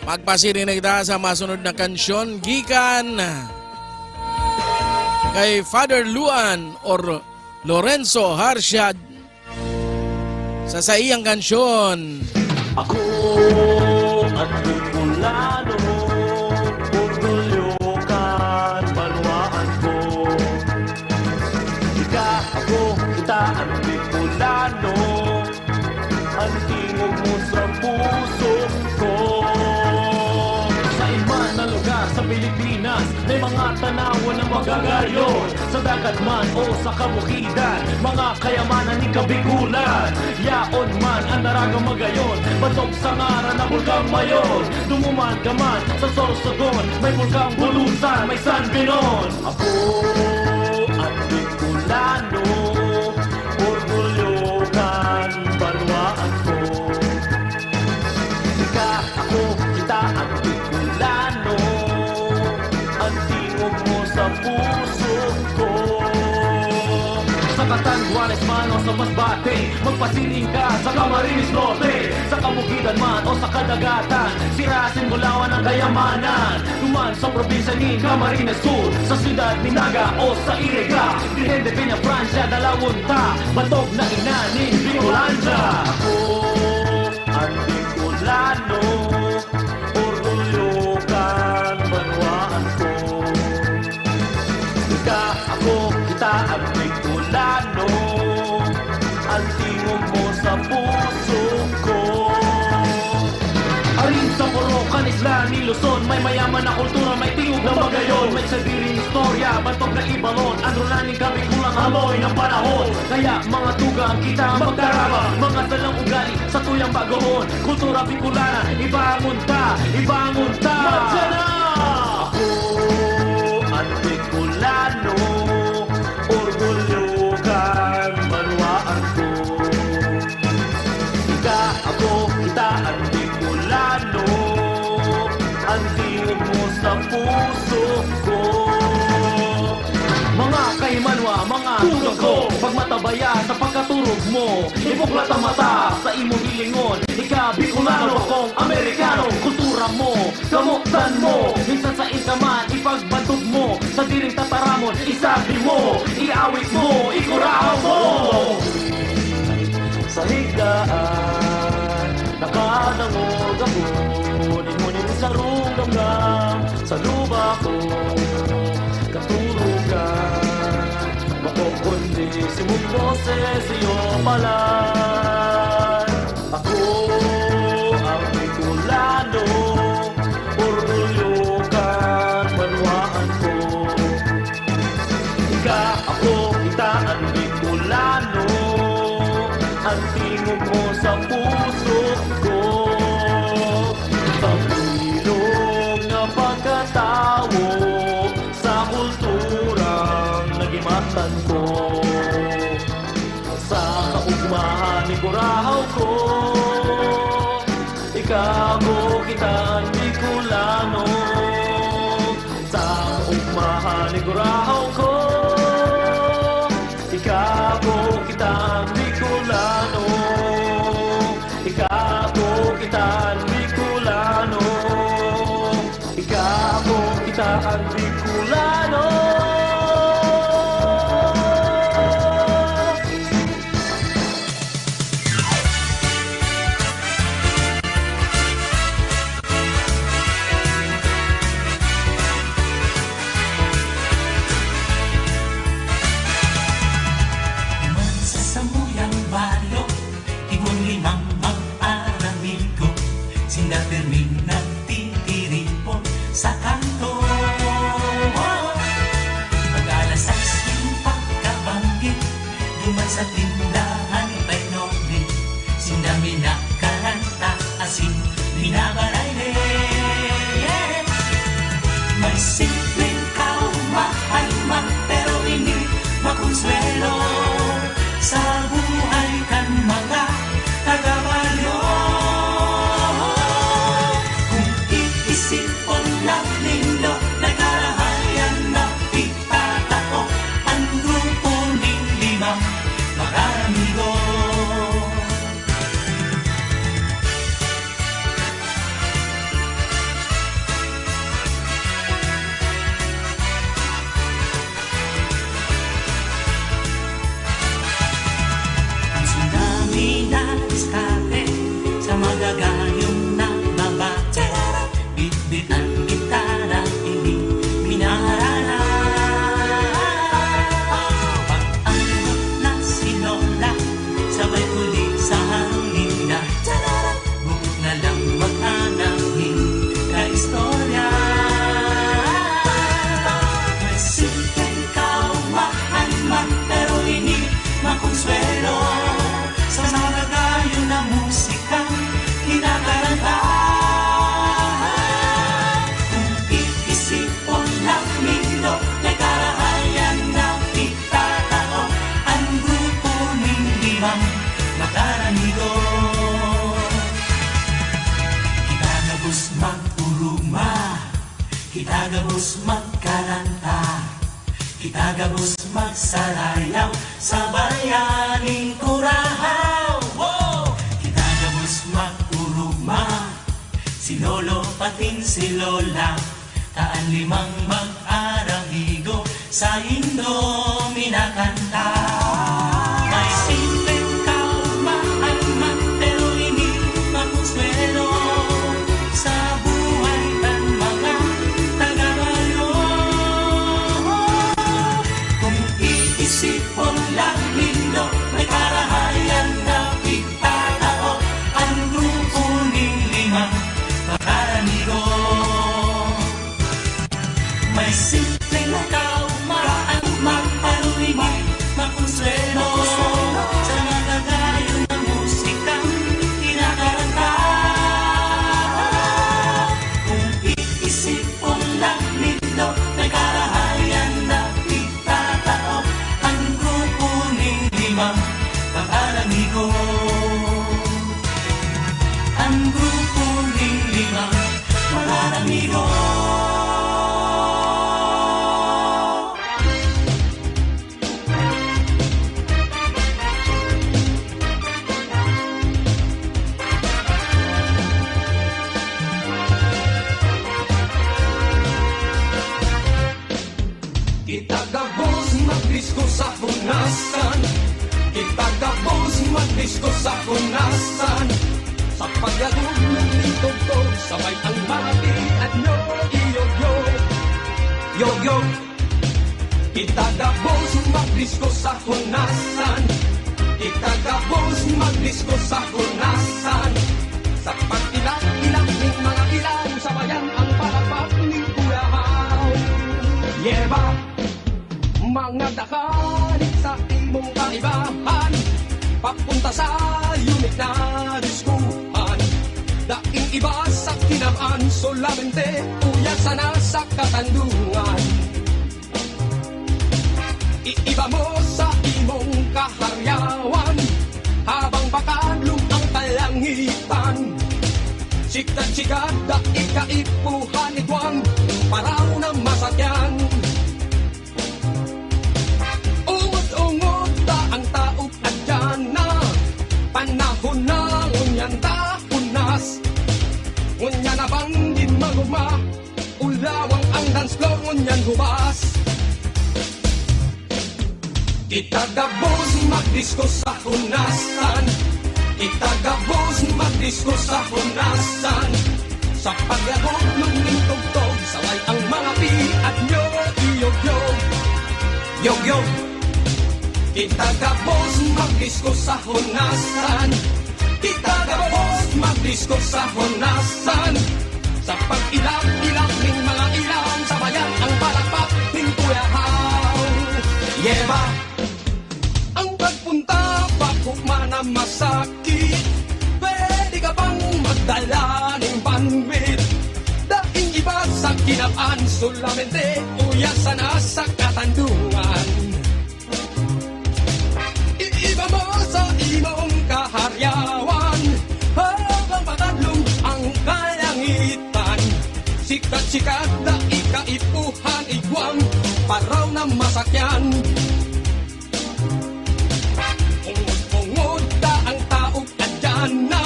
Magpasirin na kita sa masunod na kansyon gikan kay Father Luan or Lorenzo Harshad sa iyang kansyon. Ako at Bicolano, orgulyo kan banwaan ko. Ako, kita ang Bicolano, ang tingog mo sa puso ko. Sa iba na lugar sa Pilipinas, may mga tanawan ng magagayon. Sa dagat man o sa kabukidan, mga kayamanan ni Kabikulan. Yaon man ang naragang magayon, batok sa ngaran na Bulkang Mayon. Dumuman ka man sa Sorsogon, may Bulkang Bulusan, may San Binon. Ako at Bicolano, orgulyo kan banwaan ko. Ako, kita at Bicolano, ang tingog mo sa puso ko. Juanes man o sa Masbate, magpasiling ka sa Camarines Norte, sa Kabukidan man o sa Kadagatan, sirasin mo lawan ang kayamanan. Tuman sa probinsya ni Camarines Sur, sa siyudad ni Naga o sa Iriga, Virgen de Peña, Francia, Dalawunta, batog na ina ni Bicolanja. Ako ang Bicolano, orgulyo kan banwaan ko. Ika, ako, kita ang Bicolano, ang tingog mo sa puso ko. Arin sa Borocan, Isla ni Luzon, may mayaman na kultura, may tingog na magayon, may sabiring istorya, bantog na ibalon, andronaning kami kulang amoy ng panahon. Kaya mga tugang kita magdarama, mga dalang ugali sa tuyang bagoon, kultura Bicolana, ibangon ta, ibangon ta. Madyana! Ako ang Bicolano, orgulyo kan banwaan ko. Ika, ako, kita ang Bicolano, ang tingog mo sa puso ko. Mga kaimanwa, mga tugang ko, pagmatabaya sa pagkaturog mo, ibuklat ang mata sa imong hilingon. Ika, Bicolano, akong Amerikano, kultura mo, gamuktan mo, minsan sa inkaman, ipagbantog mo, sa diring tataramon, isabi mo, iawit mo, ikurahaw mo. Sa higdaan, nakadangog ako, nimunin sa runggamgam, sa luba ko, katurugan, makukundi si mong boses iyo palan. Ako ang Bicolano, orgulyo kan banwaan ko. Ika, ako, kita ang Bicolano, ang tingog mo sa puso ko. Pag-ilog na pagkatawo sa kulturang nagimatan ko, sa kaugmahan ni Kurahaw ko. Ikaw mo kita ang Bicolano, sa kaugmahan ni Kurahaw ko. Ikaw mo kita ang Bicolano, ikaw mo kita ang Bicolano, ikaw mo kita ang Bicolano. Samuyang baryo, ibon limang mag-aramil ko, sinda Fermin nagtitiripon sa kanto. Pag-alas 6 yung pagkabanggit, duman sa tindahan kay Noble, sinda minakaranta, asin binabaray. May simpleng kaumahalma, pero hindi makonsuelo sa buhay kan mga taga-baryo. Kung iisipon lang ninyo, nagkarahayan na itatao ang grupo ng limang mag-aramigo. Diskarte sa magagayong nagbabate, bit-bit ang gitara, hindi minaharana. Pag-angot na si Lola, sabay uli sa hangin na buot na lang mag-anahin ka istorya. May simpleng kaumahan, pero hindi makonsuelo sa nagagayon na musika kinakaranta. Kung iisipon lang ninyo, nagkarahayan na itatao ang grupo ng limang mag-aramigo. Kita gabos mag-uruma, kita gabos magkaranta, Kitagabos magsarayaw sa bayaning Curaçao. Kitagabos magurugma, si Lolo patin si Lola, taan limang mag-aramigo sa Indo minakanta. May simpleng kaumaan pero hindi makuswelo sa buhay ng mga taga-bayo. Kung iisipon lang lindo, may karahayan na pigtatao ang grupo ning limang mag-aramigo. May simpleng kaumaan magpalulimay, makonsuelo sa mga gayo ng musikang kinakaranta. Kung iisipon lang nito, may karahayan na pigtatao ang grupo ning limang mag-aramigo. Ang grupo ning limang mag-aramigo. Kitagabos magdisko sa punasan, kitagabos magdisko sa punasan, sa pagyagog ng lintog-tog, sabay ang mga at nyo, iyog-yog, yog-yog. Kitagabos magdisko sa punasan, kitagabos magdisko sa punasan, sa pag-ilang-ilang ng mga ilang, sabayan ang palakpak ng Curaçao. Yeba! Mga dakalit sa imong kaibahan, papunta sa unik na diskuhan. Daing iba sa kinamaan, solamente uyasan na sa katandungan. Iiba mo sa imong kaharyawan, habang bakadlong ang kalangitan. Sikat-sikat, daing kaipuhan iguang, paraw na masakyan. Ungod ta ang taog adyan na, panahon na ngunyan tahunas. Ngunyan na bang di magugma, ulawang ang dance floor ngunyan hubas. Kitagabos magdisko sa hunasan, kitagabos magdisko sa hunasan, sa paglagog ng tugtog, saway ang mga piat nyo, iyog-yog, yog-yog. Kitagabos magdisko sa hunasan, kitagabos magdisko sa hunasan, sa pag-ilang-ilang ng mga ilang, sabayan ang palakpak ng Curaçao. Yeba! Ang pagpunta pakukma na masakit, pwede ka bang magdala ng banwit? Daing iba sa kinapaan, solamente uyasan na sa katandungan. Iba mo sa imong kaharyawan, habang patadlong ang kalangitan. Sikat-sikat na ikaipuhan igwang, paraw na masakyan. Ungod-ungod ta ang taog adyan na,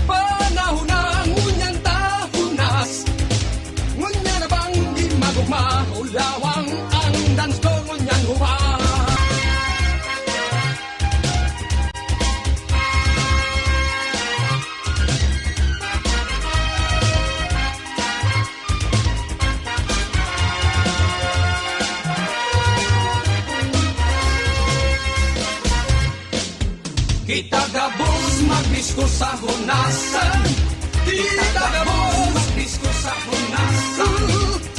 panahon na ngunyan tahunas. Ngunyan na bang di magugma, ulawang ang dance ko ngunyan hubas. Kitagabos magdisko sa hunasan, kitagabos magdisko sa hunasan,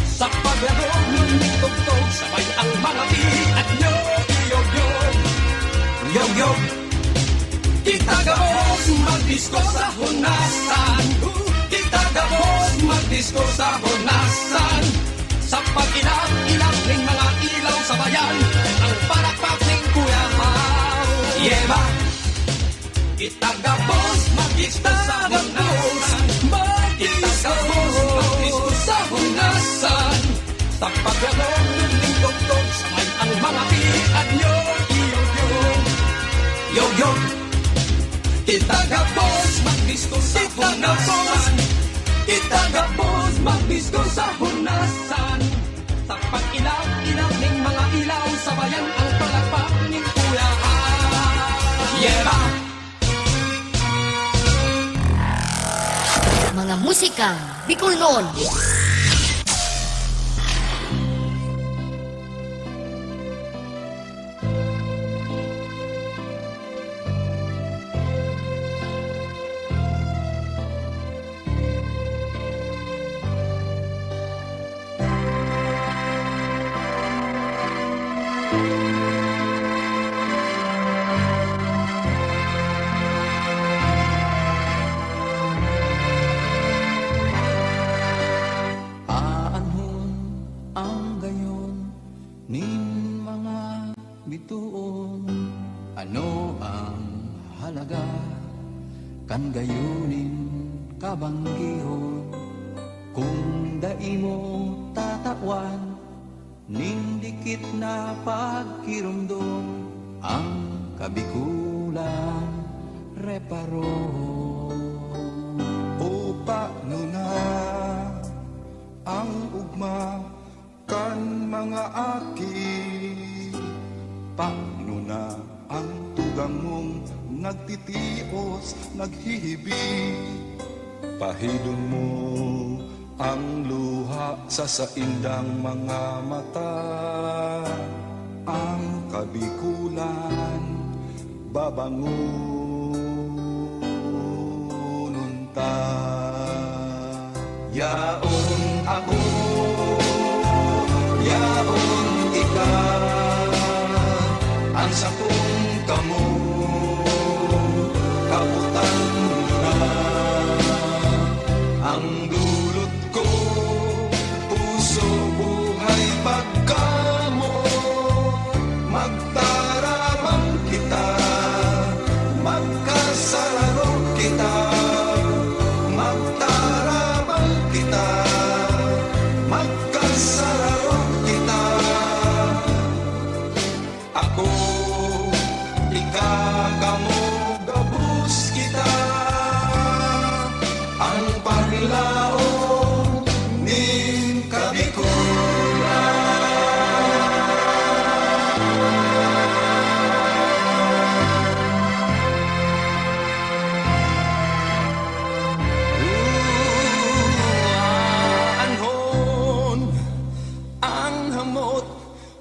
sa paglagog ng tugtog, sabay ang mga piat nyo, iyog-yog, yog-yog. Kitagabos magdisko sa hunasan, kitagabos magdisko sa hunasan, sa pag-ilang-ilang ng mga ilaw sa bayan, ang palakpak ng Curaçao. Yeba! Kitagabos magdisko sa hunasan, kitagabos magdisko sa hunasan, sa paglagog ng tugtog, sabay magbisto sa hunasan. Itagapos magbisto sa hunasan. Sa pag-ilaw-ilaw ng mga ilaw, sabayan ang palakpak ng kuya. Yeba! Mga musika Bicol noon. Aanhon ang gayon ning mga bituon. Ano ang halaga kan gayunin kabanggihon? Kung dai mo tatawan ning dikit na pagkirumdum, ang kabikulan reparon. O paano na ang ugma kan mga aki? Paano na ang tugang mong nagtitios, naghihibi? Pahidon mo ang luha sa saindang mga mata. Ang kabikulan babangunon ta. Yaon ako, yaon ikaw, ang sakong kamo, kaputan na. Ang dulot ko, puso, buhay, pagkamo, magtaramang kita, magkasararo kita, magtaramang kita, magkasararo kita. Ako, ikagamo, gabus kita, ang paglaon ning kabikulan. Anhon ang hamot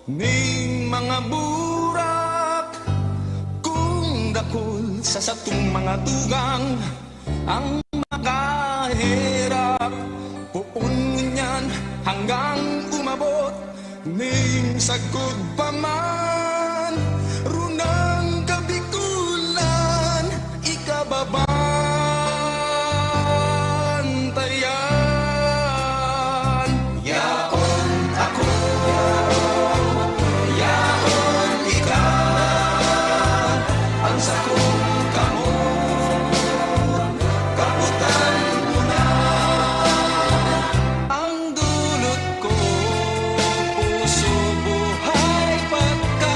ning mga burak, kung dakol sa satong mga tugang ang makahirap. Puun niyan hanggang umabot ning sagod pa man, runang kabikulan ikababantayan. Yaon ako, yaon ikaw, ang sakong kamo, kaputan mo na. Ang dulot ko, puso, buhay, pagka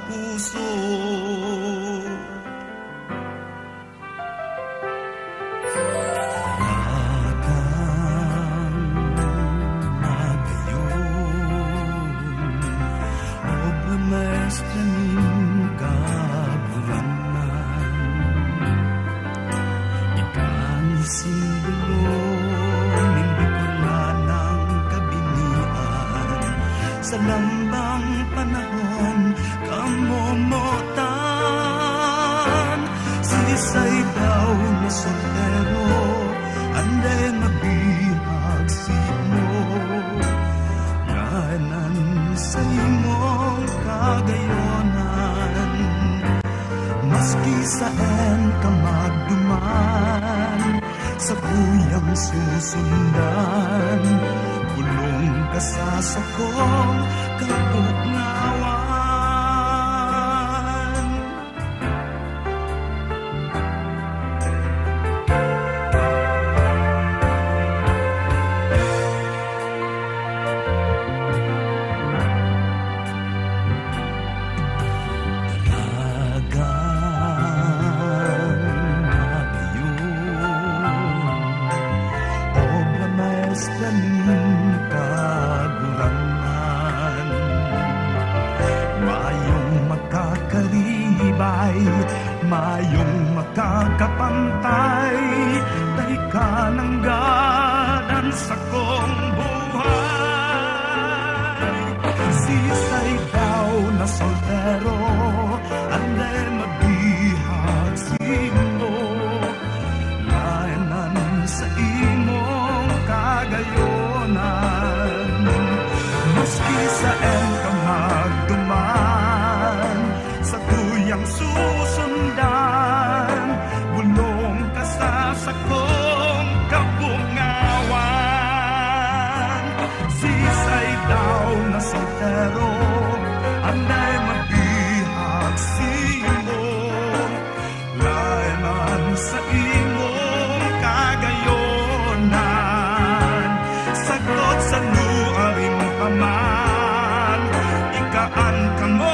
puso. Maestra ning kabulanan, ikang simbolo ng Bicolanang kabinian. Sa lambang panahon kamomotan, sisay daw na soltero, anday mabihag simo. Ganan sa imong kagayonan, maski saan ka magduman, sa kuyang susundan, kulong ka sa sakong kapugnawan. Mayong makakapantay, tay ka ng ganan sa kong buhay. Sisay daw na soltero, anday mabihag simo. Layanan sa imong kagayonan, maski saan ka magduman, sa tuyang susundan, bulong ka sa sakong kabungawan. Sisay daw na soltero, anday mabihag simo. Layanan sa imong kagayonan, sagot sa nuaring paman, ikaan ka mo.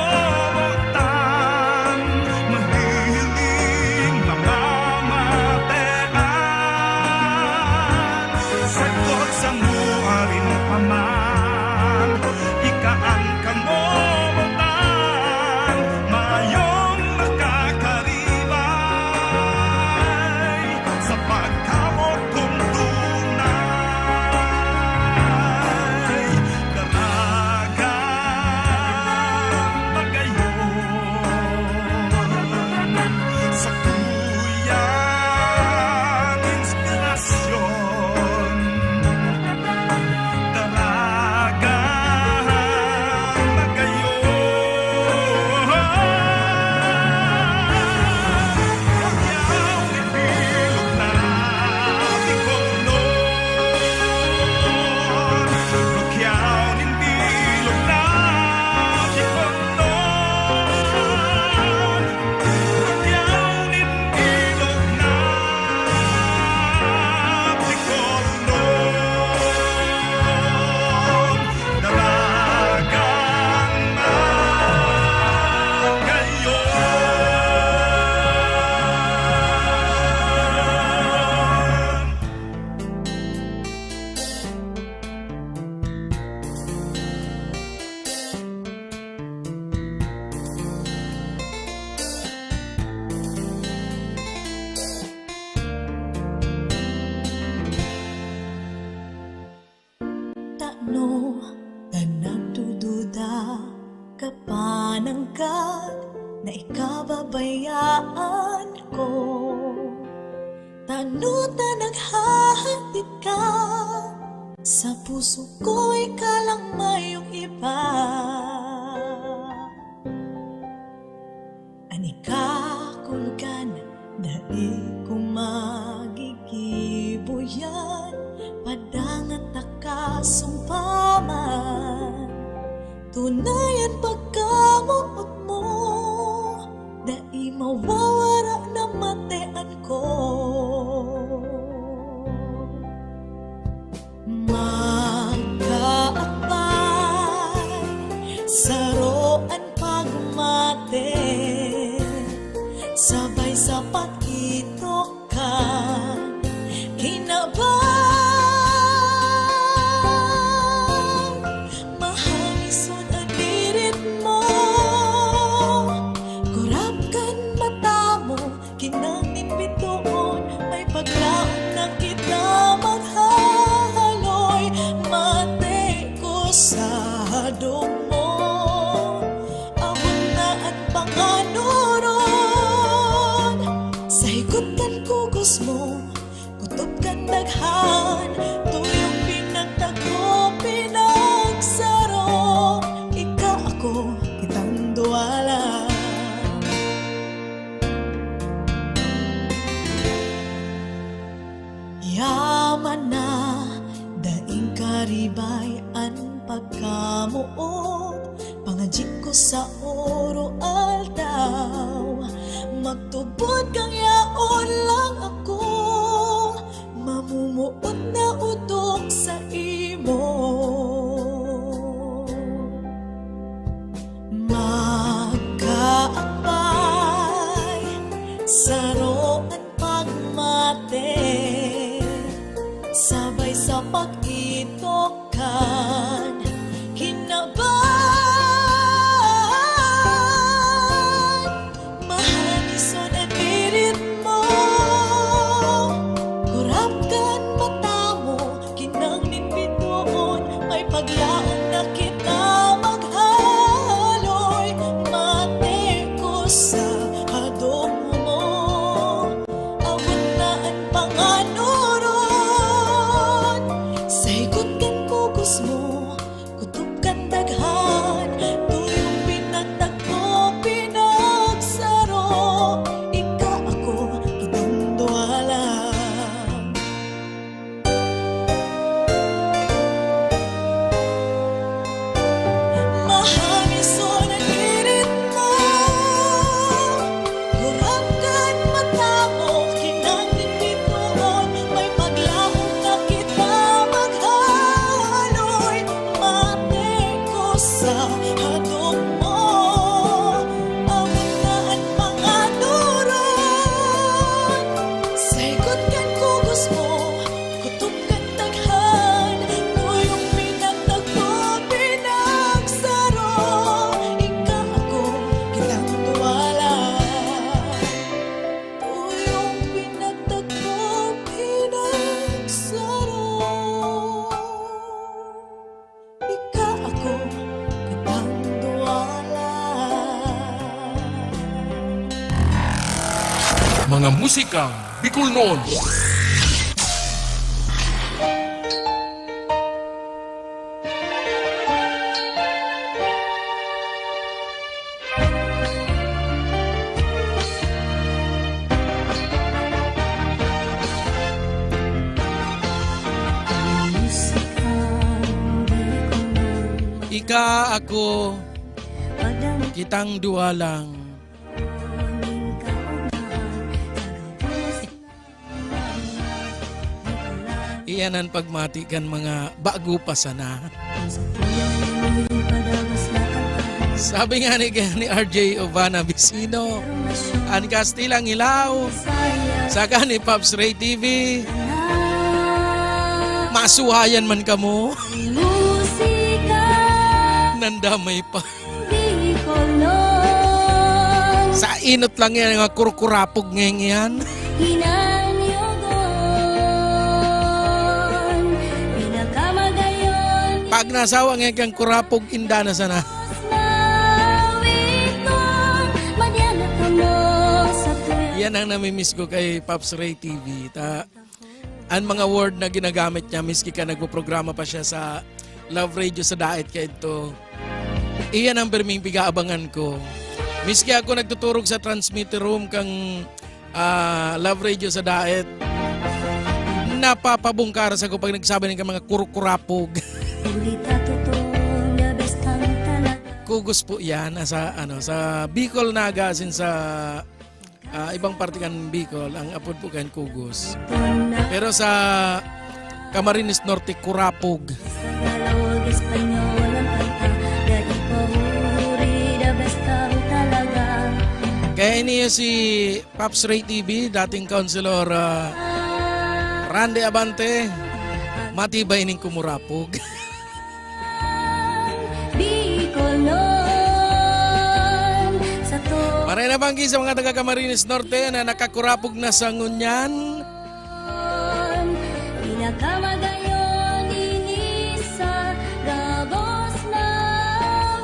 Takno na nagdududa ka pa ng God na ikababayaan ko. Tano ta naghahatid ka, sa puso ko'y kalang mayong iba. Anika kung kan dai ko magigibuyan, padangat takasumpaman, tunayan pagkamuot mo, dai mawawara na matean ko. Magkaakbay, saroan pagmate mate sabay sa pag-itok ka kinabang mahalison ang dirit mo kurap kan mata mo kinangin bitoon may paglaon na kita maghahaloy mate ko sa hadong mo abot na at panganuron sa hikot kan kugos mo kutob kan daghan tuyong pinagtagpo pinagsaro ika ako kitang duwala yaman na daing karibay an pagkamuot pangajik ko sa oro altaw magtubod kang yaon lang ako mamumuot na utok sa imo magkaakbay saroan pagmate sabay sa pag-itokan kinaban mahalison ang dirit mo kurap kan mata mo kinangnin bitoon may paglaon na kita maghaloy mate ko sa hadong mo abot na ang panganuron sa hikot kan kugos mo kutob kan daghan tuyong pinagtagpo pinagsaro ika ako kitang duwala mahalison ang dirit mo kurap kan mata mo kinangin bitoon may paglaon na kita maghaloy mate ko sa hadong mo abot na ang panganuron sa hikot kan kugos mo kutob kan daghan tuyong pinagtagpo pinagsaro ika ako kitang duwala tuyong pinagtagpo pinagsaro ika ako kitang duwala Mga musikang Bicol noon. Ika ako kitang duwalang iyan ang pagmatikan mga bago pa sana. Sabi nga ni RJ Ovana Vicino, ang Kastilang Ilaw, saka ni Pops Ray TV, masuhayan man kamo, nandamay pa. Sa inot lang yan, mga kurkurapog ngayong yan. Pag nasawa ngayon kang kurapog, indana sana. Yan ang namimiss ko kay Pops Ray TV. Ang mga word na ginagamit niya, miski ka nagpo-programa pa siya sa Love Radio sa Daet kaya ito. Iyan ang perming pigaabangan ko. Miski ako nagtuturog sa transmitter room kang Love Radio sa Daet, napapabungkaras ako pag nagsabi ng mga kurkurapog. Kugos po yan sa Bicol Nagasin sa ibang parte kan Bicol ang apod po kan Kugos. Pero sa Camarines Norte kurapog. Espanyol ang kanta, dari pahuri da bestang talaga. Kaya ini si Pops Ray TV, dating Councilor Randy Abante, matibay ning kumurapog. Bicolon sa to. Maray na banggi sa mga taga Camarines Norte na nakakurapog na sa ngunyan. Pinakamagayon inisa gabos na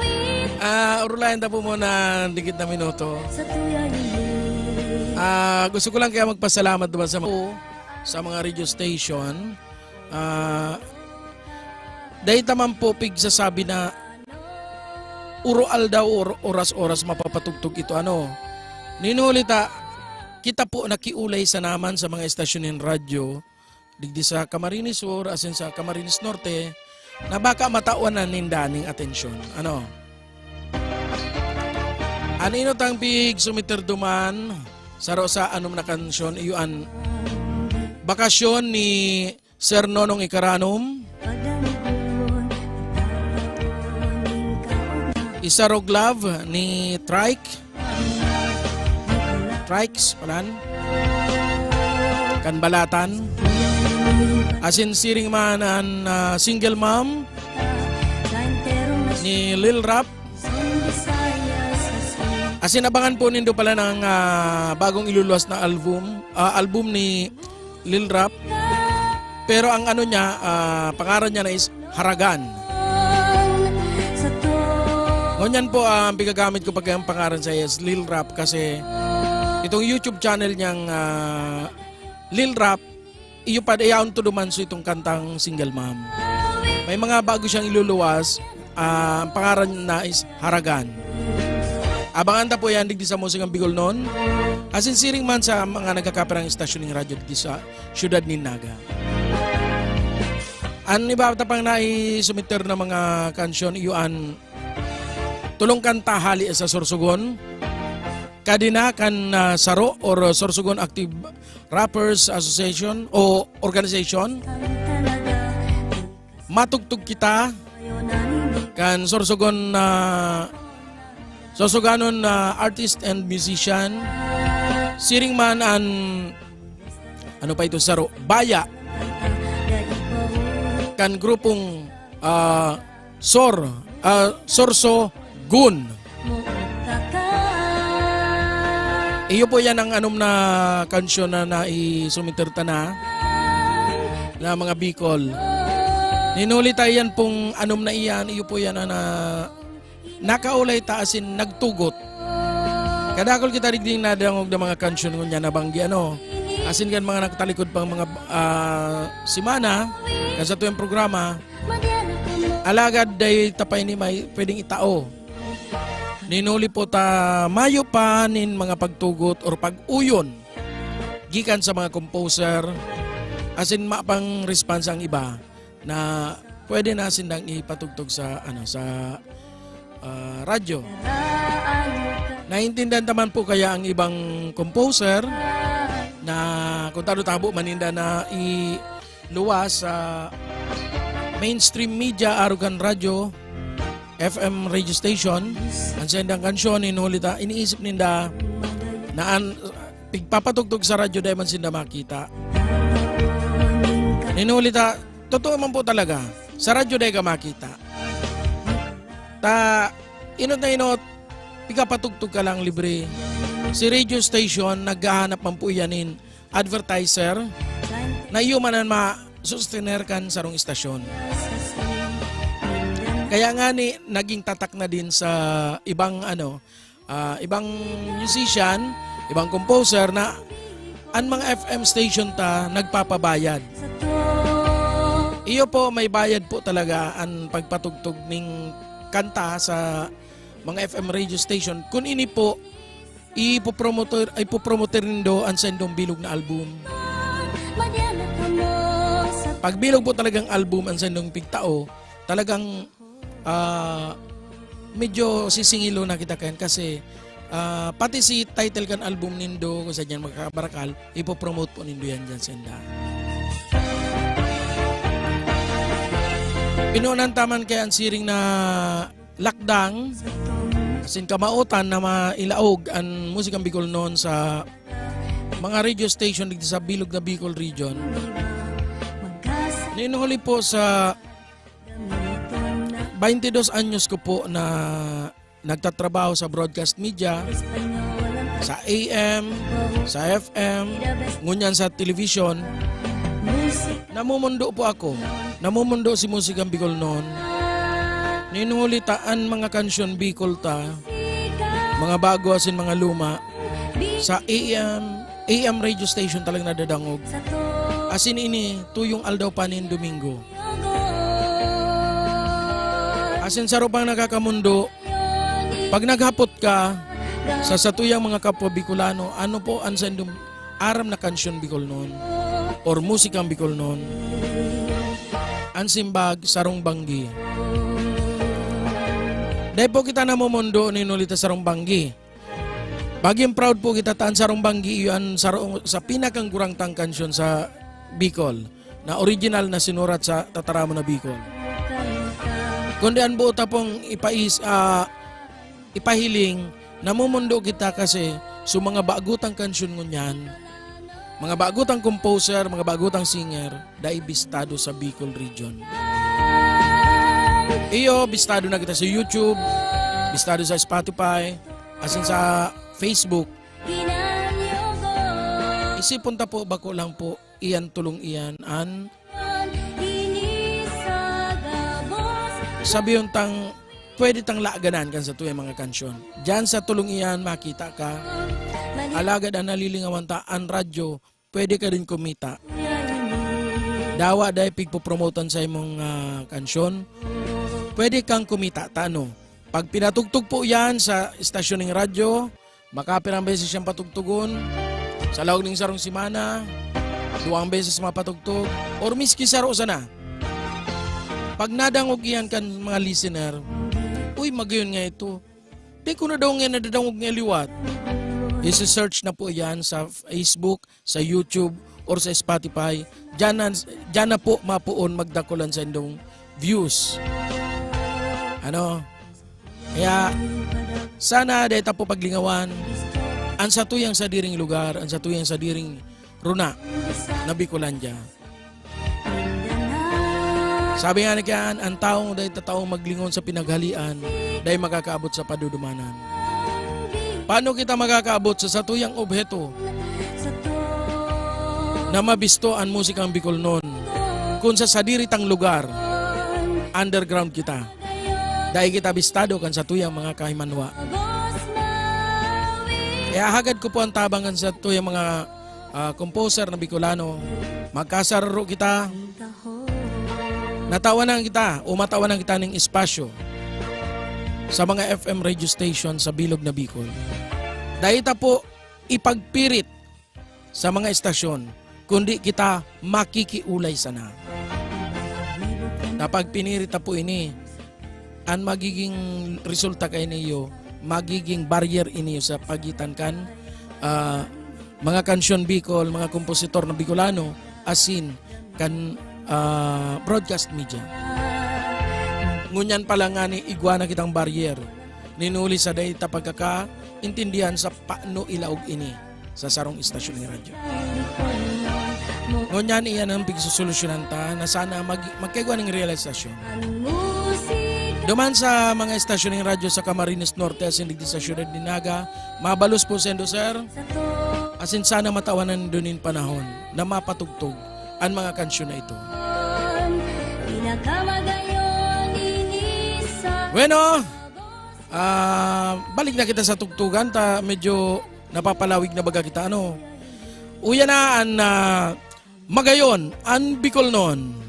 wit Urulayan na po muna dikit na minuto. sa tuyayin. Gusto ko lang kaya magpasalamat naman sa mga radio station. Dahil taman po pigsasabi na urual daw oras-oras mapapatugtog ito. Ninulita, kita po nakiulay sa naman sa mga estasyon ng radyo digdi sa Camarines Sur asin sa Camarines Norte na baka matawan na nindaning atensyon. Anino tang pig sumiter duman saro sa anom na kansyon iyuan bakasyon ni Sir Nonong Icaranom, Isarog Love ni Trikes palan Kanbalatan, asin siring man an single mom ni Lil Rap. Asin abangan po nindo pala ng bagong iluluwas na album ni Lil Rap. Pero ang niya, pangalan niya na is Haragan. Ngunyan po ang pigagamit ko pag ang pangalan sa is Lil Rap kasi itong YouTube channel niyang Lil Rap, iyo pa dayaon to duman so itong kantang Single Mom. May mga bago siyang iluluwas, ang pangalan na is Haragan. Abangan ta po yan digdi sa musikang Bicol noon. Asin siring man sa mga nagkakaperang istasyon ng radyo digdi sa siyudad ni Naga. Iba tapang naisumiter na mga kansyon iyuan tulong kanta hali sa Sorsogon. Kadina kan saro or Sorsogon Active Rappers Association o Organization. Matugtog kita kan Sorsogon Sorsoganon artist and musician. Siring man an pa ito saro Baya kan grupong Sorso Gun. Iyo po yan ang na kansyon na naisumiterta na mga Bicol. Ninuli tayo yan pong na iyan, iyo po yan na nakaulay taasin nagtugot. Kadakol kita rigding nadangog na mga kansyon ngunya na banggi asin kan mga nagtalikod pang mga simana kan sa tuyang programa alagad day tapay ni may pwedeng itao. Ninuli po ta mayo pa nin mga pagtugot or pag-uyon gikan sa mga composer asin mapang response ang iba na pwede na sindang ipatugtog sa radyo. Naintindihan naman po kaya ang ibang composer na kung tabo maninda na iluwas sa mainstream media arugan radyo FM radio station ang sendang kansyon inulita iniisip ninda na pigpapatugtog sa radyo dahil man sinda makita. Inulita totoo man po talaga sa radyo dahil ka makita. Inot na inot pigpapatugtog ka lang libre. Si radio station naghahanap man po yanin advertiser na iyo manan ma-sustainer kan sarong istasyon. Kaya nga naging tatak na din sa ibang ibang musician, ibang composer na ang mga FM station nagpapabayad. Iyo po may bayad po talaga ang pagpatugtog ng kanta sa mga FM radio station. Kung ini po ipopromoter nindo ang sendong bilog na album. Pag bilog po talagang album ang sendong pigtao, talagang medyo sisingilo na kita kayan kasi pati si title kan album nindo kung sa dyan magkakabarakal ipopromote po nindo yan dyan senda. Pinunan taman kaya ang siring na lakdang Asin kamautan na mailaog ang musikang Bicol noon sa mga radio station dito sa Bilog na Bicol region. Ninuhuli po sa 22 anyos ko po na nagtatrabaho sa broadcast media, sa AM, sa FM, ngunyan sa television. Namumundo po ako. Namumundo si musikang Bicol noon. Ninuhulitaan mga kansyon Bicol ta, mga bago asin mga luma, sa AM radio station talagang nadadangog. Asin ini, tuyong aldaw panin Domingo. Asin sa rupang nakakamundo, pag naghapot ka sa satuyang mga kapwa Bicolano, ano po ang sandong aram na kansyon Bicol noon or musikang Bicol noon? Ang simbag, sarong banggi. Dahil po kita namumundo ninulita sarong banggi. Baging proud po kita taan sarong banggi yun sa pinakang gurang tang kansyon sa Bicol na original na sinurat sa tataramo na Bicol. Kundi ang buo tapong ipahiling, namumundo kita kasi sa mga bagutang kansyon ngunyan, mga bagutang composer, mga bagutang singer, dahil bistado sa Bicol region. Iyo, bistado na kita sa YouTube, bistado sa Spotify, asin sa Facebook. Isipon ta po, bako lang po, iyan tulong iyan, sabi yung tang, pwede tang laganan kan sa tuyang mga kansyon. Diyan sa tulong iyan, makita ka, alagad ang nalilingawan ta, ang radyo, pwede ka rin kumita. Dawa dahil pigpopromotan sa imong kansyon, pwede kang kumita. Tano, pag pinatugtog po yan sa istasyon ng radyo, makapirang beses siyang patugtugon, sa lawag ng sarong simana, 2 beses mapatugtog, or miski saro sana. Pag nadangog yan kan mga listener, uy, magayon nga ito. Di ko na daw nga nadadangog nga liwat. Isi-search na po yan sa Facebook, sa YouTube, or sa Spotify. Diyan na po mapuon magdakulan sa indong views. Ano? Kaya, sana dahil po paglingawan, ang satuyang sa diring lugar, ang satuyang sa diring runa na Bicolandia. Sabi nga niyan, ang taong dahil tataong maglingon sa pinaghalian, dahil makakaabot sa padudumanan. Paano kita makakaabot sa satuyang obheto na mabisto ang musikang Bicol noon kung sa sadiritang lugar, underground kita. Dahil kita bistado kan sa tuyang mga kahimanwa. Kaya hagad ko po ang tabangan sa tuyang mga composer na Bicolano. Magkasararo kita. Natawanan kita o matawanan kita ng espasyo sa mga FM radio station sa Bilog na Bicol. Dahil ta po ipagpirit sa mga estasyon kundi kita makikiulay sana. Napag pinirita po ini, ang magiging resulta kay niyo, magiging barrier iniyo sa pagitan kan mga kansyon Bicol, mga kompositor na Bicolano, asin kan broadcast media. Ngunyan pala nga ni igwana kitang barrier. Ninuli sa dayta pagkakaintindihan sa paano ilaog ini sa sarong istasyon ng radyo. Ngunyan iyan ang pigsusolusyonan ta na sana magkagawa ng realisasyon. Duman sa mga istasyon ng radyo sa Camarines Norte asin digdi sa siyudad ni Naga, mabalos po sendo sir, asin sana matawanan dunin panahon na mapatugtog ang mga kansyon na ito. Bueno, balik na kita sa tugtugan, medyo napapalawig na baga kita, ano. Uya na ang magayon, ang Bicol noon.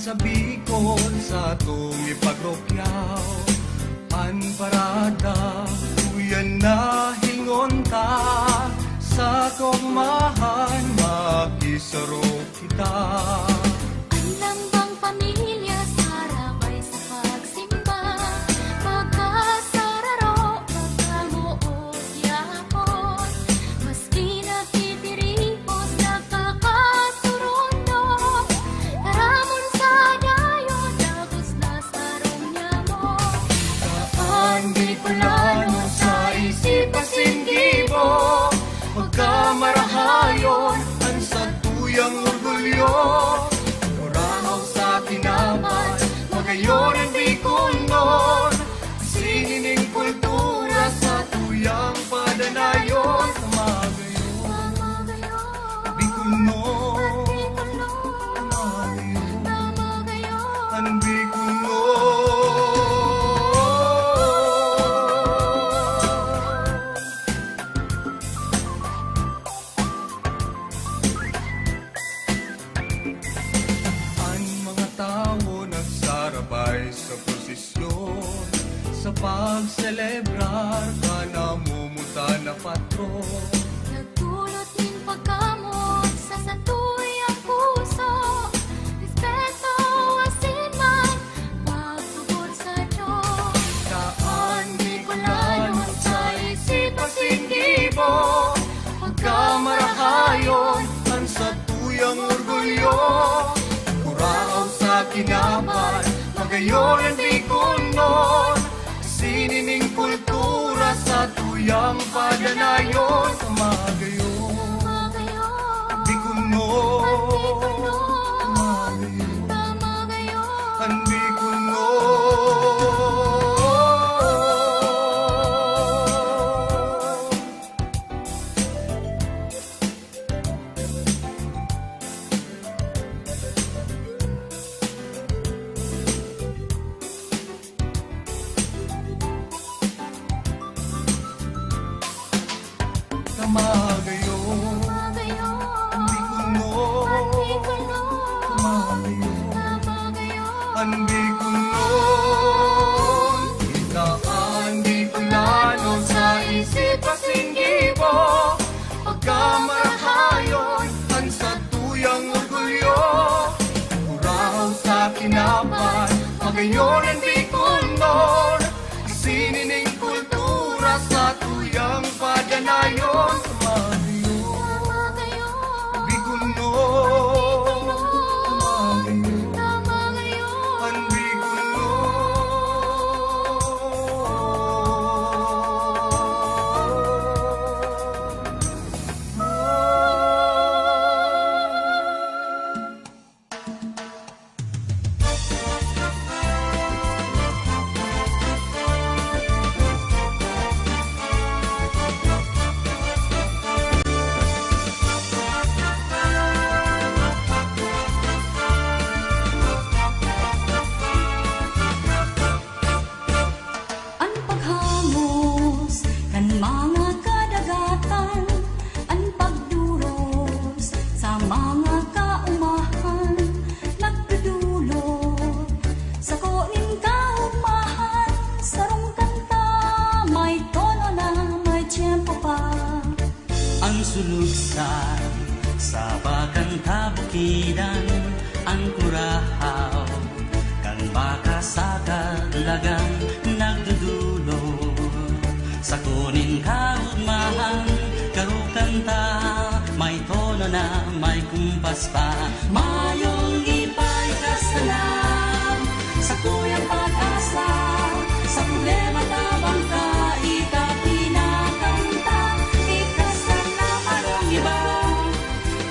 Sa Bicol, sa atong ipagrokyaw, ang parada, uyan na hingon ta, sa kong mahan, makisarok kita. Ang lambang pamilya sarabay sa pagsimba, magkasararo, magkamuot yapon, maski nakitiripos, nakakasurundo, taramon sa dayon, tapos nasarong niya mo. Saan Bicolano sa isip pasinggibo, magkamarahayon, ang sa tuyang orgulyo. Murahaw sa tinaman, magayon ang Bicolnon, sinining kultura sa tuyang padanayon. Sa magayon, Bicolnon, ang Bicolnon. Ang mga tao nagsarabay sa prosesyon, sa pagselebrar ka namumuta na patron. Nagdulot ng pagkamot sa satuyang puso, respeto, asinman, pagtubod sa Diyos. Saan Bicolano sa isip pasinggibo, magkamarahayon, ang sa tuyang orgulyo. Murahaw sa kinaban, magayon ang Bicolnon, sinining kultura sa tuyang padanayon. Sa magayon, Bicolnon, ang Bicolnon. Sa magayon, ang Bicolnon, ang Bicolnon. Itaan Bicolano sa isip pasinggibo, pagkamarahayon, ang sa tuyang orgulyo. Murahaw sa kinaban, magayon ang Bicolnon, sinining kultura sa tuyang padanayon. Sa magayon, Bicolnon, ang Ang paghamos kan mga kadagatan, ang pagduros sa mga kaumahan, nagdudulot sa kuning kaumahan, sarong kanta, may tono na may tiyempo pa. Ang suluksan sa pagkanta bukidan, ang kurahaw kan baka sa kalagang nagdudulot sa kuning kaugmahan, karukanta may tono na may kumpas pa. Mayong ipay kasalam sa kuyang pag-asa, sa problema tabang ka ikapinakanta, ikasalam iba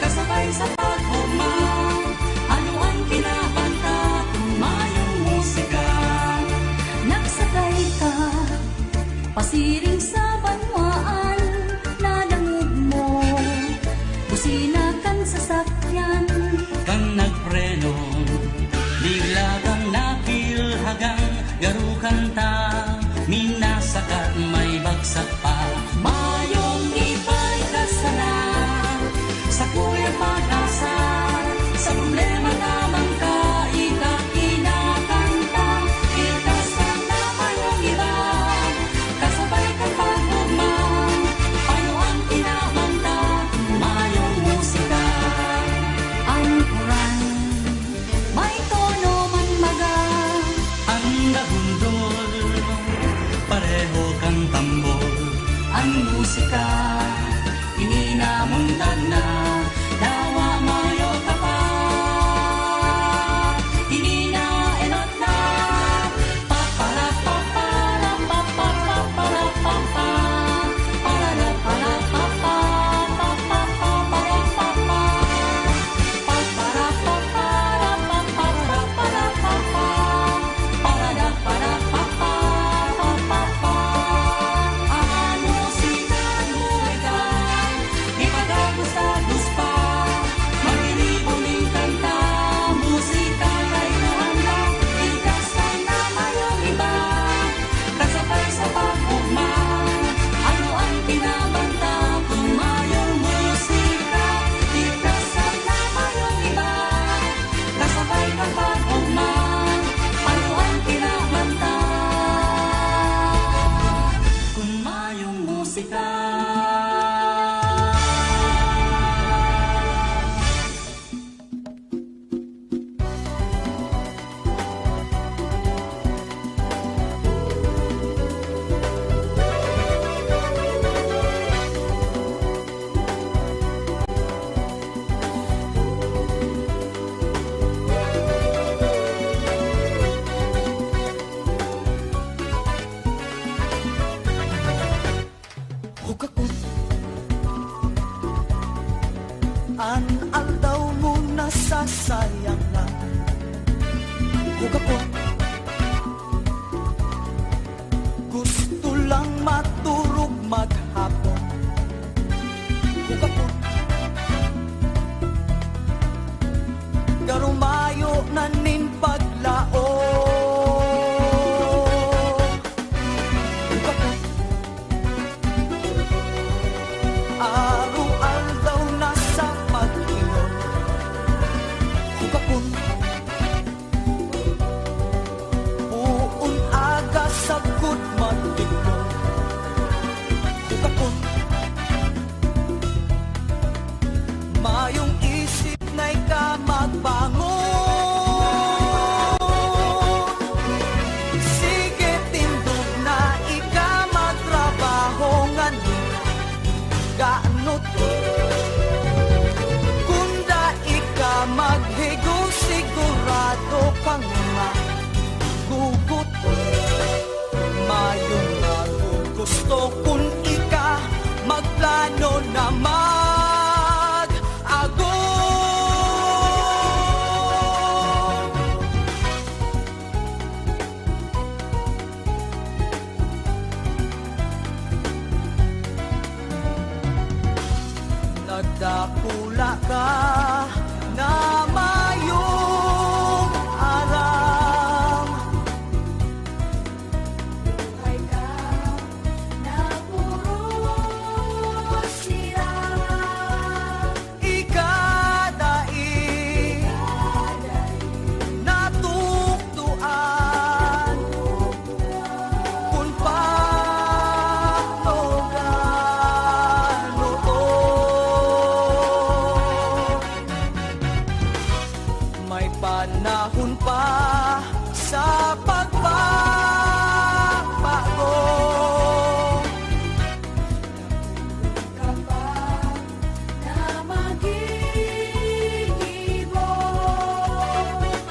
kasabay sa pagpugma. Ano ang kinabanta kung mayong musika? Nagsakay ka, pasiring sa banwaan, nadangog mo, busina kan sasakyan, Kan nag Hugakon gusto lang maturog maghapon. Hugakon karumayo na nin paglao. Hugakon arual daw na sa pag-ingon. Hugakon buon aga sa good magtignon. Hugakon mayong isip na ika magbangon. Sige tindog na ika magtrabaho ngayon. Gaanot kunda ika maghigong sigurado kang magugot. Mayong gusto kung ika magplano na nagdakula ka na mayong aram. Buhay ka na puro sira. Ikadai natuktuan kung patogan may panahon pa sa pagbabago. Kapag na mag-iibo,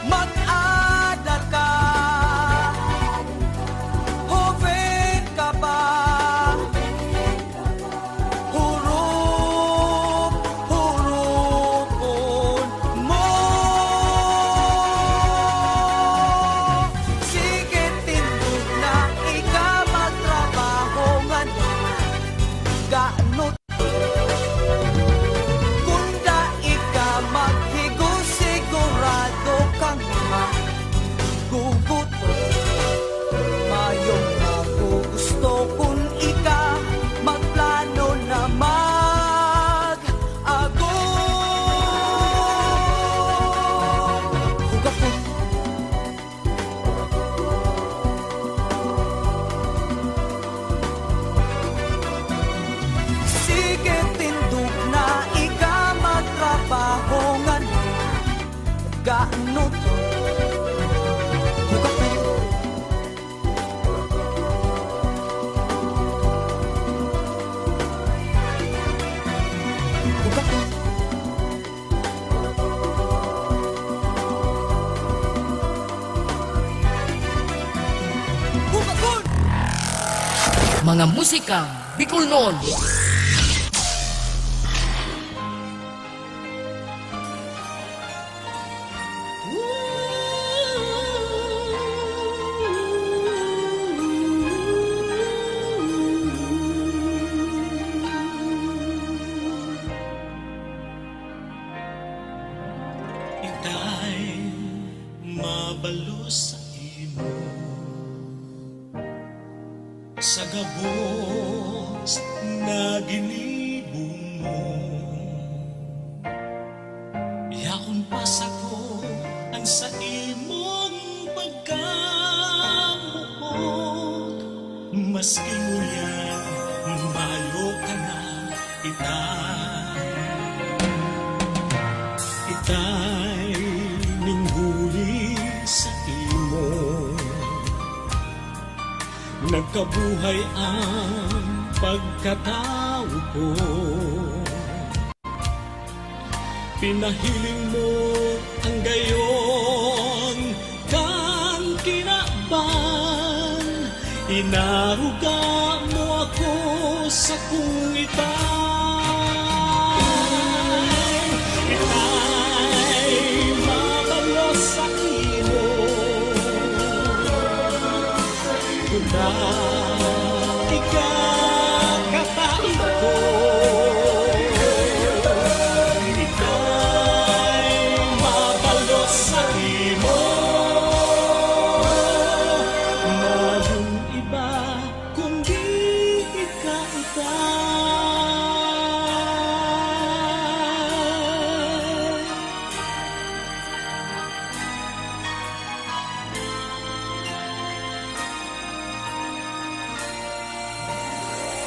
mag-adal ka, hoven ka pa, hurupon mo. Sige tindog na ika magtrabaho ngayon. Gaanot kunda ika maghigo sigurado kang magugot. Mayong magugusto kung ika magplano na mag-agon. Hugakon sige tindog na ika magtrabaho ngayon. Gaanot hugakon hugakon hugakon. Mga musika Bicol noon. Ita'y mabalo sa imo sa gabos na ginibong mo. Yakon pasako ang sa imong pagkamuot. Maski nguyan mayo ka na ita'y ninghuli sa imo. Nagkabuhay ang pagkatao ko. Pinahiling mo ang gayon kan kinaban. Inaruga mo ako sa kung ita'y mabalo sa imo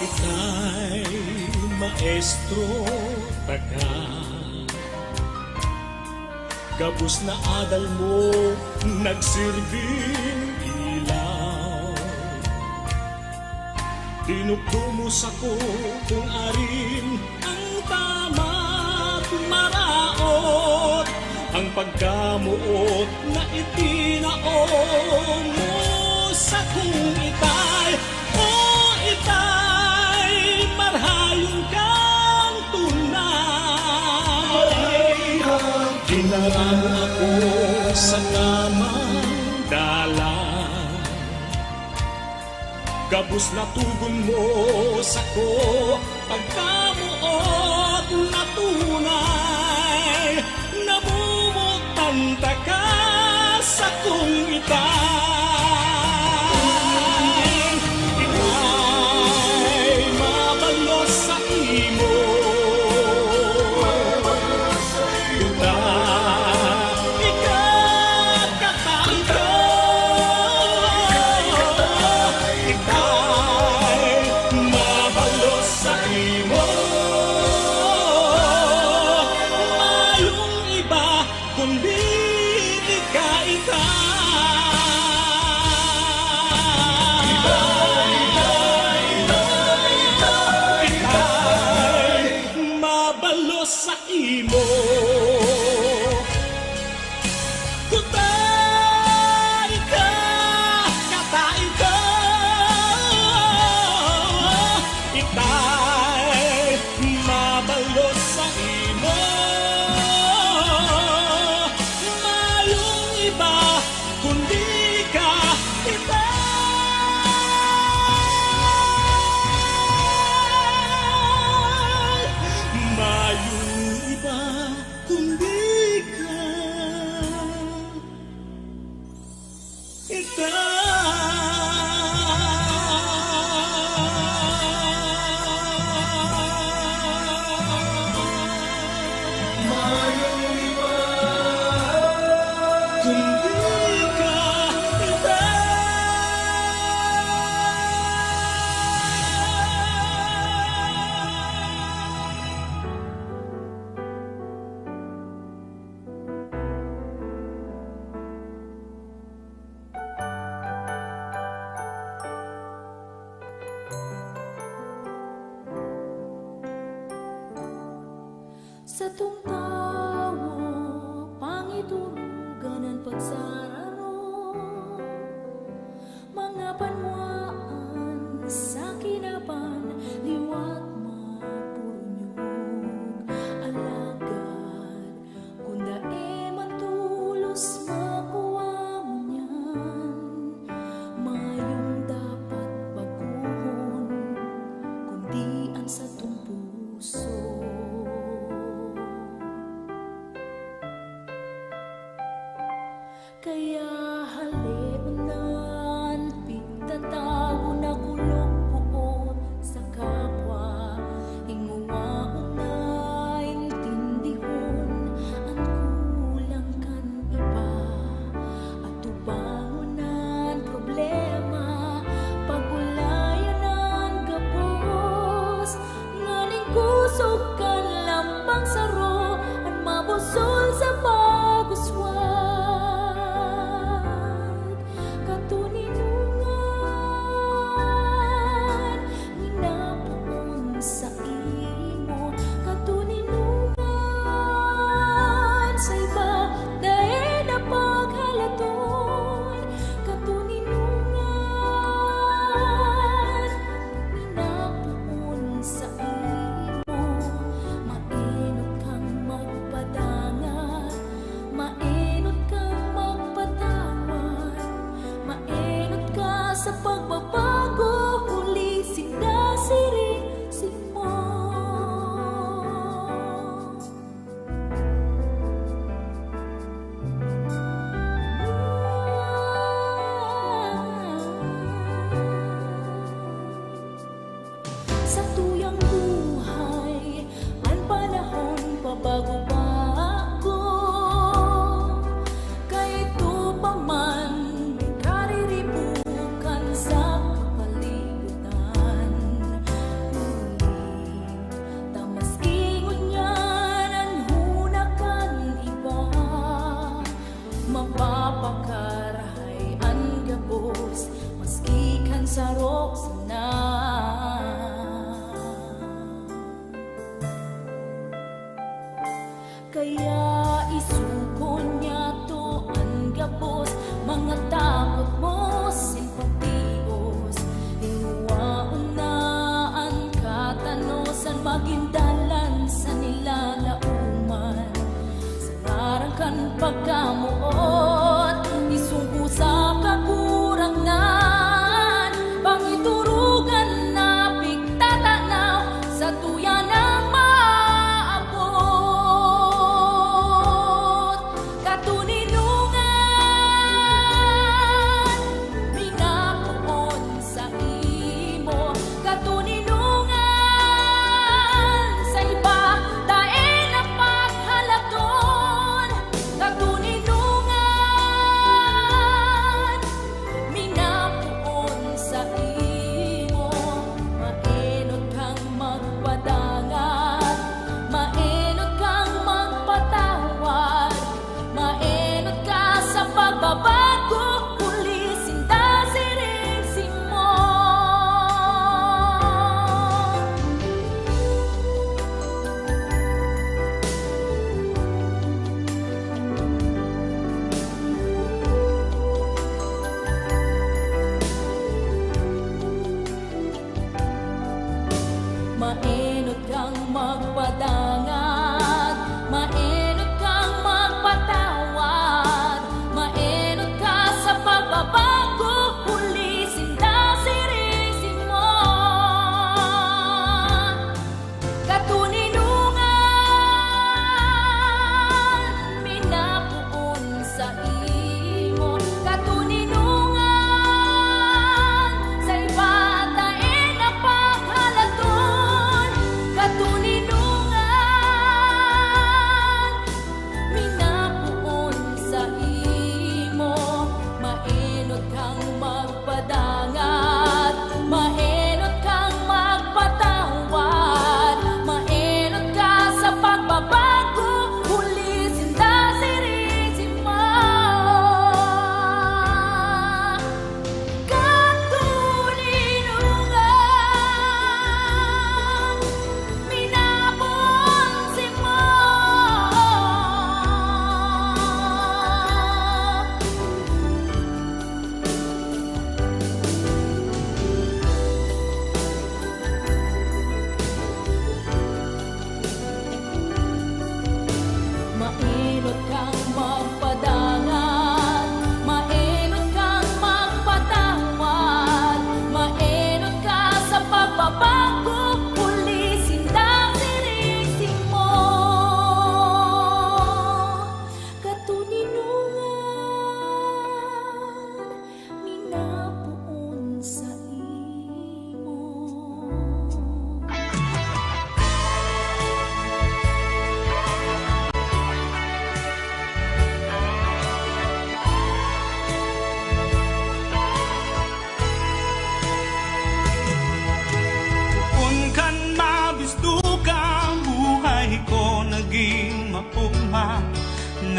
Ika'y maestro taga gabos na adal mo nagsilbing ilaw. Tinukdo sa ko kung arin ang tama't maraot, ang pagkamuot na itinaon mo sa kung itay. O itay, marhayon kang tunay. Kinaramo ako sa namang dalan, gabos na tugon mo sa ko pagkamuot na tunay. Namumutanta ka sa kung itay. Ika'y mabalos sa imo. Sa imo kutay ka, katay ka. Itay mabalos sa imo. Mayong iba kundi ka. Sa tungtawo, pangiturugan ang pagsararo, mga panwaan sa kinapan, liwat mapurunyog, alagad, kunda mantulos makuha mo niyan, mayong dapat baguhon, kundi ang sa tung puso. Kaya halimunan, pigtatago na kulog buot sa kapwa, hinguwaon na intindihon, ang kulang kan iba, at tubangunan problema, pagulayan ang gapos, nganing kusog kan lampang saro, at mabusol sa paguswan. Katuninungan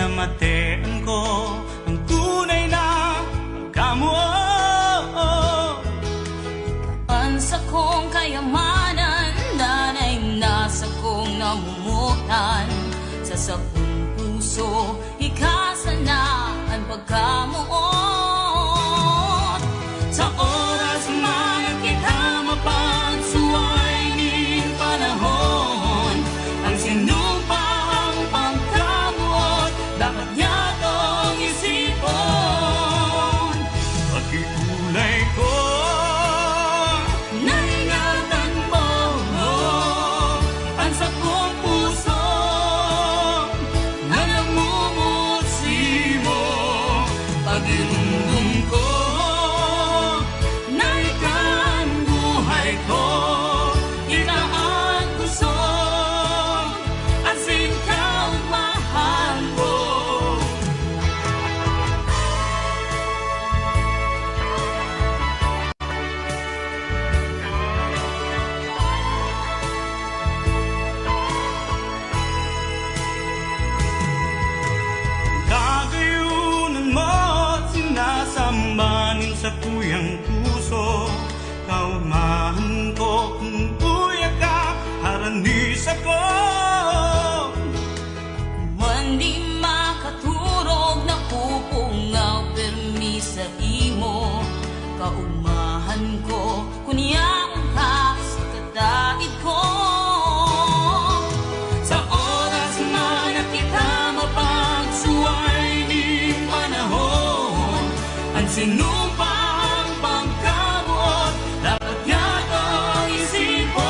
namatean ko ang tunay na pagkamuo. Pansa kong kayamanan, danay nasa kong namumutan. Sa sabong puso, ikasanaan pagkamuot. Sa oras man kita mapagsuway ning panahon, ang sinumpang pagkamuot dapat niya tong isipon. Pag-iulay ko, naingatan mo ang sa kong puso na namumutsi mo. Pag-irundong ko na ikaw ang buhay ko, ikaw ang gusto, asin ka ang mahal ko. kakayunan mo at sinasambanin sa tuyang puso. Kaumahan ko kung buya ka, haranis ako. Mandi makaturog na pupungaw permi sa imo. Kaumahan ko kunyang ka sa kadaid ko. Sa oras man na kita mapagsuway ning panahon, ang sinumpang pagkabuot dapat niya tong isipon.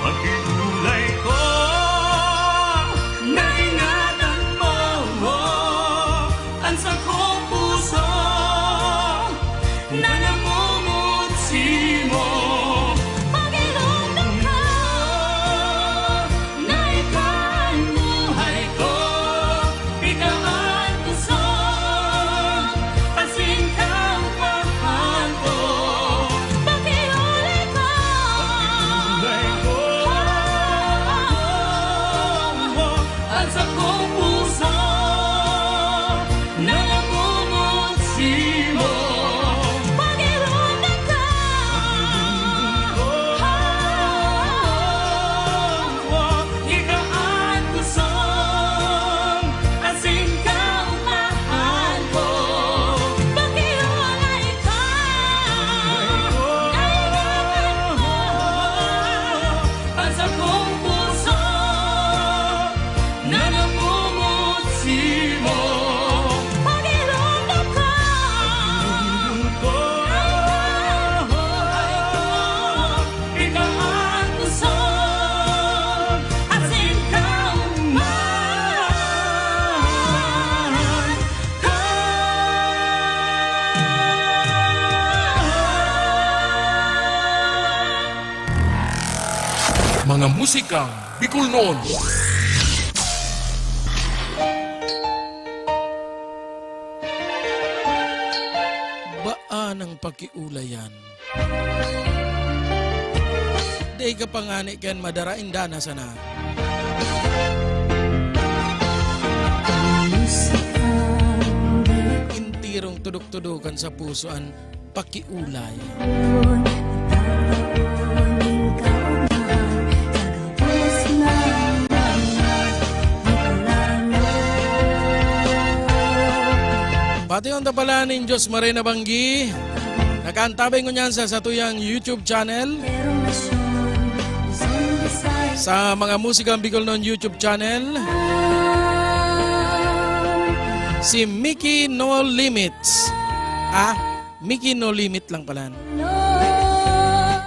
Pag-iulay ko, naingatan mo ang sa kong puso na namumutsi mo. Pag-irundong ka na ikaw ang buhay ko, ikaw ang gusto, asin ka ang mahal ko. Pag-iulay ko, ang sa kong puso na namumutsi mo. Pag-irundong ka, ikaw ang gusto, asin ka ang mahal ko. Pag-iulay ka, naingatan mo ang sa kong puso na namumutsi mo. Pag-irundong ka, ikaw ang gusto, asin ka ang mahal ko. Mga musikang Bicol noon. Baan ang pakiulayan? Di ka pangani ken madarain dana sana. Intirong tudok-tudukan sa pusoan pakiulay. Pati yung tapalanin Diyos Marina Banggi, nakaantabay ko niyan sa tuyang YouTube channel. Sa mga musikang Bicol noon YouTube channel. Si Mickey No Limits. Mickey No Limit lang pala.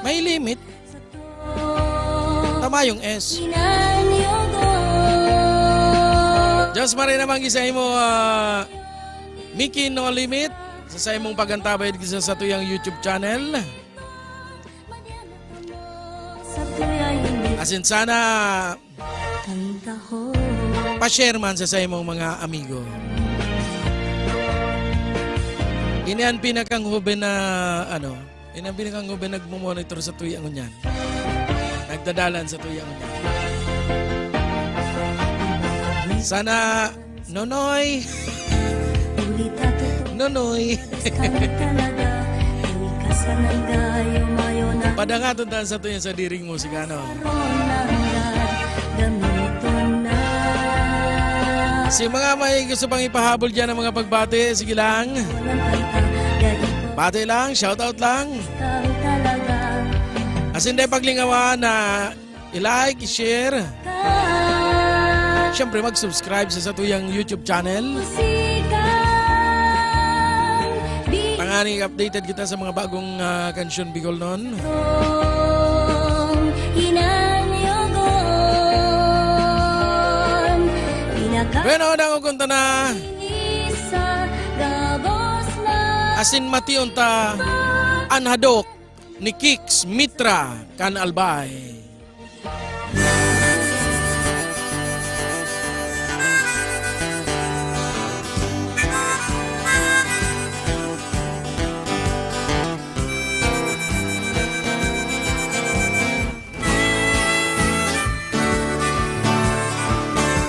May limit. Tama yung S. Diyos Marina Banggi sa imo, Mickey No Limit, sa imong pagantabay sa tuyang YouTube channel. Asin sana pa-share man sa imong mga amigo. Ini ang pinakang hube na ini ang pinakang hube nagmo-monitor sa tuyang niyan. Nagdadalan sa tuyang niyan. Sana, Nonoy. Nonoy. Padangaton tayo sa tuyan sa diring musikano. Si mga may gusto pang ipahabol dyan ng mga pagbate, sige lang. Bate lang, shoutout lang. As hindi paglingawan na i-like, i-share. Siyempre mag-subscribe sa tuyang YouTube channel. Tanganing updated kita sa mga bagong kansyon Bicol noon. Bueno, nakukunta na. Asin mation ta anhadok ni Kix Mitra kan Albay.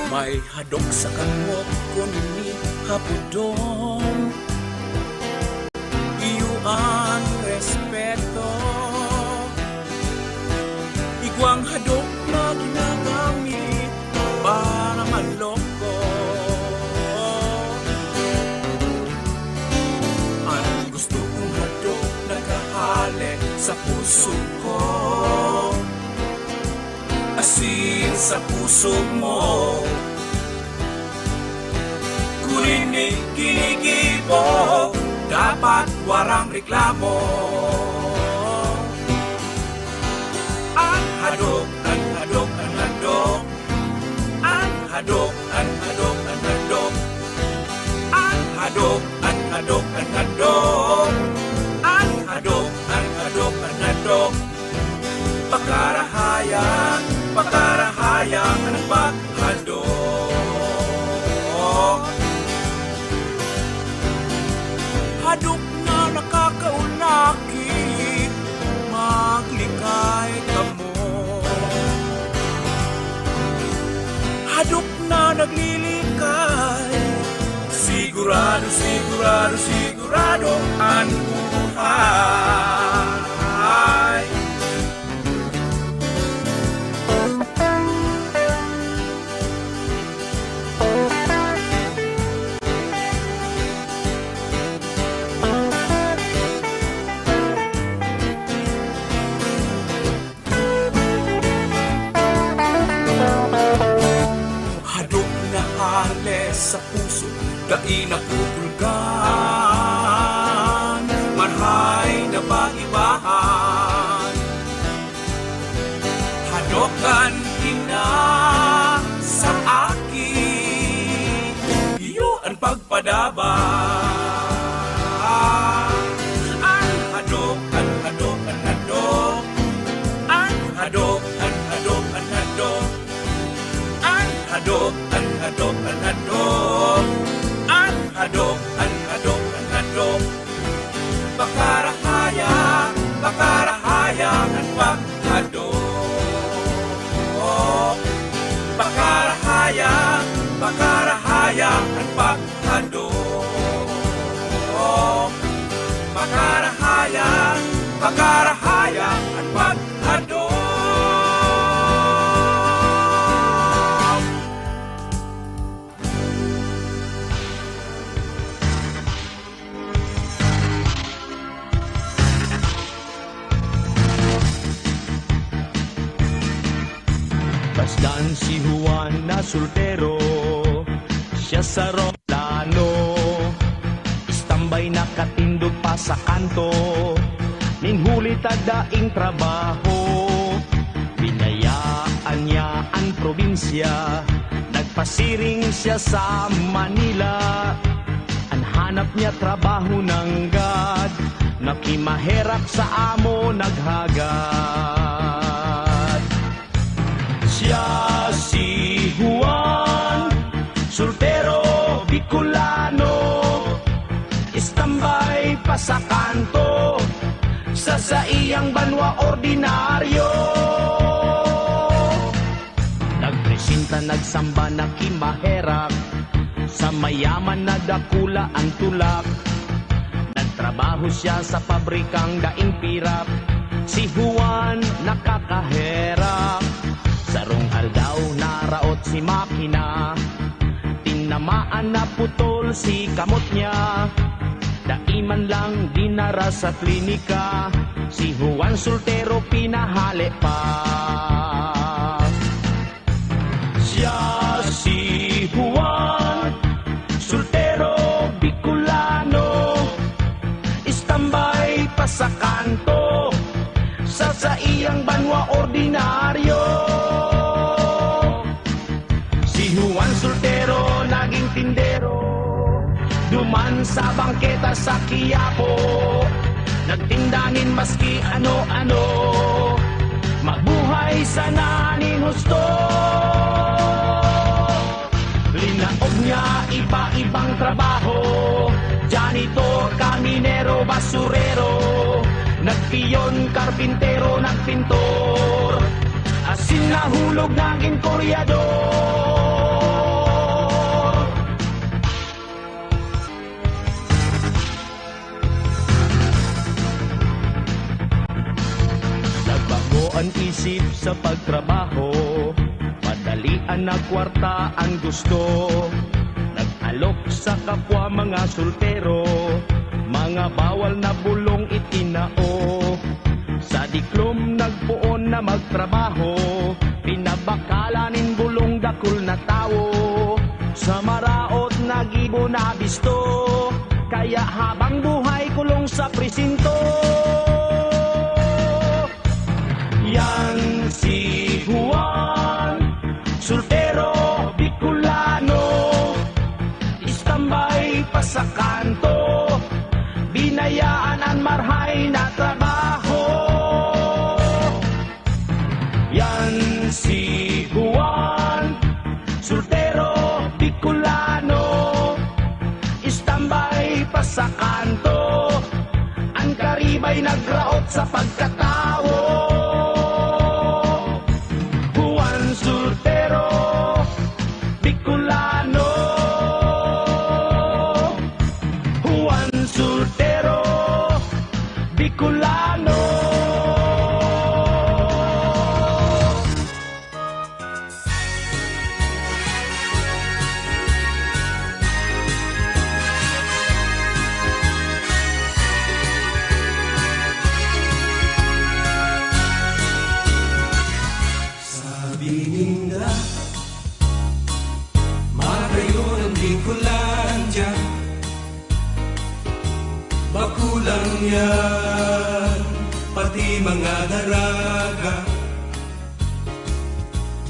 May hadok sa kanwok ko ni hapudon, iyuan respeto, igwang hadok na ginagamit para manloko. Ang gusto kong hadok nakahali sa puso ko, asin sa puso mo. Kinikibo, dapat warang reklamo. Ang hadok, ang hadok, ang hadok. Ang hadok, ang hadok, ang hadok. Ang hadok, ang hadok, ang hadok. Ang hadok, ang hadok, ang hadok. Pakarahayang, pakarahayang ang paghadok. Hadok na nakakaunaki, maglikay ka mo. Hadok na naglilikay, sigurado, sigurado, sigurado ang buhay. Sa puso, dai napupulgan, marhay na pag-ibahan. Hadokan ina sa akin, iyo ang pagpadaban. Ang hadok, ang hadok, ang hadok. Ang hadok, ang hadok, ang hadok. Ang hadok, ang hadok, ang hadok. Ang hadok, ang hadok, ang hadok. Pakarahaya, pakarahaya ang paghadok. Pakarahaya, pakarahaya ang paghadok. Pakarahaya, pakarahaya ang paghadok. Basdan si Juan na soltero, siya sa roplano, istambay nakatindog pa sa kanto, minhuli tadaing trabaho. Binayaan niya ang probinsya, nagpasiring siya sa Manila. Ang hanap niya trabaho ng God, nakimaherap sa amo naghagad. Siya si Juan, soltero Bicolano, istambay pa sa kanto, sa iyang banwa ordinaryo. Nagpresenta sa nagsamba na kimaherak, sa mayaman na dakula ang tulak. Nagtrabaho siya sa pabrikang daing pirap, si Juan nakakaherak. Sarong aldaw naraot si makina, tinamaan na putol si kamot niya. Daiman lang dinara sa klinika, si Juan soltero pinahali pa. Siya si Juan, soltero Bicolano, istambay pa sa kanto, sa iyang banwa ordinaryo. Si Juan soltero naging tindero, duman sa bangketa sa Quiapo, nagtindangin maski ano-ano, mabuhay sana nin husto. Linaog niya iba-ibang trabaho, janitor, kaminero, basurero, nagpiyon, karpintero, nagpintor, asin nahulog naging koryador. Nagbago ang isip sa pagtrabaho, madalian na kwarta ang gusto. Nag-alok sa kapwa mga soltero, mga bawal na bulong itinao. Sa diklom nagpuon na magtrabaho, pinabakalanin bulong dakul na tao. Sa maraot nagibo na bisto, kaya habang buhay kulong sa presinto. Yan si Juan, soltero Bicolano, istambay pa sa kanto, binayaan ang marhay na trabaho. Yan si Juan, soltero Bicolano, istambay pa sa kanto, ang karibay nagraot sa pagkatao. Juan soltero Bicolano, Juan soltero Bicolano. Sabi ninda, makayo ng Bicolandia, bakulang yan, pati mga daraga,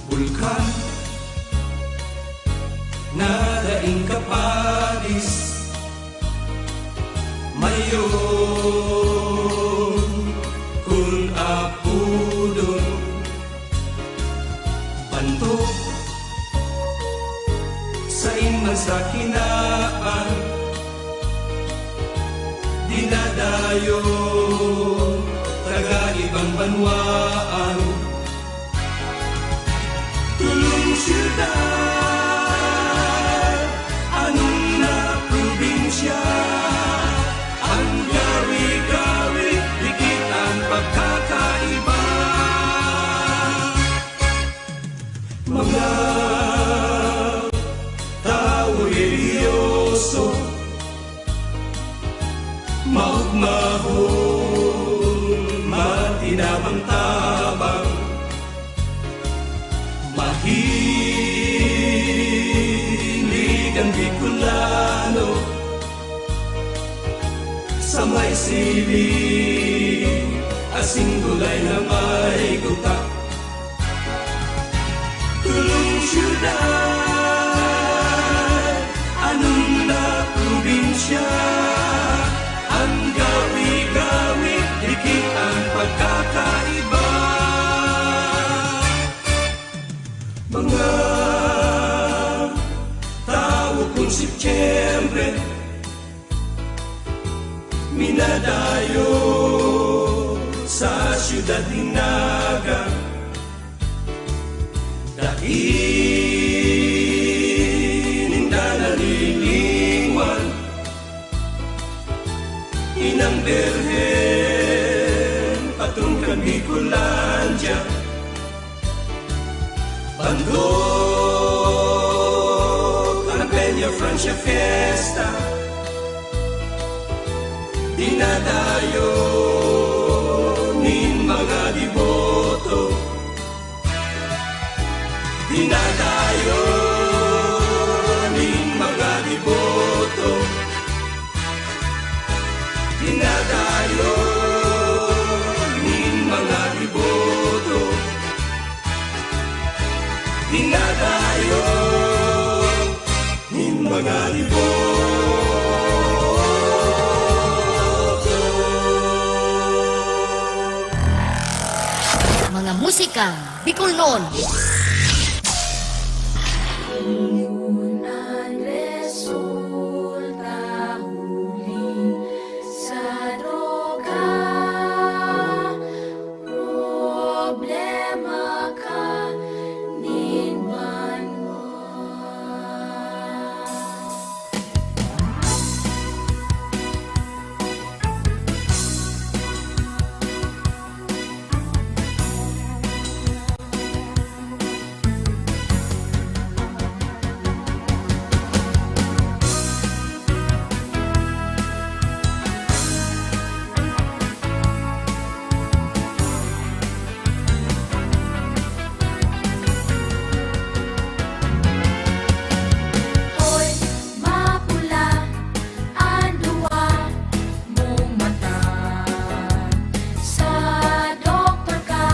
bulkan, nadaing kapadis, mayon, kun apudon, banto, sa iman sa kinaan, dinadayo, taga ibang banwaan, tulong siyudad, anong na probinsya, ang gawi-gawi, dikit ang pagkakaiba. Mga tao religyoso, maugmahon, matinabang-tabang, mahilig ang Bicolano, sa may sili, asing gulay na may gutak. Tulong siyudad, anong na probinsya, ang gawi-gawi, dikit ang pagkakaiba. Mga tao kung Setyembre, minadayo sa siyudad Dinaga, dahil Inang Birhen, patungkan Bicolandia, Bandok, ang Peña Francia Fiesta, dinadayo nin mga diboto, dinadayo nin mga diboto, dinadayo nin mga diboto, dinadayo nin mga diboto. Mga musika Bicol noon. Ang resulta huli sa droga, problema ka nin banwa. Hoy, mapula ang duwa mong mata. Sa doktor ka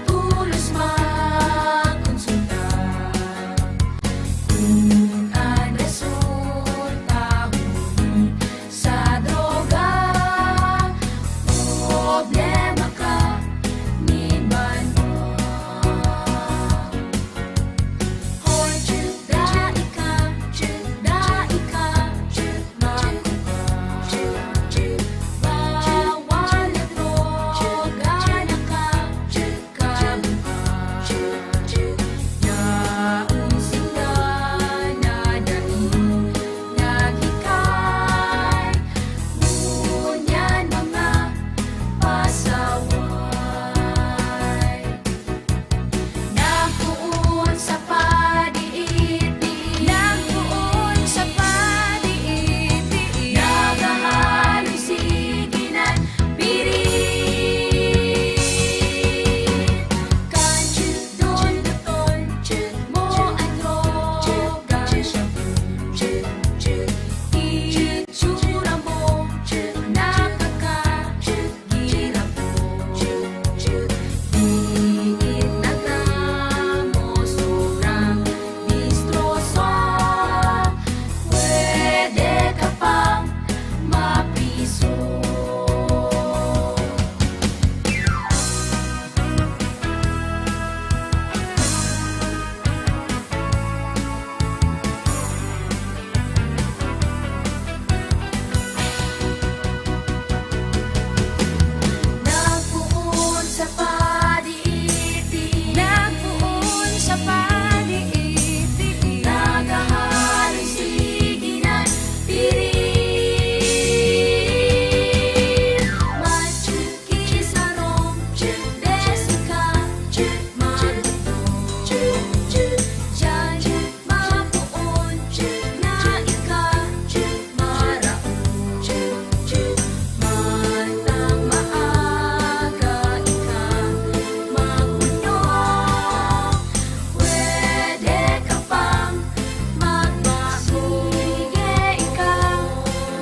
tulos magkonsulta. Kung ang resulta huli sa droga, problema ka nin banwa. Hoy, dai ka, bawal na droga na ka, yaong sila na dami naghikay, ngunyan mga pasaway. Nagtuon sa padiit-diit, nagtuon sa padiit-diit, nagahaloy siginan pirit. Kanchut don doton, chut mo ang droga, itsura mo nakakahirap po. Diit na ka mo sobrang distroso, pwede ka pang mapiso. Nagpuon sa padiit-diit, nagpuon sa padiit-diit, nagahaloy siginan pirit. Machut kisarong, desika, maluto, dyan mapuon, na ika, maraon, mantang maaga ika magulo, pwede ka pang magbago. Sige ikaw,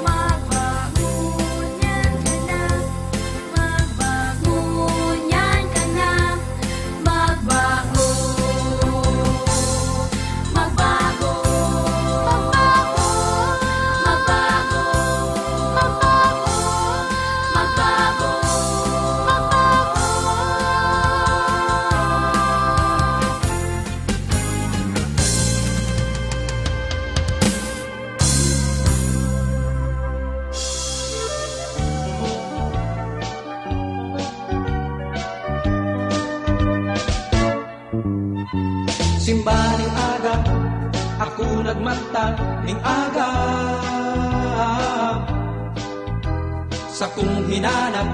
magbagunyan ka na, magbagunyan ka na, magbago, magbago, magbago, magbago, magbago, Simbaning aga, ako nagmata ning aga. sa kong hinanap,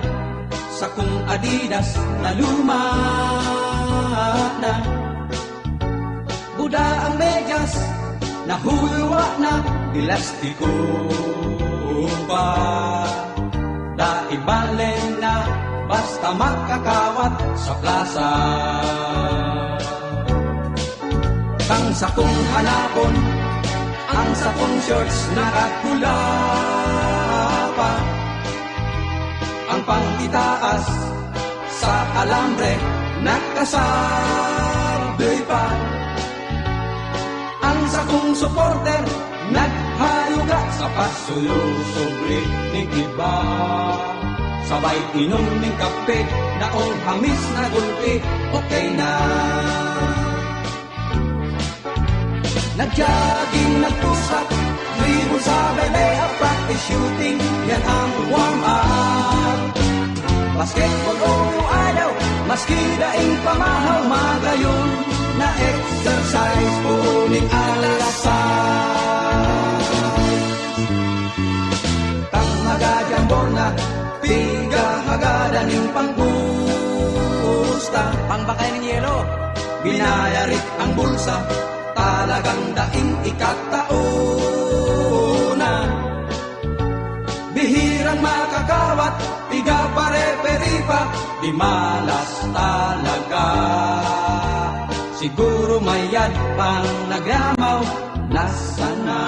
sa kong Adidas na luma na. Buda ang medyas, nahulwa na, elastiko pa. Daibalen na, basta makakawat sa plaza. Kang sa kong hanapon, ang sa kong shorts nakakula pa. Ang pangitaas sa alambre nakasabay pa. Ang sa kong supporter naghayuga sa pasuyo sobre ng iba. Sabay inom ng kape, naong hamis na gulpi, okay na. Nag-jogging, nagpusap, dribble sa belea, practice shooting, yan ang warm-up. Basketball o ayaw, maski daing pamahaw, magayon na exercise, puning alasan. Kang magajambor na, piga hagadaning pangbusta, pangbakay ng yelo, binayarik ang bulsa, talagang daing ikataona. Bihirang makakawat, tiga pare-peri pa, di malas talaga. Siguro mayad pang nagramaw, nasa na.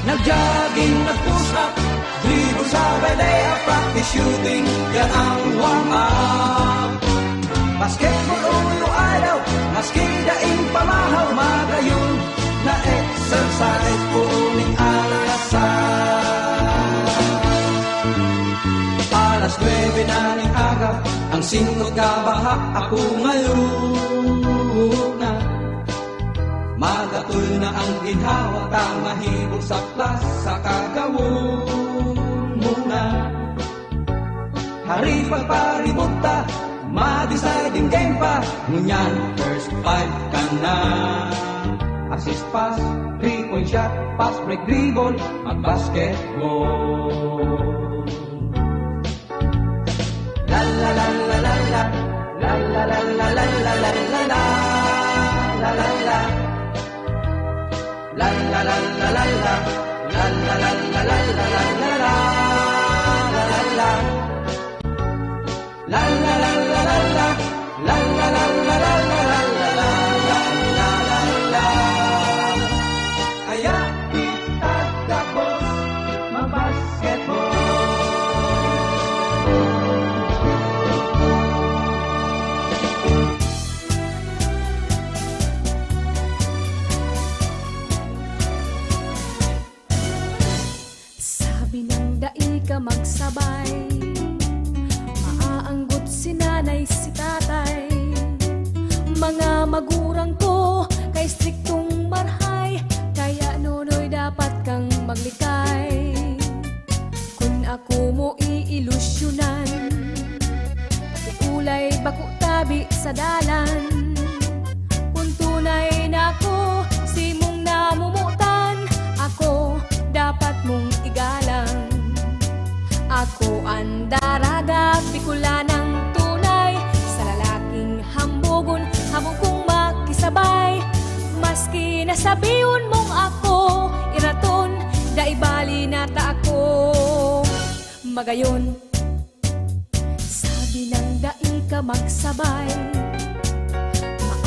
Nag-jogging, nag-push up, dribble sa belea, practice shooting, yan ang warm-up. Basketball o ayaw, maski daing pamahaw, magayon na exercise, puning alasan. Alas 9 na ng aga, ang singot nga baha, ako ngayon na. Magatul na ang ginhawa, kang mahibog sa plaza, kagawon muna. Hari pagpaributa, ma-deciding game pa, ngunyan first five ka na. Assist pass, 3-point shot, pass break dribble, mag-basketball. La la la la la la, la la la la la la la la la, la la la. La la la la la la, la la la la la la la la la, la la la. La la la la la la, la la la la la la la la la la. Kaya kita tapos mag-basketball. Ka magsabay, maaanggot si nanay, si tatay. Mga magurang ko kay striktong marhay, kaya nunoy dapat kang maglikay. Kung ako mo iilusyonan, ulay bako tabi sa dalan. Kung tunay na ako, si mong namumutan, ako dapat mong igalang. Ako ang darada, pikula ng tunay, sa lalaking hambugon, habang kong makisabay. Maski nasabihin mong ako, iraton, daibali na ta ako. Magayon, sabi ng dai ka magsabay,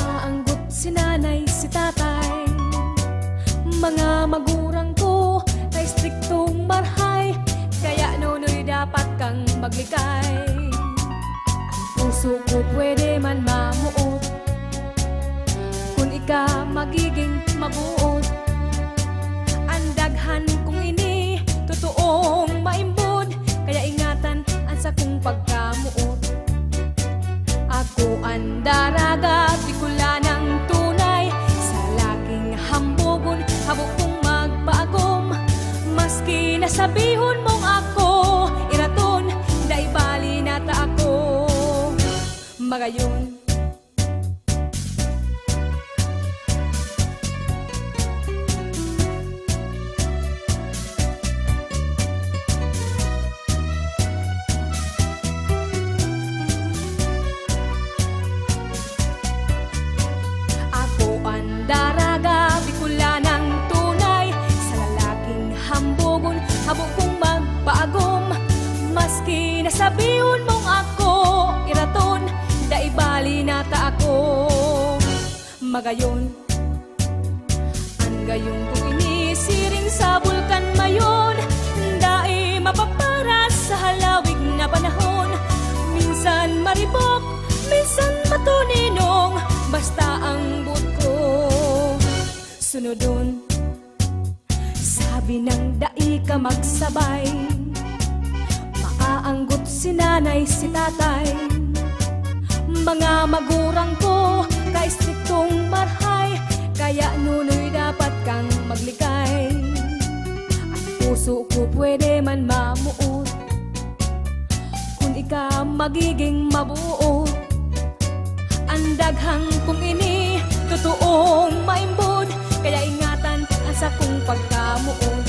maaanggot si nanay, si tatay. Mga magurang ko, kay striktong marhay, kaya nunoy dapat kang maglikay. Ang puso ko pwede man mamuot, kung ika magiging mabuot. Ang daghan habok kong magpaagom. Maski nasabihon mong ako iraton, dai bali nata ako magayon. Daraga, Bicol ng tunay, sa lalaking hambugon, habok kong magpaagom. Maski nasabihon mong ako iraton, dai bali nata ako magayon. Ang gayon kong inisiring sa bulkan mayon, dai mapaparas sa halawig na panahon. Minsan maribok, minsan matuninong, basta ang buot ko sunodon. Sabi ng dai ka magsabay, maaanggot si nanay si tatay. Mga magurang ko kay striktong marhay, kaya nunoy dapat kang maglikay. Ang puso ko pwede man mamuot, kung ika magiging mabuot. Ang daghang kong ini totoong maimbod, kaya ingatan ang sa kong pagkamuot.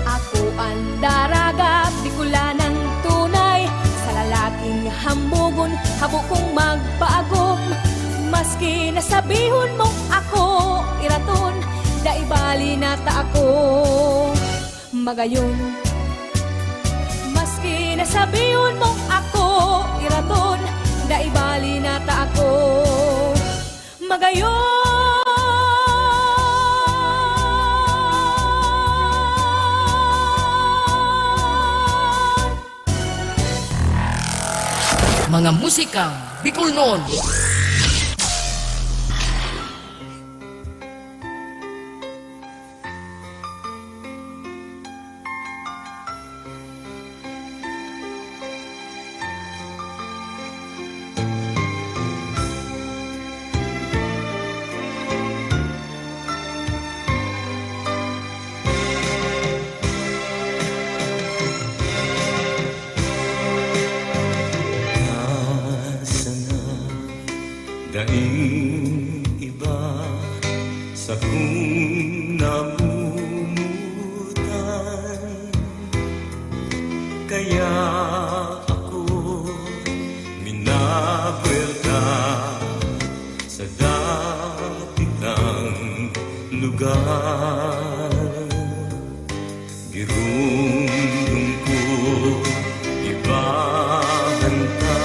Ako ang daraga, Bicol ng tunay, sa lalaking hambugon, habok kong magpaagom. Maski nasabihon mong ako iraton, dai bali nata ako magayon. Maski nasabihon mong ako iraton, dai bali nata ako magayon. Mga musikang Bicol noon. Daing iba sa kung namumutan, kaya ako minabuelta sa dati kang lugar. Girundong ko ibahan ta,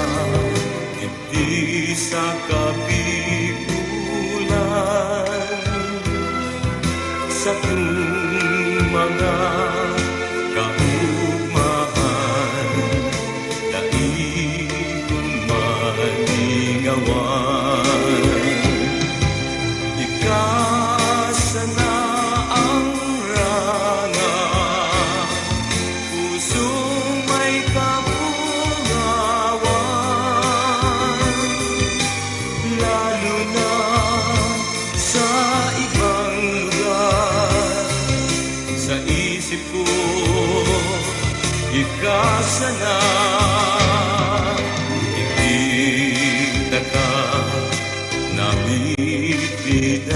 hindi sa kabigulan, sa kung mga kaugmahan, daigong malingawan. Ikasana ang ranga, pusong may kapungawan, lalo na sa ibang lugar. Sa isip ko, ikasana, ikita ka namipidan,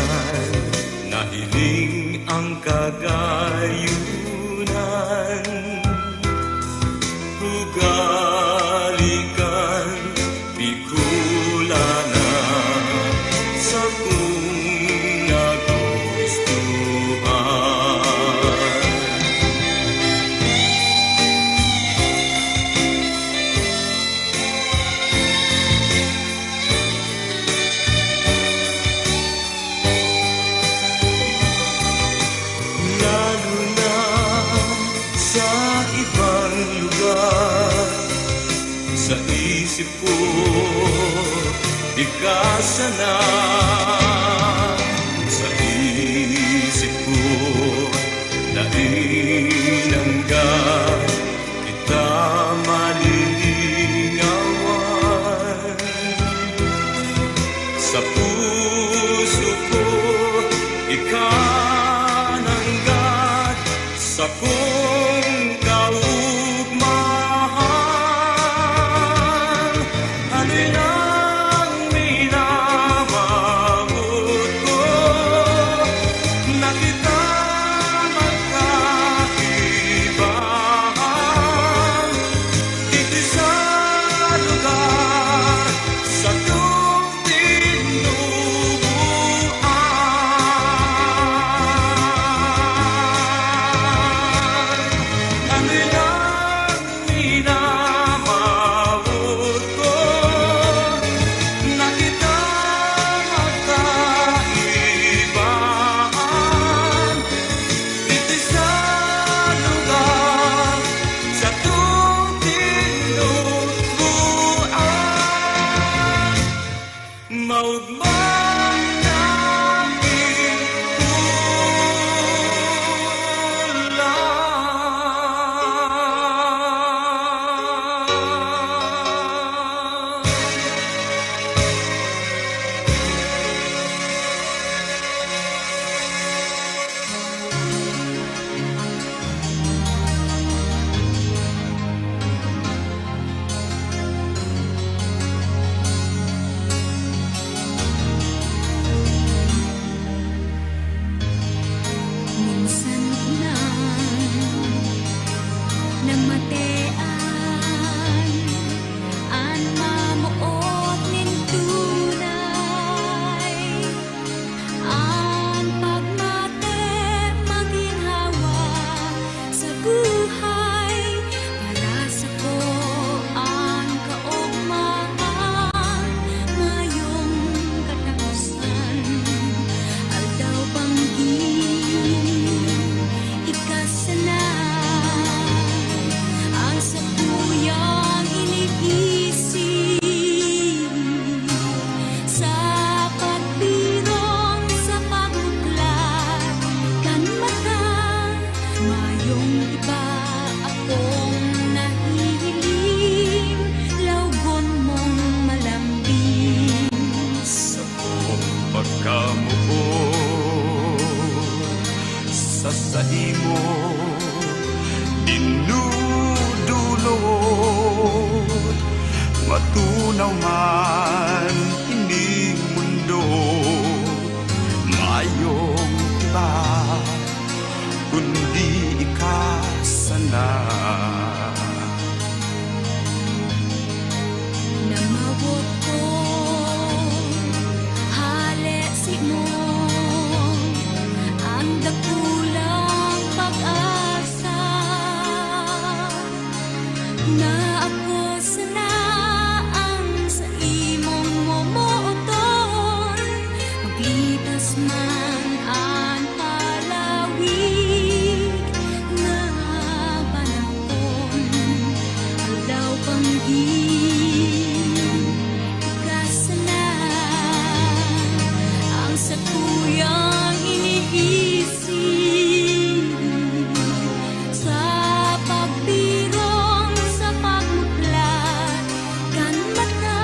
nahiling ang kagayunan. Ugalikan, Bicolana, sa kung nagustuhan. Lalo na sa ibang lugar, sa isip ko, ikasana. Sa isip ko, nainanggan, kita malilingawan. Sa puso ko, ikaw Matunaw man ining mundo, mayong iba kundi ikasana. Namawot ko halesi mo ang dakulang pag-asa na ako sana ang sa imong momoton, maglitas man ang palawig na panahon. Aldaw panggil ikasana ang sa tuyang iniisip sa pagbirong sa pagmuklat kan mata,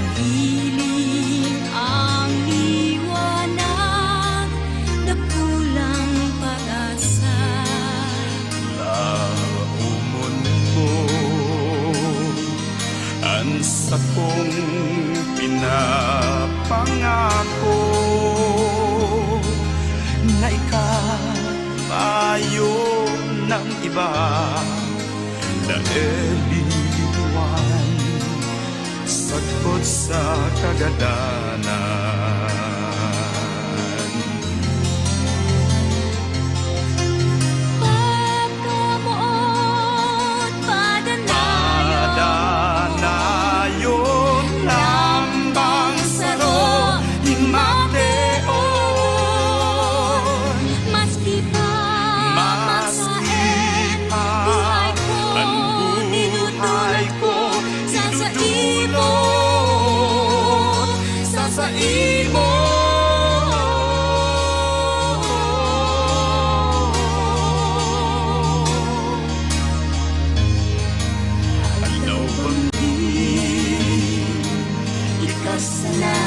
mahiling ang liwanag, dakulang pag-asa. Laumon mo ang sakong pinapangako na ikabayo ng iba na eliwan sagkot sa kagadanan. Pagkamuot, Padanayon lambang saro himagdeon, maski pa maski pa ang buhay ko sa imo. Alaw panggil ikasana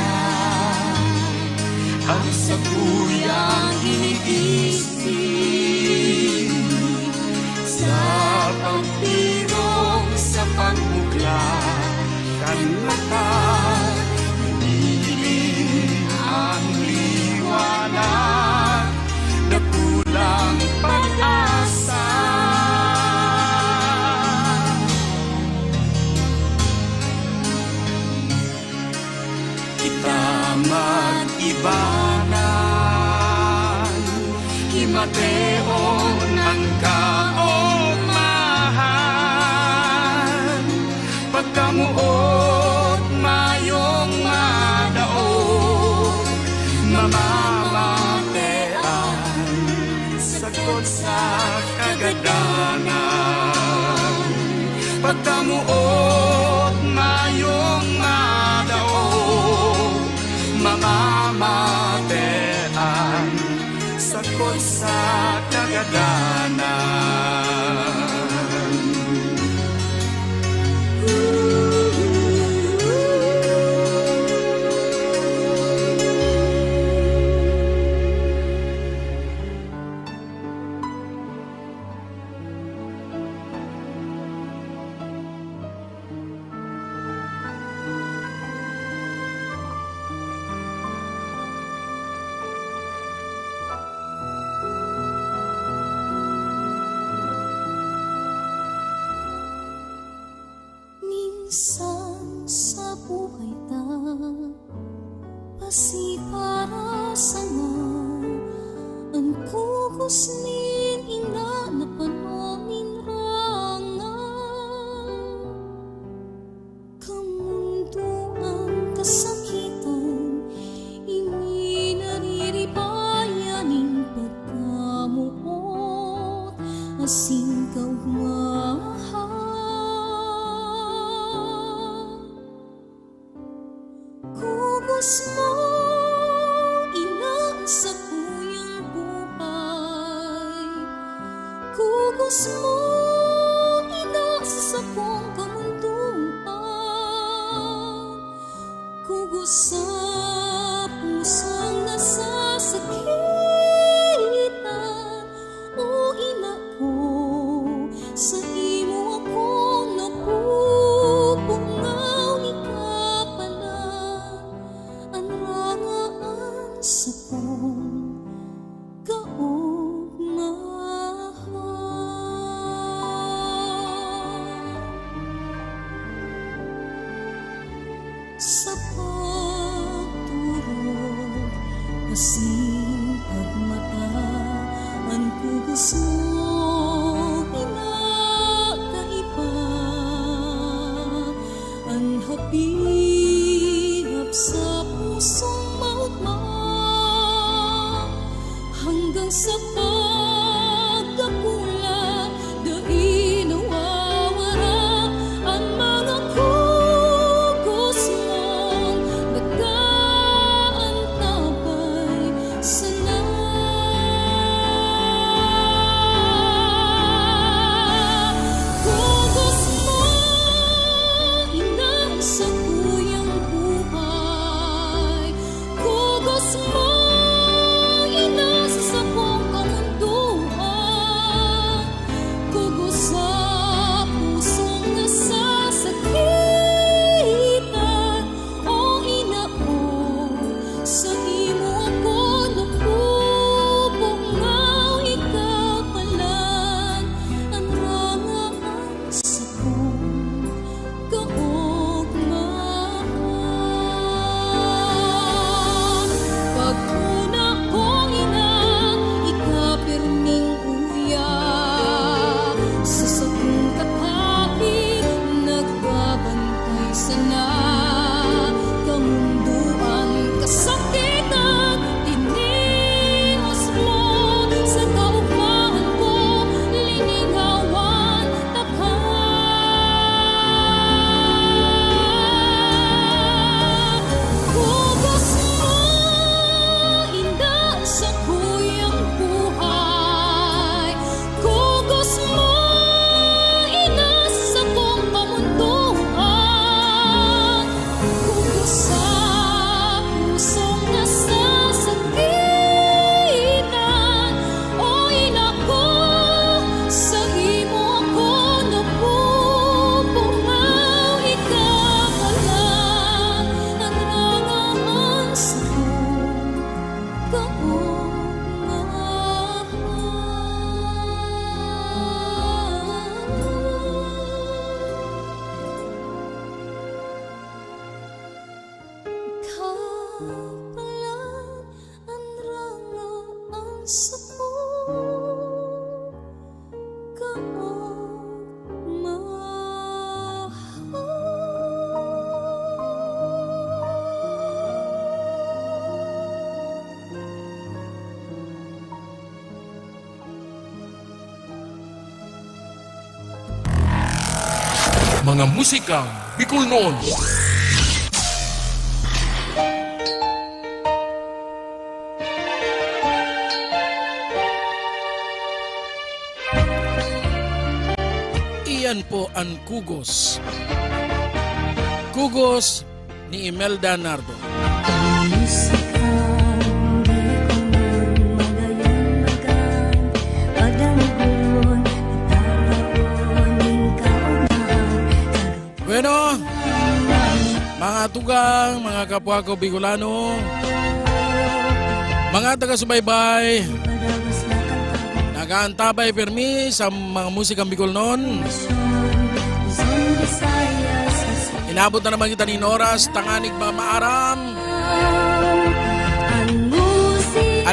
ang sa tuyang iniisip sa pagpirong sa pagmukla kan mata, nagdidilim ang liwanag, dakulang pag-asa. Kita mag-ibanan, himateon ang kaugmahan, pagkamuot mayong madaog, mamamatean sagkot sa kagadanan, pagkamuot mayong madaog, mamamatean sagkot sa kagadanan. Kusnin ina na panonin ranga Kamundo ang kasakitan Ini nariribayaning pagkamuot Asing kaugmahal Kugos mo ina sa kuyang buhay Kugos mo ina sa sakong kamunduan Kugos sa pusong nasasakitan O ina ko sa imo ako napupungaw ikapalan Ang rangaan sa kong sa pagturog kasing pagmata ang kugos mo pinakaiba ang hapihap sa pusong mautma hanggang sa pagkakula dahil nawawala ang mga kugos mong nag-aantabay sa kugos mo inang sa kuyang buhay kugos mo ina sa sakong kamunduan kugos sa pusong nasasakitan o ina ko sa imo ako napupungaw ikapalan ang rangaan sa kong kaugmahan pag-una kong ina ikapirming uya sa sakong katapig nagbabantay sana kamunduan kasakitan tinios mo sa kaugmahan ko liningawan takhan kugos mo inda sa kuyang buhay kugos mo ina sa kong kamunduan kugos sa pusong nasasakitan o ina ko sa imo ako napupungaw ikapalan ang rangaan sa kong kapalan ang rangaan sa Mga musikang Bicol noon. Iyan po ang Kugos. Kugos ni Imelda Nardo. Bueno, mga tugang, mga kapwa ko Bicolano, mga taga-subaybay, nag-aantabay permi sa mga musikang Bicol noon. Inabot na naman kita ni oras, tanganig mga maaram.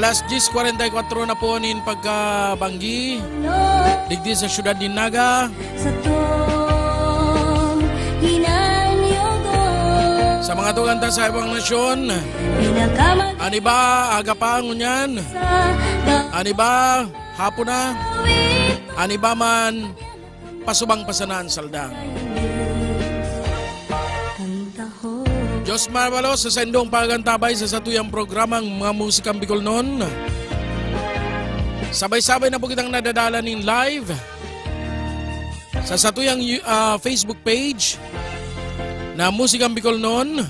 Alas 10:44 na po nin pagkabanggi. Digdi sa siyudad ni Naga. Sa mga tuganta sa ibang nasyon. Ani ba aga pa ngunyan? Ani ba hapon na? Ani ba man pasubang pasanaan saldang? Diyos Marvalos sa sendong pagantabay sa satuyang programang mga musikang Bicolnon. Sabay-sabay na po kitang nadadala nin live sa satuyang Facebook page na Musikang Bicolnon,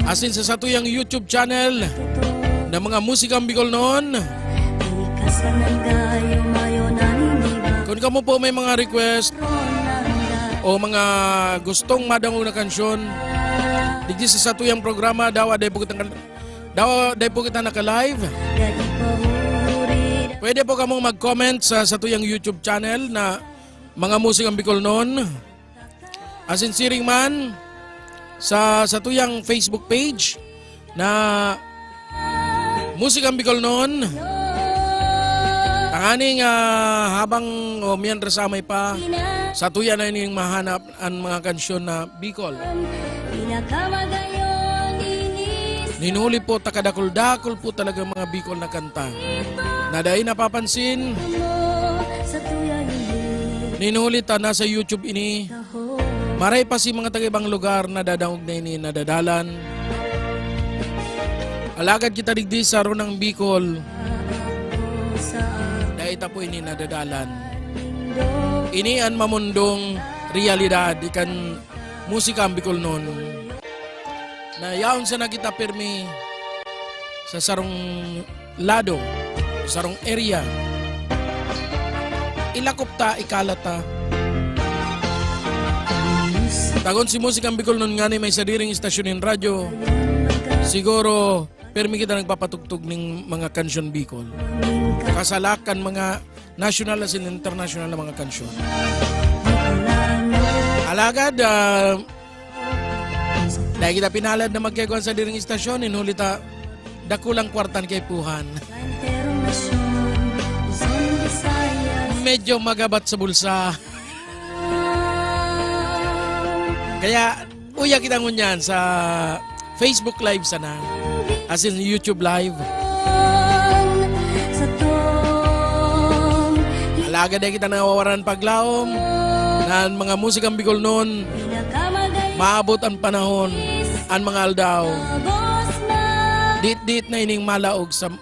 asin sa satuyang YouTube channel na mga Musikang Bicolnon. Kung kamo po may mga request o mga gustong madangog na kansyon digdi sa satuyang programa daw day po kita naka-live. Pwede po kamong mag-comment sa satuyang YouTube channel na mga Musikang Bicolnon. Asin siring man sa satuyang Facebook page na Musikang Bicolnon. Tanganing habang miyan rasamay pa sa tuya na ining mahanap ang mga kansyon na Bicol. Ninuli po takadakol-dakol po talaga mga Bicol na kanta. Naday napapansin. Ninuli ta na sa YouTube ini. Maray pa si mga taga-ibang lugar na dadangog na ini nadadalan. Alagad kita digdi sa ronang Bicol. Ita po ini nadadalan. Ini ang mamundong realidad ikan Musikang Bicolnon. Na yaon sa nakita pirmi sa sarong lado, sarong area. Ilakop ta, ikalata. Tagon si Musikang Bicolnon nga ni may sadiring istasyon ng radyo. Siguro pirmi kita nagpapatugtog ng mga kansyon Bicol. Kasalakan mga national as in international na mga kansyon. Alagad, dahil kita pinalad na magkagawan sa diring istasyon, inulita dakulang kwartan kay Puhan. Medyo magabat sa bulsa. Kaya, uya kita ngunyan sa Facebook Live sana, as in YouTube Live. Alaga na kita nawawaran paglaom na mga Musikang Bicolnon maabot ang panahon ang mga aldaw dit na ining malaog sa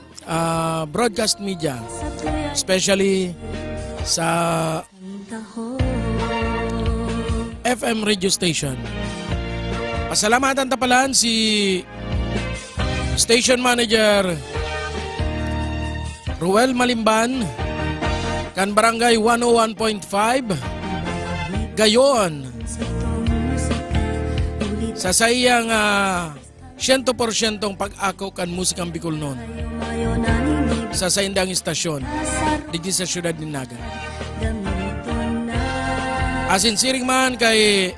broadcast media, especially sa FM radio station. Pasalamatan tapalan si Station Manager Ruel Malimban kan Barangay 101.5 gayon sa sayang 100% pag-ako kan Musikang Bicolnon sa sayandang istasyon digdi sa siyudad ni Naga. Asin siring man kay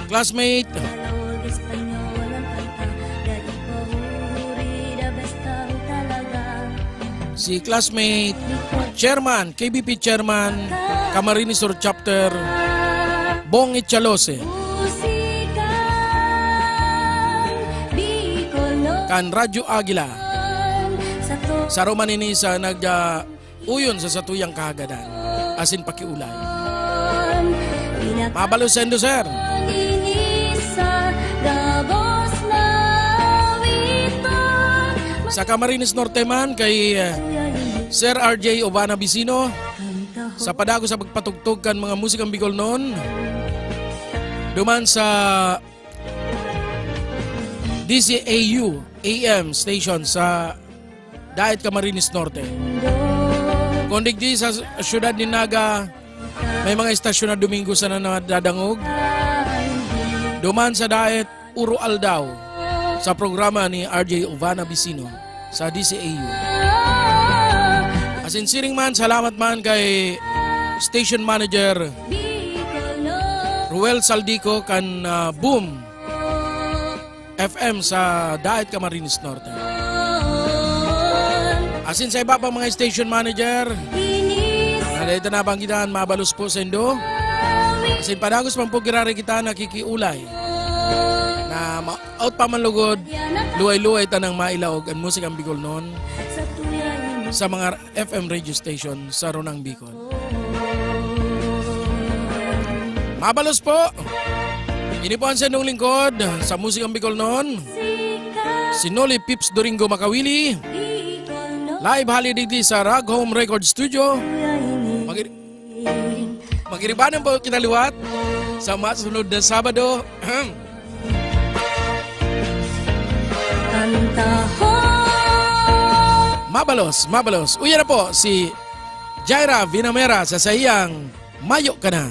classmate si classmate Chairman, KBP Chairman, Camarines Sur Chapter, Bong Ichalose. Kan Radyo Agila. Sa Romanini sa nag-uyon sa satuyang kahagadan. Asin pakiulay. Mabalo sendo, sir. Sa Camarines Norte man kay Sir RJ Ovana Bicino sa padago sa pagpatugtog kan mga Musikang Bicolnon. Duman sa DCAU AM station sa Daet Camarines Norte. Kondigdi sa siyudad ni Naga may mga istasyon na Domingo sa nadadangog. Duman sa Daet Uro Aldaw sa programa ni RJ Ovana Bicino sa DCAU. Asin siring man, salamat man kay Station Manager Ruel Saldico kan Boom FM sa Daet Camarines Norte. Asin sa iba pang mga station manager, na dito na banggitan, mabalos po sa Indo. Asin padagos pang po girari kita nakikiulay. Na out pa man lugod, luway-luway tanang mailaog ang musikang Bicol noon sa mga FM radio station sa Ronang Bicol. Mabalos po! Ini po ang sendong lingkod sa musikang Bicol noon. Si Noli Pips Doringo Makawili. Live holiday sa Rag Home Record Studio. Magiribanan po kinaliwat sa masunod na Sabado. Mabalos. Uya na po si Jaira Vinamera sa sayang Mayo Ka Na.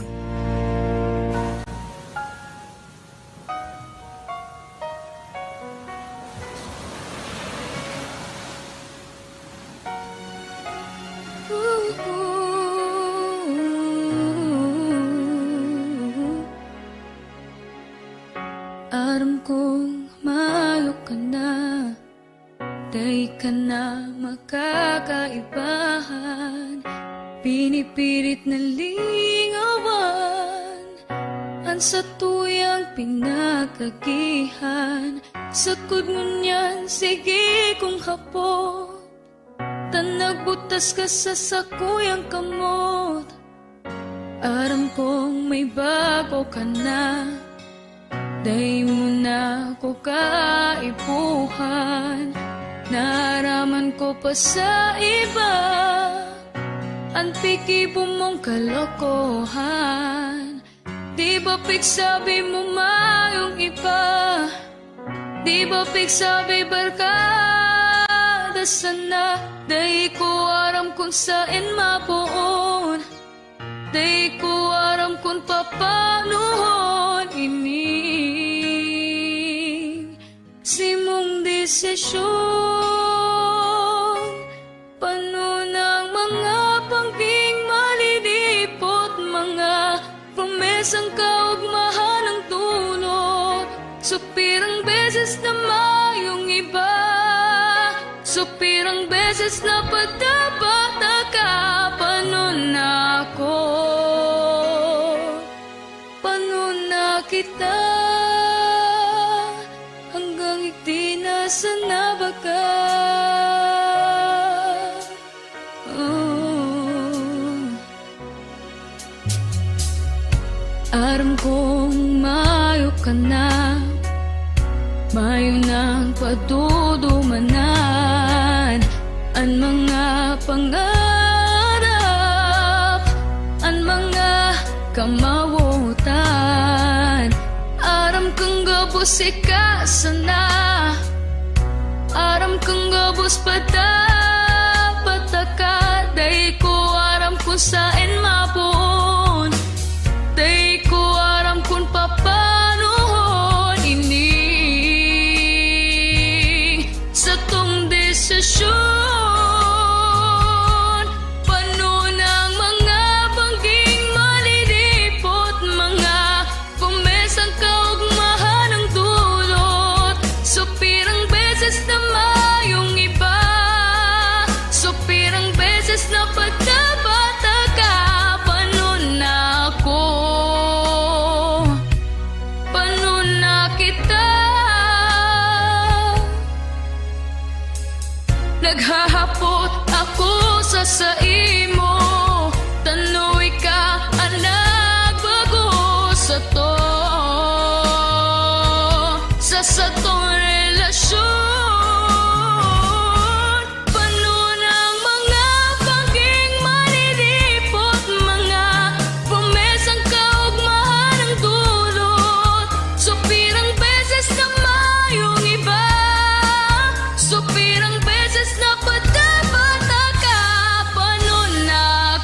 Aram kong mayo ka na, day ka na makakaibahan. Pinipilit na lingawan ang sa tuyang pinakagihan. Sakod mo niyan, sige kung hapot, tanagbutas ka sa sakuyang kamot. Aram kong may bago ka na, day mo na ko kaipuhan. Naraman ko pa sa iba ang pikibo mong kalokohan. Di ba pigsabi mo mayong iba? Di ba pigsabi barkada sana? Day ko aram kung saan mapuon, day ko aram kung papanuhon ining simong desisyon. Pano ng mga pangging malilipot, mga promesang kaugmahan ng tulot. Supirang beses na mayong iba, supirang beses na padabata ka. Pano na ako, pano na kita, hanggang iti nasa na ba ka? Aram kong mayo ka na, mayo nang padudumanan ang mga pangarap, ang mga kamawutan. Aram kang gabos ikasana, aram kang gabos patapataka. Day ko aram kung saan mapuon, day ko aram kung papanuhon ining sa tong desisyon. Pano ng mga bangging malilipot, mga pumesang kaugmahan ng dulot. Supirang beses na mayong iba, supirang beses na pagkabata ka. Pano na ako, pano na kita, naghahapot ako sa imo. Tanoy ka ang nagbago sa to, sa tong relasyon. Pano ng mga bangging malilipot, mga promesang kaugmahan ng dulot. Supirang beses na mayong iba, supirang beses na padabata ka. Pano na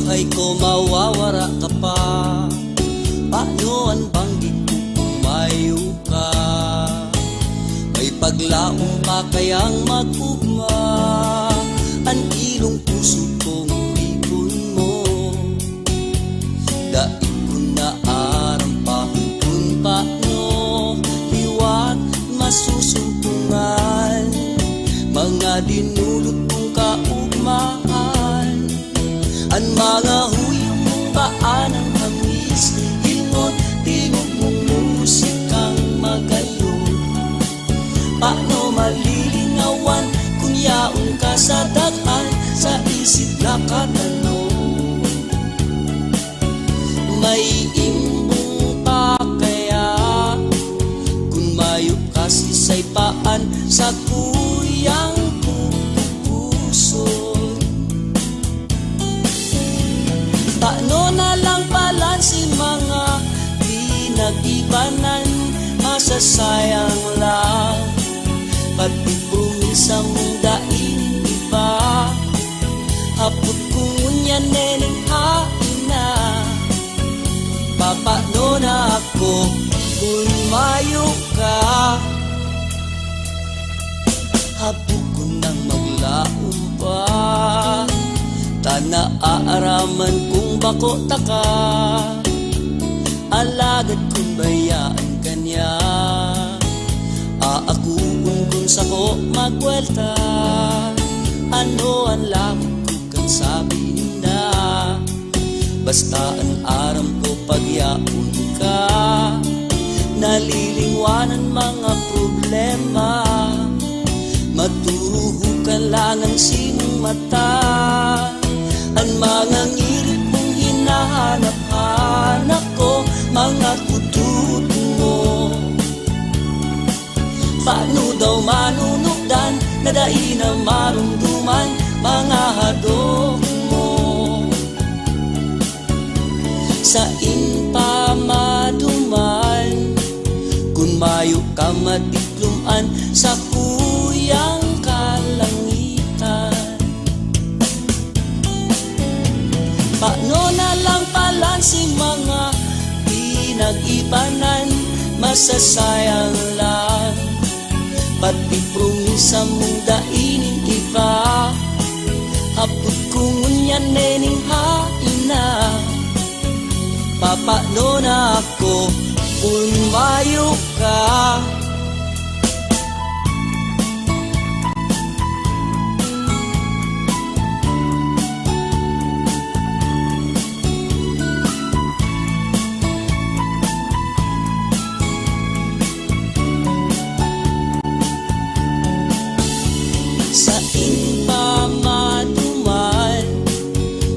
buhay ko mawawara ka pa. Paano ang banggit ko pumayo ka? May paglaong pa kayang magugma ang ilong puso kong ibon mo. Daig ko na arampa kung paano liwat masusumpungan mga dinulot kong kaugmaan. Ang mga huyong mong paan ang hamis, hilngot tingog mong musikang magayon. Paano malilingawan kung yaon ka sa daan, sa isip na katanong? May imbong pa kaya kung mayo ka sisaypaan sa kuyang puso? Paano na lang pala si mga pinag-ibanan, masasayang lang. Pati promisa mong daing iba, hapot kung yan nening haina. Paano na ako kung mayo ka? Hapot ko nang maglaong pa, tana aaraman kung bako taka, alagad kung bayaan kanya. Aakuon kung sako magwelta, ano ang lakot ko kang sabihin na? Basta ang aram ko pagyaon ka, nalilingwanan mga problema. Maturuhukan lang ang simong mata, ang mga ngirit mong hinahanap-hanap ko, mga tutut mo. Paano daw manunukdan na dai na marumduman mga hadok mo? Sa impamaduman kung mayo ka madikluman sa kuyang kalangitan. Paano na lang pala si mga pinag-ibanan, masasayang lang. Pati promisa mong dainin iba, hapot kung yan nening haina. Paano na ako kung mayo ka? Sa impamaduman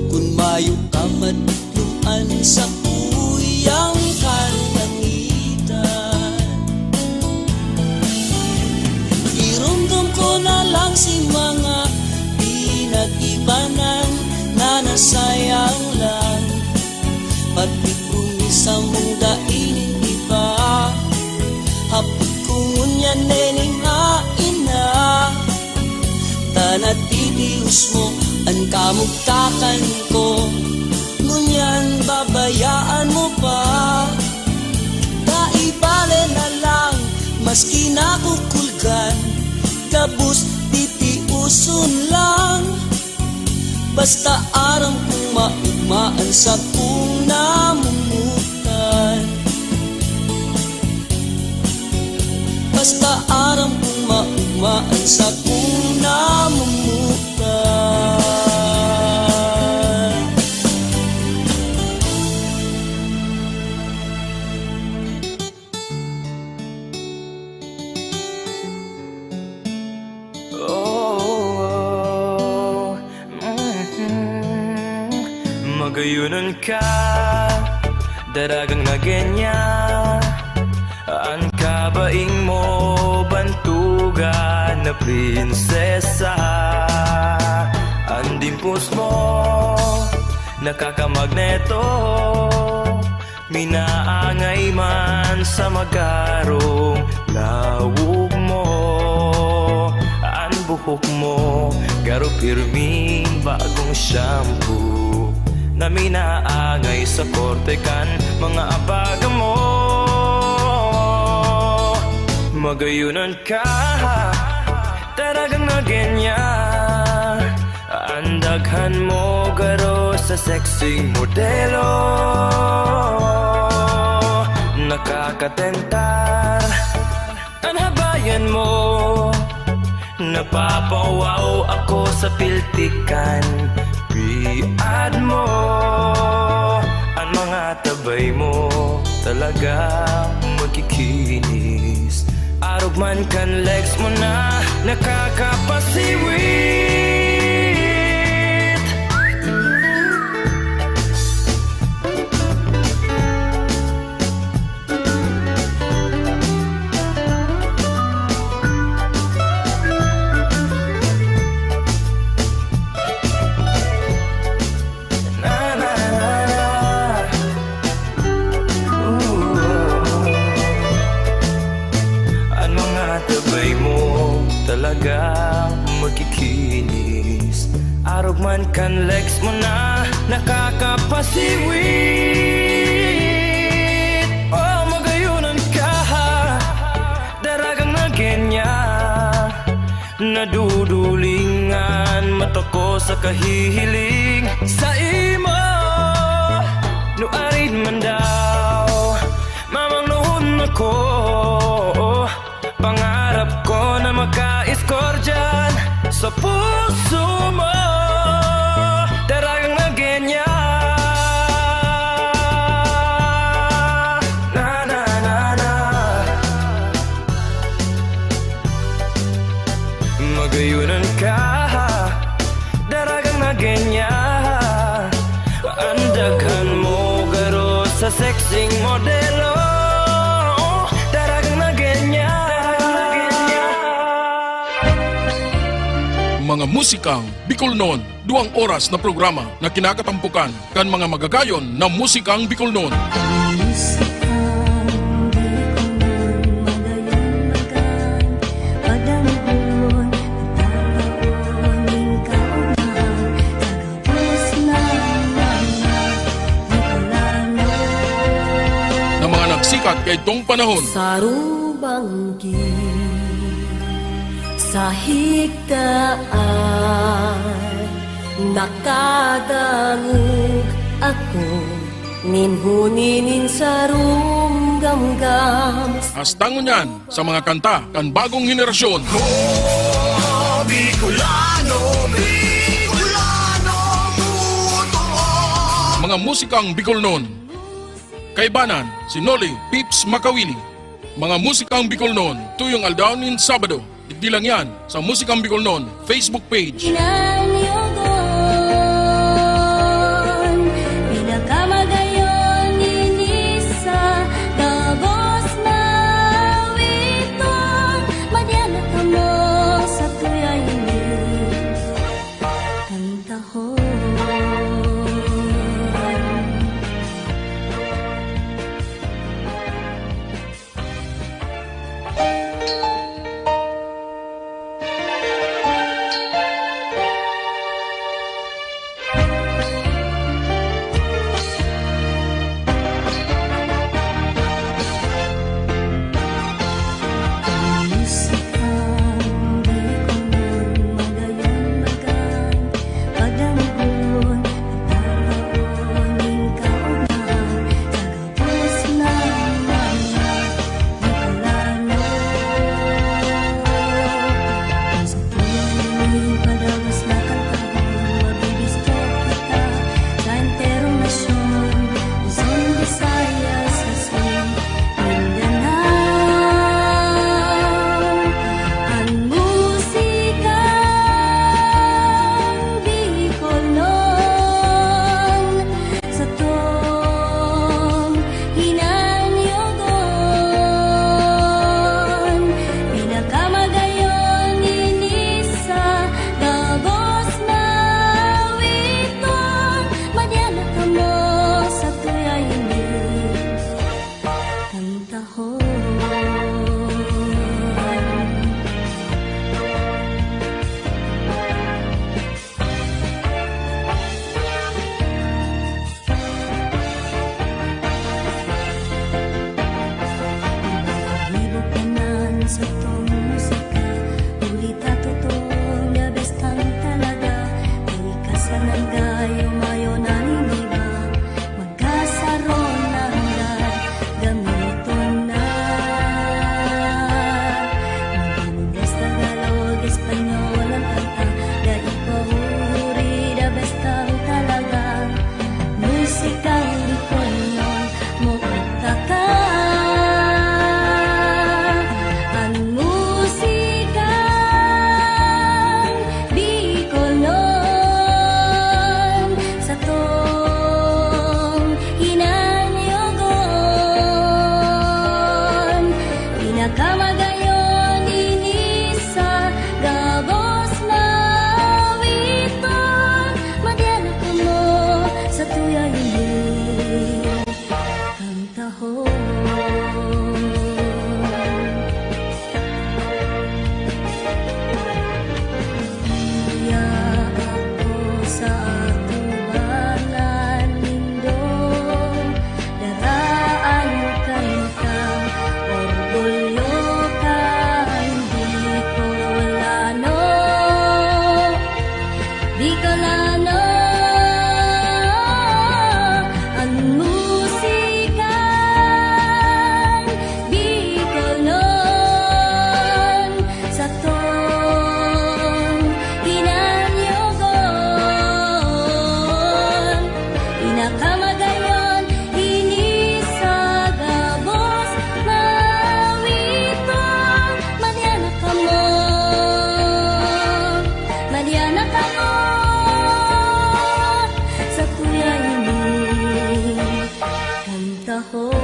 kung mayo ka madikluman sa kuyang kalangitan. Irumdum ko na lang si mga pinag-ibanan na nasayang lang. Pati promisa mong dainin iba, hapot kung yan nening haina. Tanatitius mo ang kamugtakan ko, ngunyan babayaan mo pa. Kaibale na lang maski nakukulgan, kabus titiuson lang. Basta aram kong maugmaan sa kung namumutan. Basta aram kong maugmaan sa kung namumutan. Magayunan ka, daragang na ganyan. Ang kabaing mo, bantugan na prinsesa. Ang dimpos mo, nakakamagneto. Minaangay man sa magarong lawog mo. Ang buhok mo, garo pirming bagong shampoo. na minaangay sa korte kan mga abaga mo. Magayunan ka, talagang nagenya. Andaghan mo garo sa sexy modelo. Nakakatentar ang habayan mo. Napapawaw ako sa piltikan. Biad mo ang mga tabay mo, talagang magkikinis. Arog man kan legs mo na nakakapasiwit. Talagang magkikinis. Arog man kan legs mo na nakakapasiwit. Oh, magayunan ka, daragang nagenya. Nadudulingan mata ko sa kahihiling sa imo. Nuarid man daw mamang noon ako. Pangarap ko na maka-score dyan sa puso mo. Daragang nagenya. Na na na na. Magayunan ka, daragang nagenya. Andaghan mo garo sa sexing modelo. Daragang nagenya. Mga musikang Bicol Noon, 2 oras na programa na kinakatampukan kan mga magagayon na musikang Bicol Noon. Na mga nagsikat kay itong panahon. Sarubanggi sa higdaan, nakadangog ako, ninhuninin sa rumgamgam. Hastangon yan sa mga kanta kan bagong henerasyon. Bicolano, Bicolano, Mga musikang Bicol Noon. Kaibanan, si Noli Pips Makawili. Mga musikang Bicol Noon, tuyong aldawnin Sabado. Di lang yan sa Musikang Bicol Noon Facebook page. Inanyogon, pinakamagayon inisa, gabos mawiton, madyan ka mo sa tuyayin, kantahon. sa tong musika Ulita totoo nga best kang talaga Ay kasanan gayo mayo naniniba Magkasaron ng dad gamiton na Mag-Ingles, Tagalog, Espanyol ang kanta Da ipahuri da best kang talaga Musikang Bicol nun mo utaka Ang musikang Bicol nun Sa tong hinanyogon Pinakamagayon ini sa gabos na witon Madyan ako mo sa tuya ini kantahon Iya ako sa atubangan lindong Daraan kantang orgulyo kang Bicolano Bicolano Ang musikang Bicol nun Sa tong hinanyogon Pinakamagayon ini sa gabos na witon Madyan ka mo Madyan ka mo sa tuya ini kantahon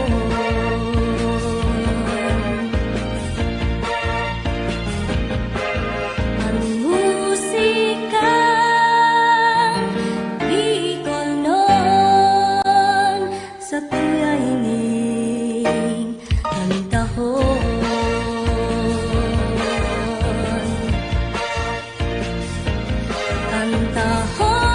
Ang musikang Bicol nun sa tuya ini kantahon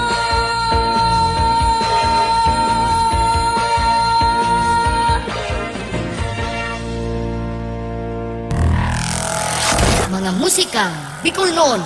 Mga musika Bicol noon.